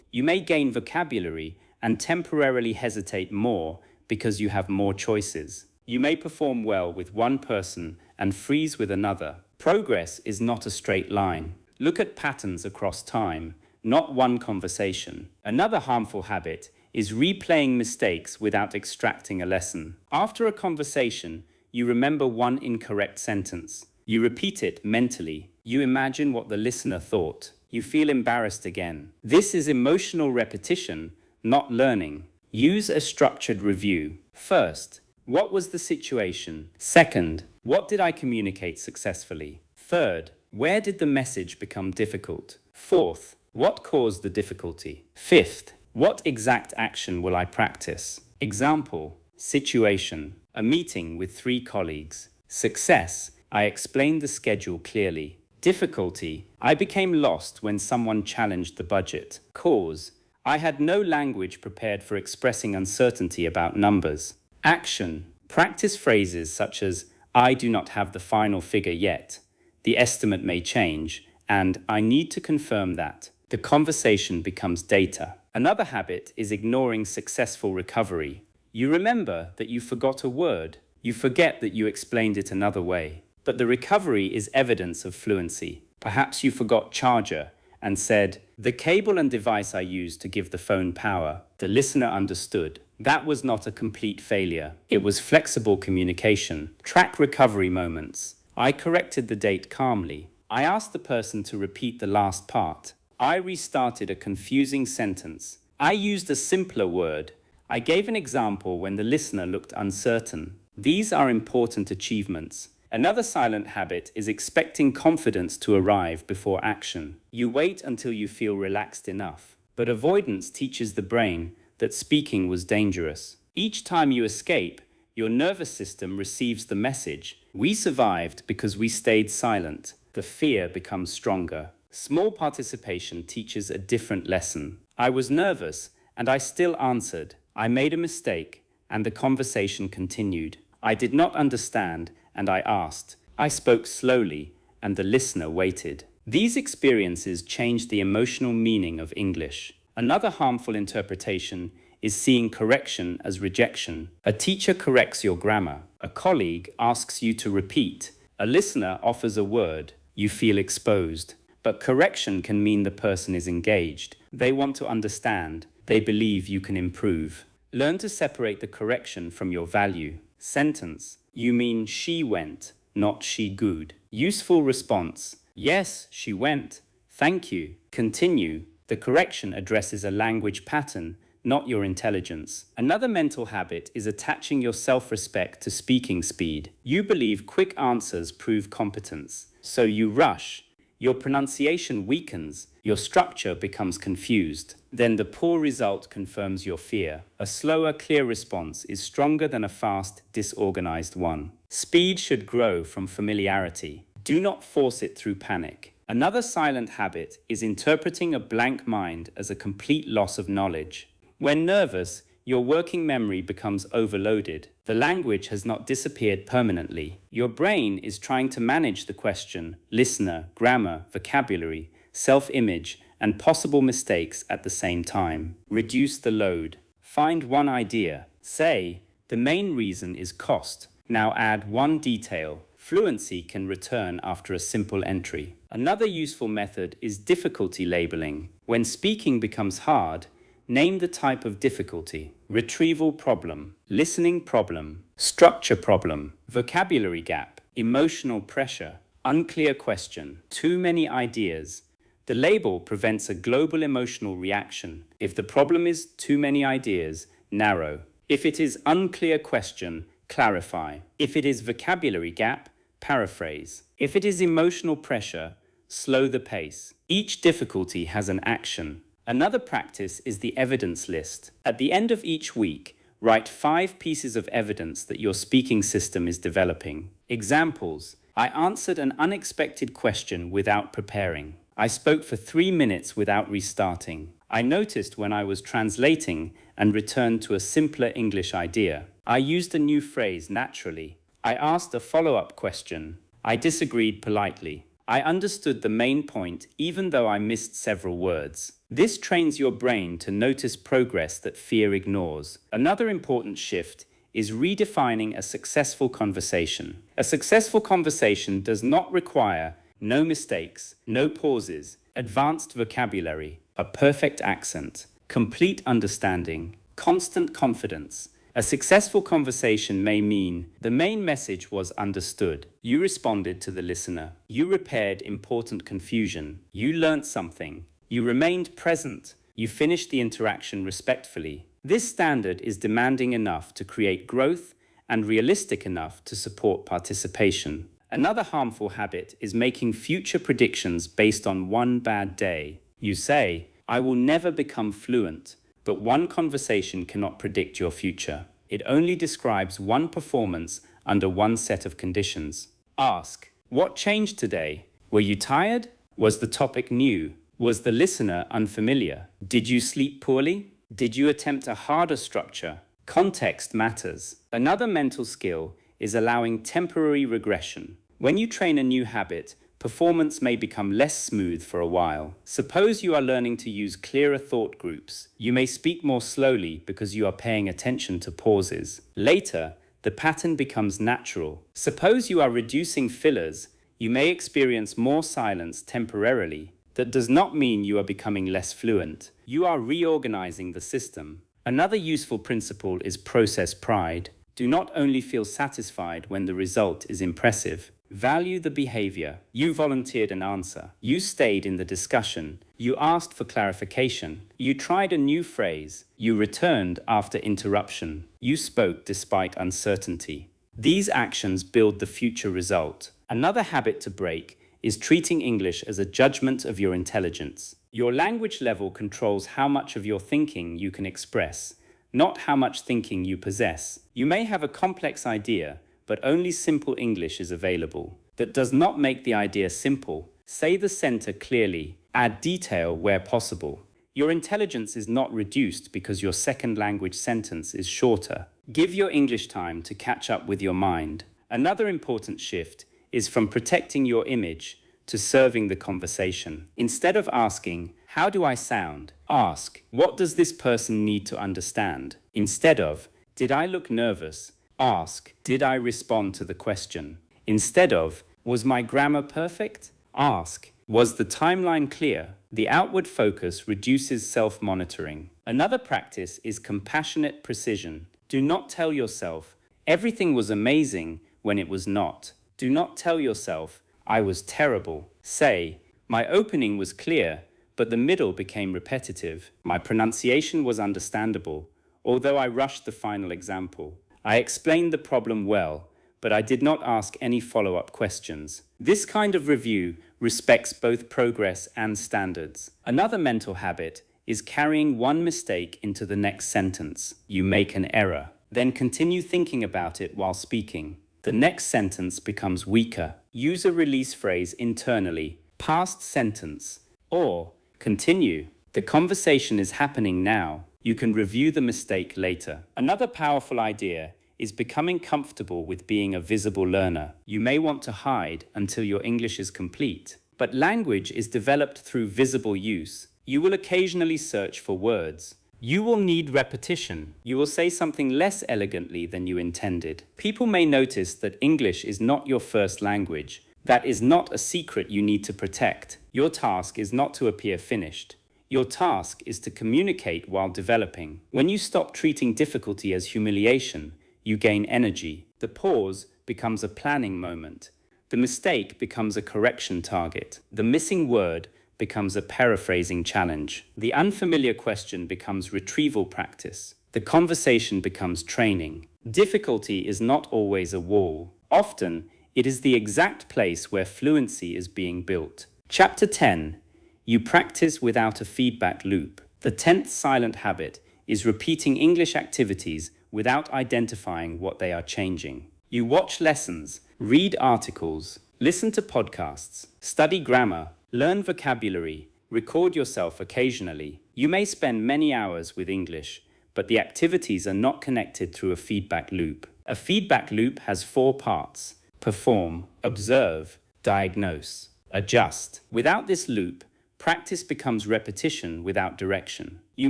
You may gain vocabulary and temporarily hesitate more because you have more choices. You may perform well with one person and freeze with another. Progress is not a straight line. Look at patterns across time, not one conversation. Another harmful habit is replaying mistakes without extracting a lesson. After a conversation, you remember one incorrect sentence. You repeat it mentally. You imagine what the listener thought. you feel embarrassed again. This is emotional repetition, not learning. Use a structured review. First, what was the situation? Second, what did I communicate successfully? Third, where did the message become difficult? Fourth, what caused the difficulty? Fifth, what exact action will I practice? Example, situation, a meeting with 3 colleagues. Success, I explained the schedule clearly. Difficulty, I became lost when someone challenged the budget. Cause, I had no language prepared for expressing uncertainty about numbers. Action, practice phrases such as, I do not have the final figure yet. The estimate may change, and I need to confirm that. The conversation becomes data. Another habit is ignoring successful recovery. You remember that you forgot a word. You forget that you explained it another way. But the recovery is evidence of fluency. Perhaps you forgot charger and said, the cable and device I used to give the phone power. The listener understood. That was not a complete failure. It was flexible communication. Track recovery moments. I corrected the date calmly. I asked the person to repeat the last part. I restarted a confusing sentence. I used a simpler word. I gave an example when the listener looked uncertain. These are important achievements. Another silent habit is expecting confidence to arrive before action. You wait until you feel relaxed enough. But avoidance teaches the brain that speaking was dangerous. Each time you escape, your nervous system receives the message. We survived because we stayed silent. The fear becomes stronger. Small participation teaches a different lesson. I was nervous, and I still answered. I made a mistake, and the conversation continued. I did not understand, and I asked. I spoke slowly, and the listener waited. These experiences changed the emotional meaning of English. Another harmful interpretation is seeing correction as rejection. A teacher corrects your grammar. A colleague asks you to repeat. A listener offers a word. You feel exposed. But correction can mean the person is engaged. They want to understand. They believe you can improve. Learn to separate the correction from your value. Sentence. You mean she went, not she good. Useful response. Yes, she went. Thank you. Continue. The correction addresses a language pattern, not your intelligence. Another mental habit is attaching your self-respect to speaking speed. You believe quick answers prove competence, so you rush. Your pronunciation weakens, your structure becomes confused. Then the poor result confirms your fear. A slower, clear response is stronger than a fast, disorganized one. Speed should grow from familiarity. Do not force it through panic. Another silent habit is interpreting a blank mind as a complete loss of knowledge. When nervous, your working memory becomes overloaded. The language has not disappeared permanently. Your brain is trying to manage the question, listener, grammar, vocabulary, self-image, and possible mistakes at the same time. Reduce the load. Find one idea. Say, the main reason is cost. Now add one detail. Fluency can return after a simple entry. Another useful method is difficulty labeling. When speaking becomes hard, name the type of difficulty. Retrieval problem, listening problem, structure problem, vocabulary gap, emotional pressure, unclear question, too many ideas. The label prevents a global emotional reaction. If the problem is too many ideas, narrow. If it is unclear question, clarify. If it is vocabulary gap, paraphrase. If it is emotional pressure, slow the pace. Each difficulty has an action. Another practice is the evidence list. At the end of each week, write 5 pieces of evidence that your speaking system is developing. Examples. I answered an unexpected question without preparing. I spoke for 3 minutes without restarting. I noticed when I was translating and returned to a simpler English idea. I used a new phrase naturally. I asked a follow-up question. I disagreed politely. I understood the main point even though I missed several words. This trains your brain to notice progress that fear ignores. Another important shift is redefining a successful conversation. A successful conversation does not require no mistakes, no pauses, advanced vocabulary, a perfect accent, complete understanding, constant confidence, A successful conversation may mean the main message was understood. You responded to the listener. You repaired important confusion. You learnt something. You remained present. You finished the interaction respectfully. This standard is demanding enough to create growth and realistic enough to support participation. Another harmful habit is making future predictions based on one bad day. You say, "I will never become fluent," but one conversation cannot predict your future. It only describes one performance under one set of conditions. Ask, "What changed today? Were you tired? Was the topic new? Was the listener unfamiliar? Did you sleep poorly? Did you attempt a harder structure?" Context matters. Another mental skill is allowing temporary regression. When you train a new habit, performance may become less smooth for a while. Suppose you are learning to use clearer thought groups. You may speak more slowly because you are paying attention to pauses. Later, the pattern becomes natural. Suppose you are reducing fillers. You may experience more silence temporarily. That does not mean you are becoming less fluent. You are reorganizing the system. Another useful principle is process pride. Do not only feel satisfied when the result is impressive. Value the behavior. You volunteered an answer. You stayed in the discussion. You asked for clarification. You tried a new phrase. You returned after interruption. You spoke despite uncertainty. These actions build the future result. Another habit to break is treating English as a judgment of your intelligence. Your language level controls how much of your thinking you can express, not how much thinking you possess. You may have a complex idea, but only simple English is available. That does not make the idea simple. Say the center clearly. Add detail where possible. Your intelligence is not reduced because your second language sentence is shorter. Give your English time to catch up with your mind. Another important shift is from protecting your image to serving the conversation. Instead of asking, "How do I sound?" ask, "What does this person need to understand?" Instead of, "Did I look nervous?" ask, "Did I respond to the question?" Instead of, "Was my grammar perfect?" ask, "Was the timeline clear?" The outward focus reduces self-monitoring. Another practice is compassionate precision. Do not tell yourself, "Everything was amazing," when it was not. Do not tell yourself, "I was terrible." Say, "My opening was clear, but the middle became repetitive. My pronunciation was understandable, although I rushed the final example. I explained the problem well, but I did not ask any follow-up questions." This kind of review respects both progress and standards. Another mental habit is carrying one mistake into the next sentence. You make an error, then continue thinking about it while speaking. The next sentence becomes weaker. Use a release phrase internally, past sentence, or continue. The conversation is happening now. You can review the mistake later. Another powerful idea is becoming comfortable with being a visible learner. You may want to hide until your English is complete, but language is developed through visible use. You will occasionally search for words. You will need repetition. You will say something less elegantly than you intended. People may notice that English is not your first language. That is not a secret you need to protect. Your task is not to appear finished. Your task is to communicate while developing. When you stop treating difficulty as humiliation, you gain energy. The pause becomes a planning moment. The mistake becomes a correction target. The missing word becomes a paraphrasing challenge. The unfamiliar question becomes retrieval practice. The conversation becomes training. Difficulty is not always a wall. Often, it is the exact place where fluency is being built. Chapter 10. You practice without a feedback loop. The 10th silent habit is repeating English activities without identifying what they are changing. You watch lessons, read articles, listen to podcasts, study grammar, learn vocabulary, record yourself occasionally. You may spend many hours with English, but the activities are not connected through a feedback loop. A feedback loop has 4 parts: perform, observe, diagnose, adjust. Without this loop, practice becomes repetition without direction. You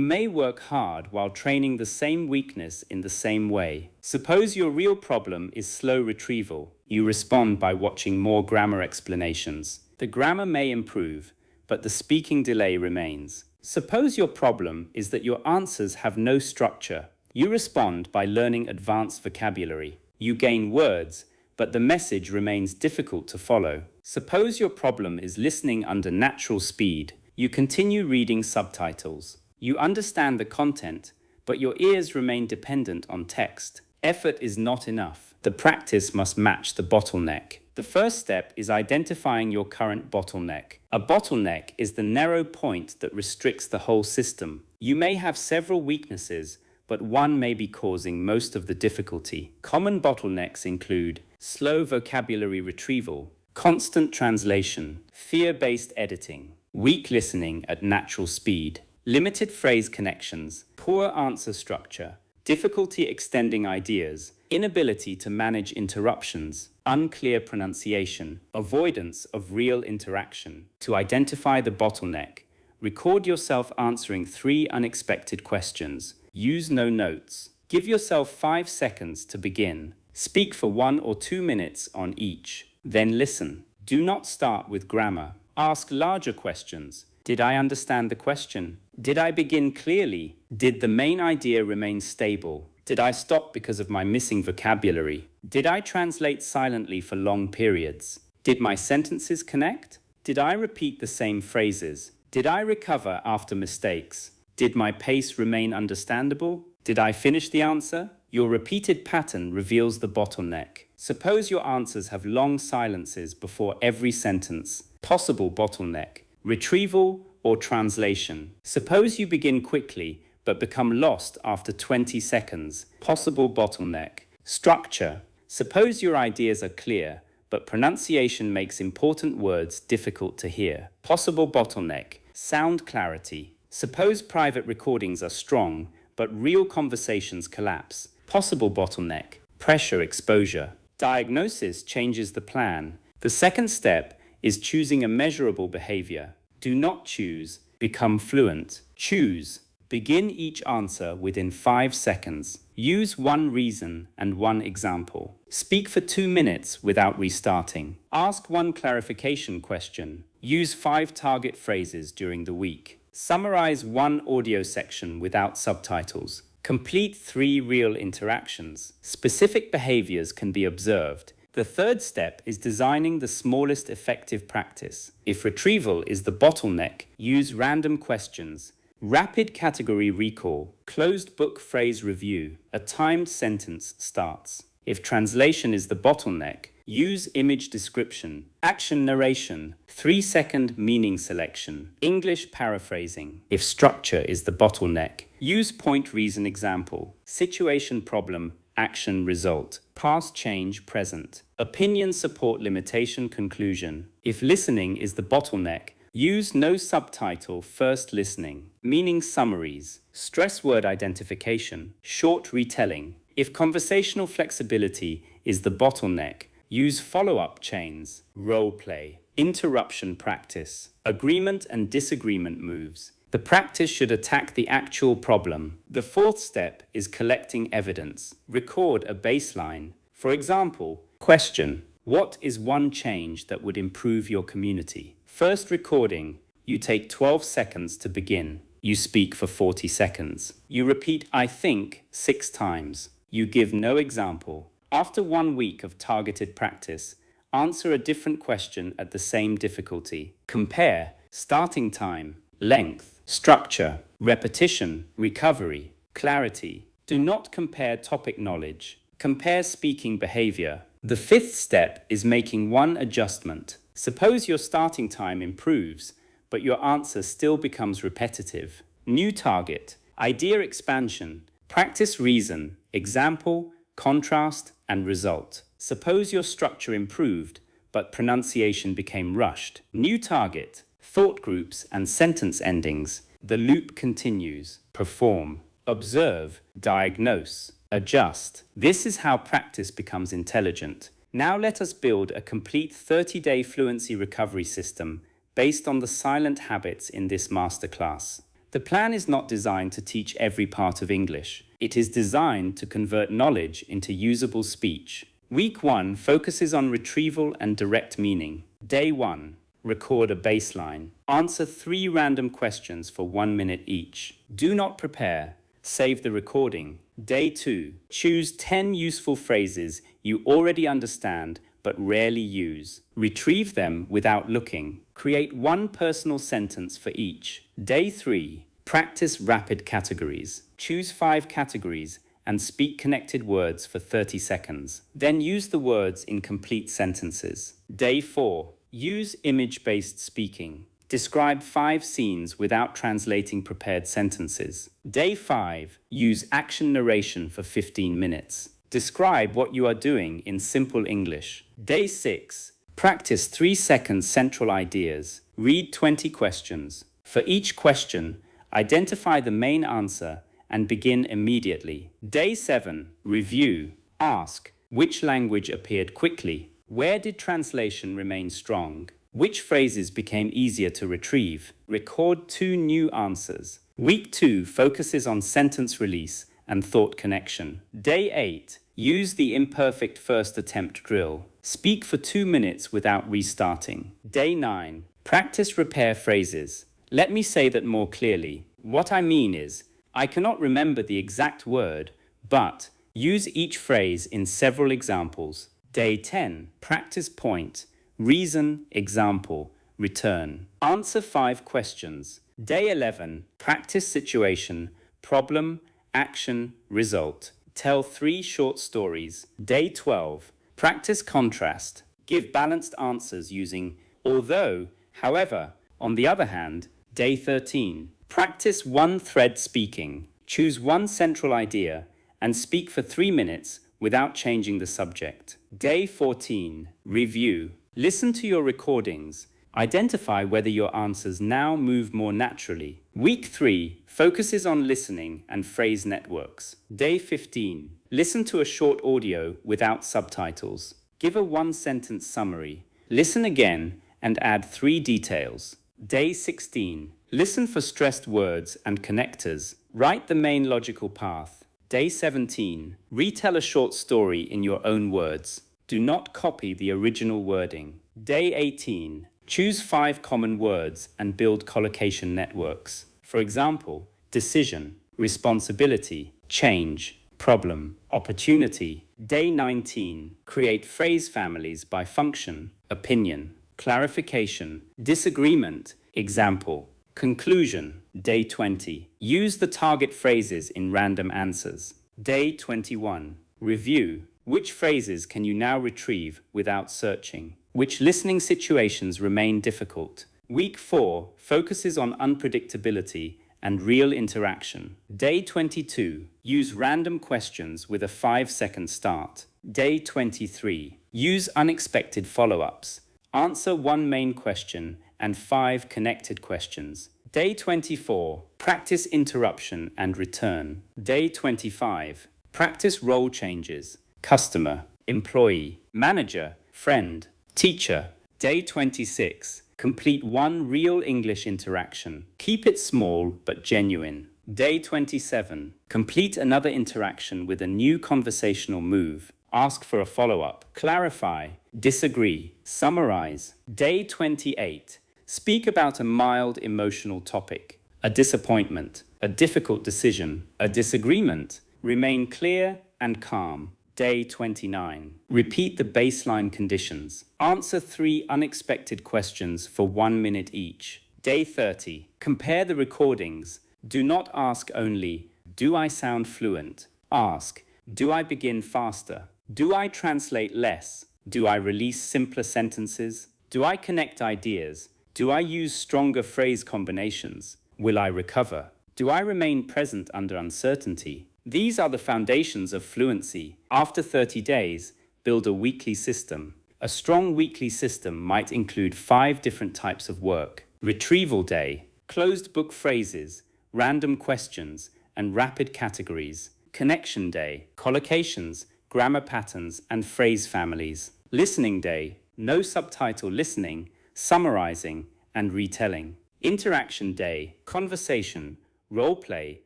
may work hard while training the same weakness in the same way. Suppose your real problem is slow retrieval. You respond by watching more grammar explanations. The grammar may improve, but the speaking delay remains. Suppose your problem is that your answers have no structure. You respond by learning advanced vocabulary. You gain words, but the message remains difficult to follow. Suppose your problem is listening under natural speed. You continue reading subtitles. You understand the content, but your ears remain dependent on text. Effort is not enough. The practice must match the bottleneck. The first step is identifying your current bottleneck. A bottleneck is the narrow point that restricts the whole system. You may have several weaknesses, but one may be causing most of the difficulty. Common bottlenecks include slow vocabulary retrieval, constant translation, fear-based editing, weak listening at natural speed, limited phrase connections, poor answer structure, difficulty extending ideas, inability to manage interruptions, unclear pronunciation, avoidance of real interaction. To identify the bottleneck, record yourself answering 3 unexpected questions. Use no notes. Give yourself 5 seconds to begin. Speak for 1 or 2 minutes on each. Then listen. Do not start with grammar. Ask larger questions. Did I understand the question? Did I begin clearly? Did the main idea remain stable? Did I stop because of my missing vocabulary? Did I translate silently for long periods? Did my sentences connect? Did I repeat the same phrases? Did I recover after mistakes? Did my pace remain understandable? Did I finish the answer? Your repeated pattern reveals the bottleneck. Suppose your answers have long silences before every sentence. Possible bottleneck: retrieval or translation. Suppose you begin quickly but become lost after 20 seconds. Possible bottleneck: structure. Suppose your ideas are clear, but pronunciation makes important words difficult to hear. Possible bottleneck: sound clarity. Suppose private recordings are strong, but real conversations collapse. Possible bottleneck: pressure exposure. Diagnosis changes the plan. The second step is choosing a measurable behavior. Do not choose, become fluent. Choose. Begin each answer within 5 seconds. Use 1 reason and 1 example. Speak for 2 minutes without restarting. Ask 1 clarification question. Use 5 target phrases during the week. Summarize 1 audio section without subtitles. Complete 3 real interactions. Specific behaviors can be observed. The third step is designing the smallest effective practice. If retrieval is the bottleneck, use random questions, rapid category recall, closed book phrase review, a timed sentence starts. If translation is the bottleneck, use image description, action narration, 3-second meaning selection, English paraphrasing. If structure is the bottleneck, use point reason example, situation problem, action result, past change present, opinion support limitation conclusion. If listening is the bottleneck, use no subtitle first listening, meaning summaries, stress word identification, short retelling. If conversational flexibility is the bottleneck, use follow-up chains, role play, interruption practice, agreement and disagreement moves. The practice should attack the actual problem. The fourth step is collecting evidence. Record a baseline. For example, question: what is 1 change that would improve your community? First recording, you take 12 seconds to begin. You speak for 40 seconds. You repeat I think 6 times. You give no example. After 1 week of targeted practice, answer a different question at the same difficulty. Compare starting time, length, structure, repetition, recovery, clarity. Do not compare topic knowledge. Compare speaking behavior. The fifth step is making 1 adjustment. Suppose your starting time improves, but your answer still becomes repetitive. New target, idea expansion, practice reason, example, contrast, and result. Suppose your structure improved, but pronunciation became rushed. New target, thought groups and sentence endings. The loop continues. Perform, observe, diagnose, adjust. This is how practice becomes intelligent. Now let us build a complete 30-day fluency recovery system based on the silent habits in this masterclass. The plan is not designed to teach every part of English. It is designed to convert knowledge into usable speech. Week 1 focuses on retrieval and direct meaning. Day 1, record a baseline. Answer 3 random questions for 1 minute each. Do not prepare. Save the recording. Day 2. Choose 10 useful phrases you already understand but rarely use. Retrieve them without looking. Create one personal sentence for each. Day 3. Practice rapid categories. Choose 5 categories and speak connected words for 30 seconds. Then use the words in complete sentences. Day 4. Use image-based speaking. Describe 5 scenes without translating prepared sentences. Day 5. Use action narration for 15 minutes. Describe what you are doing in simple English. Day 6. Practice 3-second central ideas. Read 20 questions. For each question, identify the main answer and begin immediately. Day 7. Review. Ask, which language appeared quickly? Where did translation remain strong? Which phrases became easier to retrieve? Record 2 new answers. Week 2 focuses on sentence release and thought connection. Day 8. Use the imperfect first attempt drill. Speak for 2 minutes without restarting. Day 9. Practice repair phrases. Let me say that more clearly. What I mean is, I cannot remember the exact word, but use each phrase in several examples. Day 10. Practice point. Reason, example, return. Answer 5 questions. Day 11. Practice situation, problem, action, result. Tell 3 short stories. Day 12. Practice contrast. Give balanced answers using although, however. On the other hand, Day 13. Practice one-thread speaking. Choose one central idea and speak for 3 minutes without changing the subject. Day 14. Review. Listen to your recordings. Identify whether your answers now move more naturally. Week 3 focuses on listening and phrase networks. Day 15. Listen to a short audio without subtitles. Give a 1-sentence summary. Listen again and add 3 details. Day 16. Listen for stressed words and connectors. Write the main logical path. Day 17. Retell a short story in your own words. Do not copy the original wording. Day 18. Choose 5 common words and build collocation networks. For example, decision, responsibility, change, problem, opportunity. Day 19. Create phrase families by function, opinion, clarification, disagreement, example, conclusion. Day 20. Use the target phrases in random answers. Day 21. Review. Which phrases can you now retrieve without searching? Which listening situations remain difficult? Week 4 focuses on unpredictability and real interaction. Day 22. Use random questions with a 5-second start. Day 23. Use unexpected follow-ups. Answer 1 main question and 5 connected questions. Day 24. Practice interruption and return. Day 25. Practice role changes. Customer, employee, manager, friend, teacher. Day 26. Complete 1 real English interaction. Keep it small but genuine. Day 27. Complete another interaction with a new conversational move. Ask for a follow-up. Clarify, disagree, summarize. Day 28. Speak about a mild emotional topic. A disappointment, a difficult decision, a disagreement. Remain clear and calm. Day 29. Repeat the baseline conditions. Answer 3 unexpected questions for 1 minute each. Day 30. Compare the recordings. Do not ask only, do I sound fluent? Ask, do I begin faster? Do I translate less? Do I release simpler sentences? Do I connect ideas? Do I use stronger phrase combinations? Will I recover? Do I remain present under uncertainty? These are the foundations of fluency. After 30 days, build a weekly system. A strong weekly system might include 5 different types of work. Retrieval day, closed book phrases, random questions, and rapid categories. Connection day, collocations, grammar patterns, and phrase families. Listening day, no subtitle listening, summarizing, and retelling. Interaction day, conversation, role play,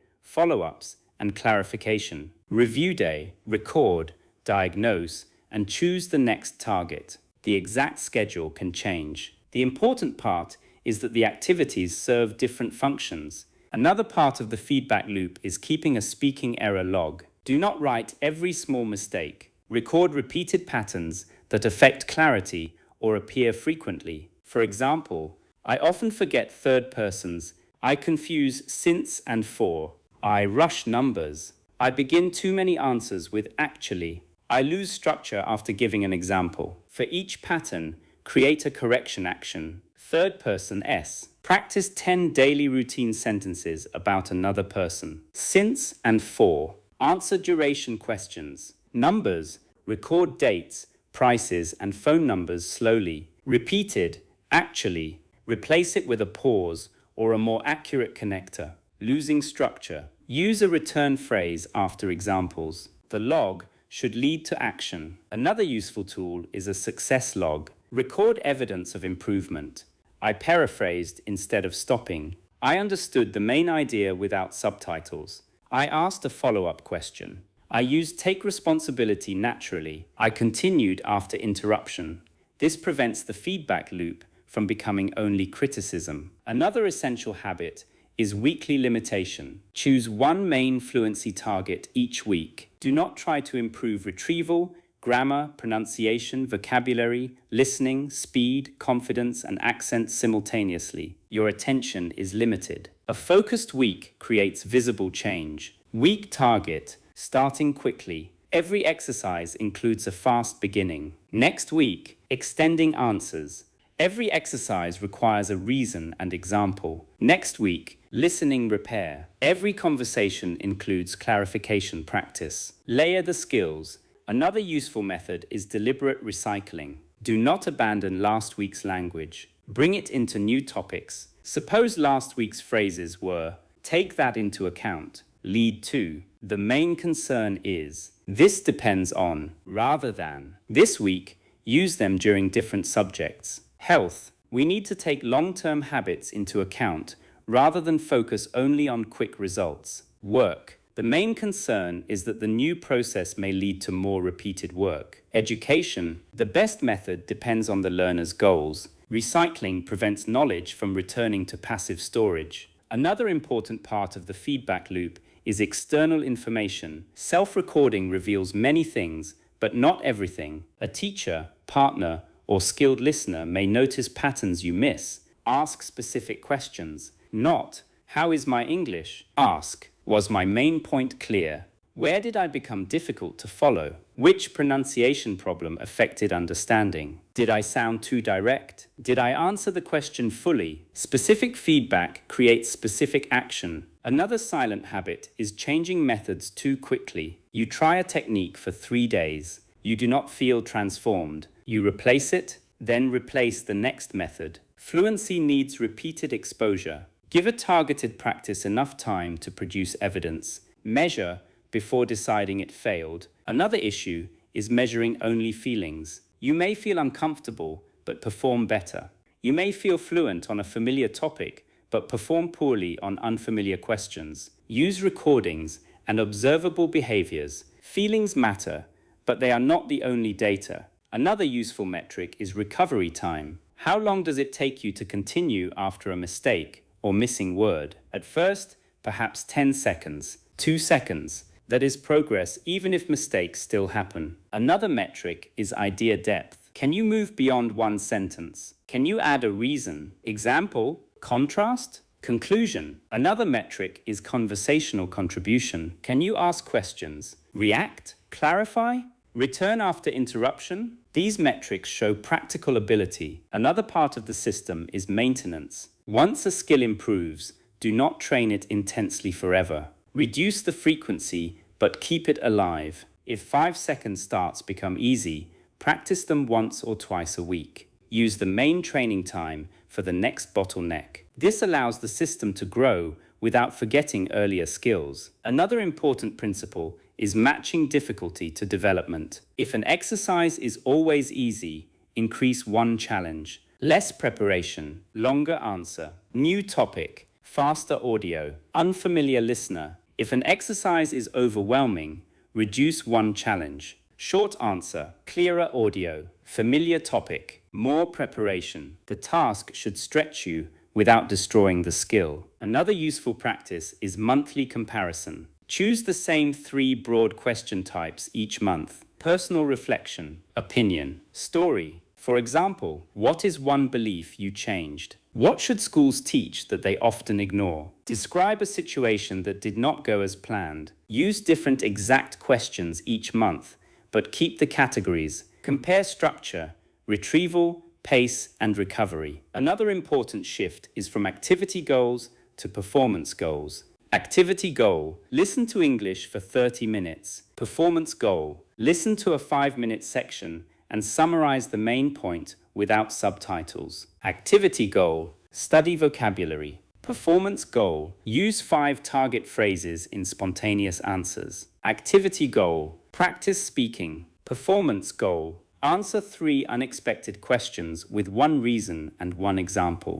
follow-ups, and clarification. Review day, record, diagnose, and choose the next target. The exact schedule can change. The important part is that the activities serve different functions, Another part of the feedback loop is keeping a speaking error log. Do not write every small mistake. Record repeated patterns that affect clarity or appear frequently. For example, I often forget third persons. I confuse since and for. I rush numbers. I begin too many answers with actually. I lose structure after giving an example. For each pattern, create a correction action. Third person S. Practice 10 daily routine sentences about another person. Since and for. Answer duration questions. Numbers. Record dates, prices, and phone numbers slowly. Repeated. Actually. Replace it with a pause or a more accurate connector. Losing structure. Use a return phrase after examples. The log should lead to action. Another useful tool is a success log. Record evidence of improvement. I paraphrased instead of stopping. I understood the main idea without subtitles. I asked a follow-up question. I used take responsibility naturally. I continued after interruption. This prevents the feedback loop from becoming only criticism. Another essential habit is weekly limitation. Choose one main fluency target each week. Do not try to improve retrieval, grammar, pronunciation, vocabulary, listening, speed, confidence, and accent simultaneously. Your attention is limited. A focused week creates visible change. Week target, starting quickly. Every exercise includes a fast beginning. Next week, extending answers. Every exercise requires a reason and example. Next week, listening repair. Every conversation includes clarification practice. Layer the skills. Another useful method is deliberate recycling. Do not abandon last week's language. Bring it into new topics. Suppose last week's phrases were, take that into account, lead to. The main concern is, this depends on, rather than. This week, use them during different subjects. Health. We need to take long-term habits into account rather than focus only on quick results. Work. The main concern is that the new process may lead to more repeated work. Education. The best method depends on the learner's goals. Recycling prevents knowledge from returning to passive storage. Another important part of the feedback loop is external information. Self-recording reveals many things, but not everything. A teacher, partner, or skilled listener may notice patterns you miss. Ask specific questions. Not, how is my English? Ask, was my main point clear? Where did I become difficult to follow? Which pronunciation problem affected understanding? Did I sound too direct? Did I answer the question fully? Specific feedback creates specific action. Another silent habit is changing methods too quickly. You try a technique for 3 days. You do not feel transformed. You replace it, then replace the next method. Fluency needs repeated exposure. Give a targeted practice enough time to produce evidence. Measure before deciding it failed. Another issue is measuring only feelings. You may feel uncomfortable, but perform better. You may feel fluent on a familiar topic, but perform poorly on unfamiliar questions. Use recordings and observable behaviors. Feelings matter, but they are not the only data. Another useful metric is recovery time. How long does it take you to continue after a mistake or missing word? At first, perhaps 10 seconds, 2 seconds. That is progress even if mistakes still happen. Another metric is idea depth. Can you move beyond one sentence? Can you add a reason? Example, contrast, conclusion. Another metric is conversational contribution. Can you ask questions, react, clarify, return after interruption? These metrics show practical ability. Another part of the system is maintenance. Once a skill improves, do not train it intensely forever. Reduce the frequency, but keep it alive. If 5-second starts become easy, practice them once or twice a week. Use the main training time for the next bottleneck. This allows the system to grow without forgetting earlier skills. Another important principle is matching difficulty to development. If an exercise is always easy, increase one challenge. Less preparation, longer answer. New topic, faster audio. Unfamiliar listener. If an exercise is overwhelming, reduce one challenge. Short answer, clearer audio. Familiar topic, more preparation. The task should stretch you without destroying the skill. Another useful practice is monthly comparison. Choose the same 3 broad question types each month: personal reflection, opinion, story. For example, what is one belief you changed? What should schools teach that they often ignore? Describe a situation that did not go as planned. Use different exact questions each month, but keep the categories. Compare structure, retrieval, pace, and recovery. Another important shift is from activity goals to performance goals. Activity goal: listen to English for 30 minutes. Performance goal: listen to a 5-minute section and summarize the main point without subtitles. Activity goal: study vocabulary. Performance goal: use 5 target phrases in spontaneous answers. Activity goal: practice speaking. Performance goal: answer 3 unexpected questions with 1 reason and 1 example.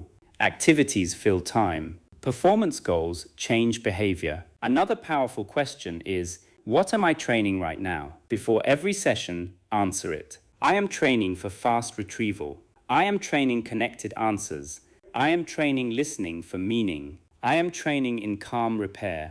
Activities fill time. Performance goals change behavior. Another powerful question is, what am I training right now? Before every session, answer it. I am training for fast retrieval. I am training connected answers. I am training listening for meaning. I am training in calm repair.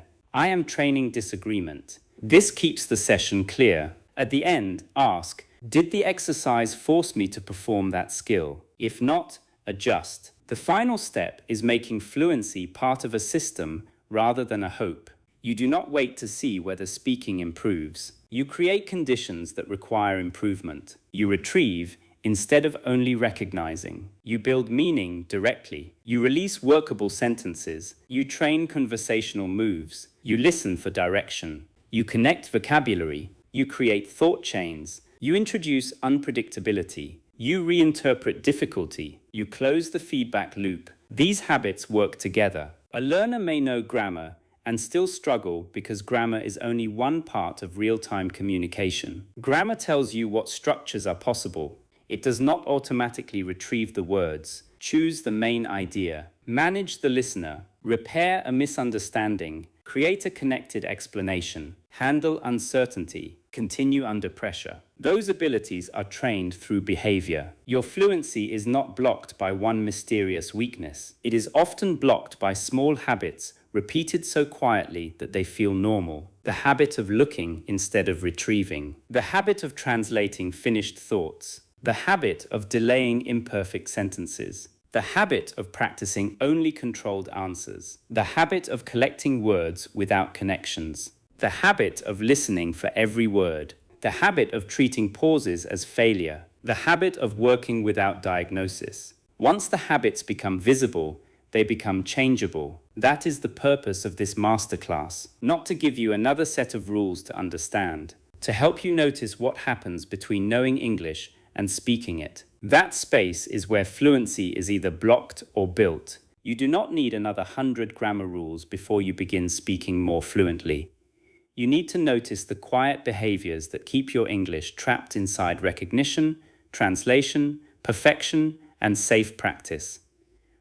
I am training disagreement. This keeps the session clear. At the end, ask, did the exercise force me to perform that skill? If not, adjust. The final step is making fluency part of a system rather than a hope. You do not wait to see whether speaking improves. You create conditions that require improvement. You retrieve instead of only recognizing. You build meaning directly. You release workable sentences. You train conversational moves. You listen for direction. You connect vocabulary. You create thought chains. You introduce unpredictability. You reinterpret difficulty. You close the feedback loop. These habits work together. A learner may know grammar and still struggle because grammar is only one part of real-time communication. Grammar tells you what structures are possible. It does not automatically retrieve the words. Choose the main idea. Manage the listener. Repair a misunderstanding. Create a connected explanation. Handle uncertainty. Continue under pressure. Those abilities are trained through behavior. Your fluency is not blocked by one mysterious weakness. It is often blocked by small habits repeated so quietly that they feel normal. The habit of looking instead of retrieving. The habit of translating finished thoughts. The habit of delaying imperfect sentences. The habit of practicing only controlled answers. The habit of collecting words without connections. The habit of listening for every word. The habit of treating pauses as failure. The habit of working without diagnosis. Once the habits become visible, they become changeable. That is the purpose of this masterclass, not to give you another set of rules to understand, to help you notice what happens between knowing English and speaking it. That space is where fluency is either blocked or built. You do not need another 100 grammar rules before you begin speaking more fluently. You need to notice the quiet behaviors that keep your English trapped inside recognition, translation, perfection, and safe practice.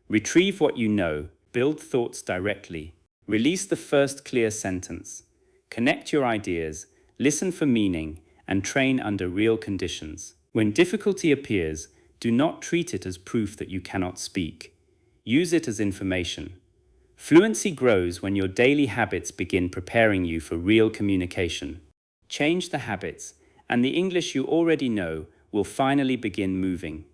Retrieve what you know, build thoughts directly, release the first clear sentence, connect your ideas, listen for meaning, and train under real conditions. When difficulty appears, do not treat it as proof that you cannot speak. Use it as information. Fluency grows when your daily habits begin preparing you for real communication. Change the habits, and the English you already know will finally begin moving.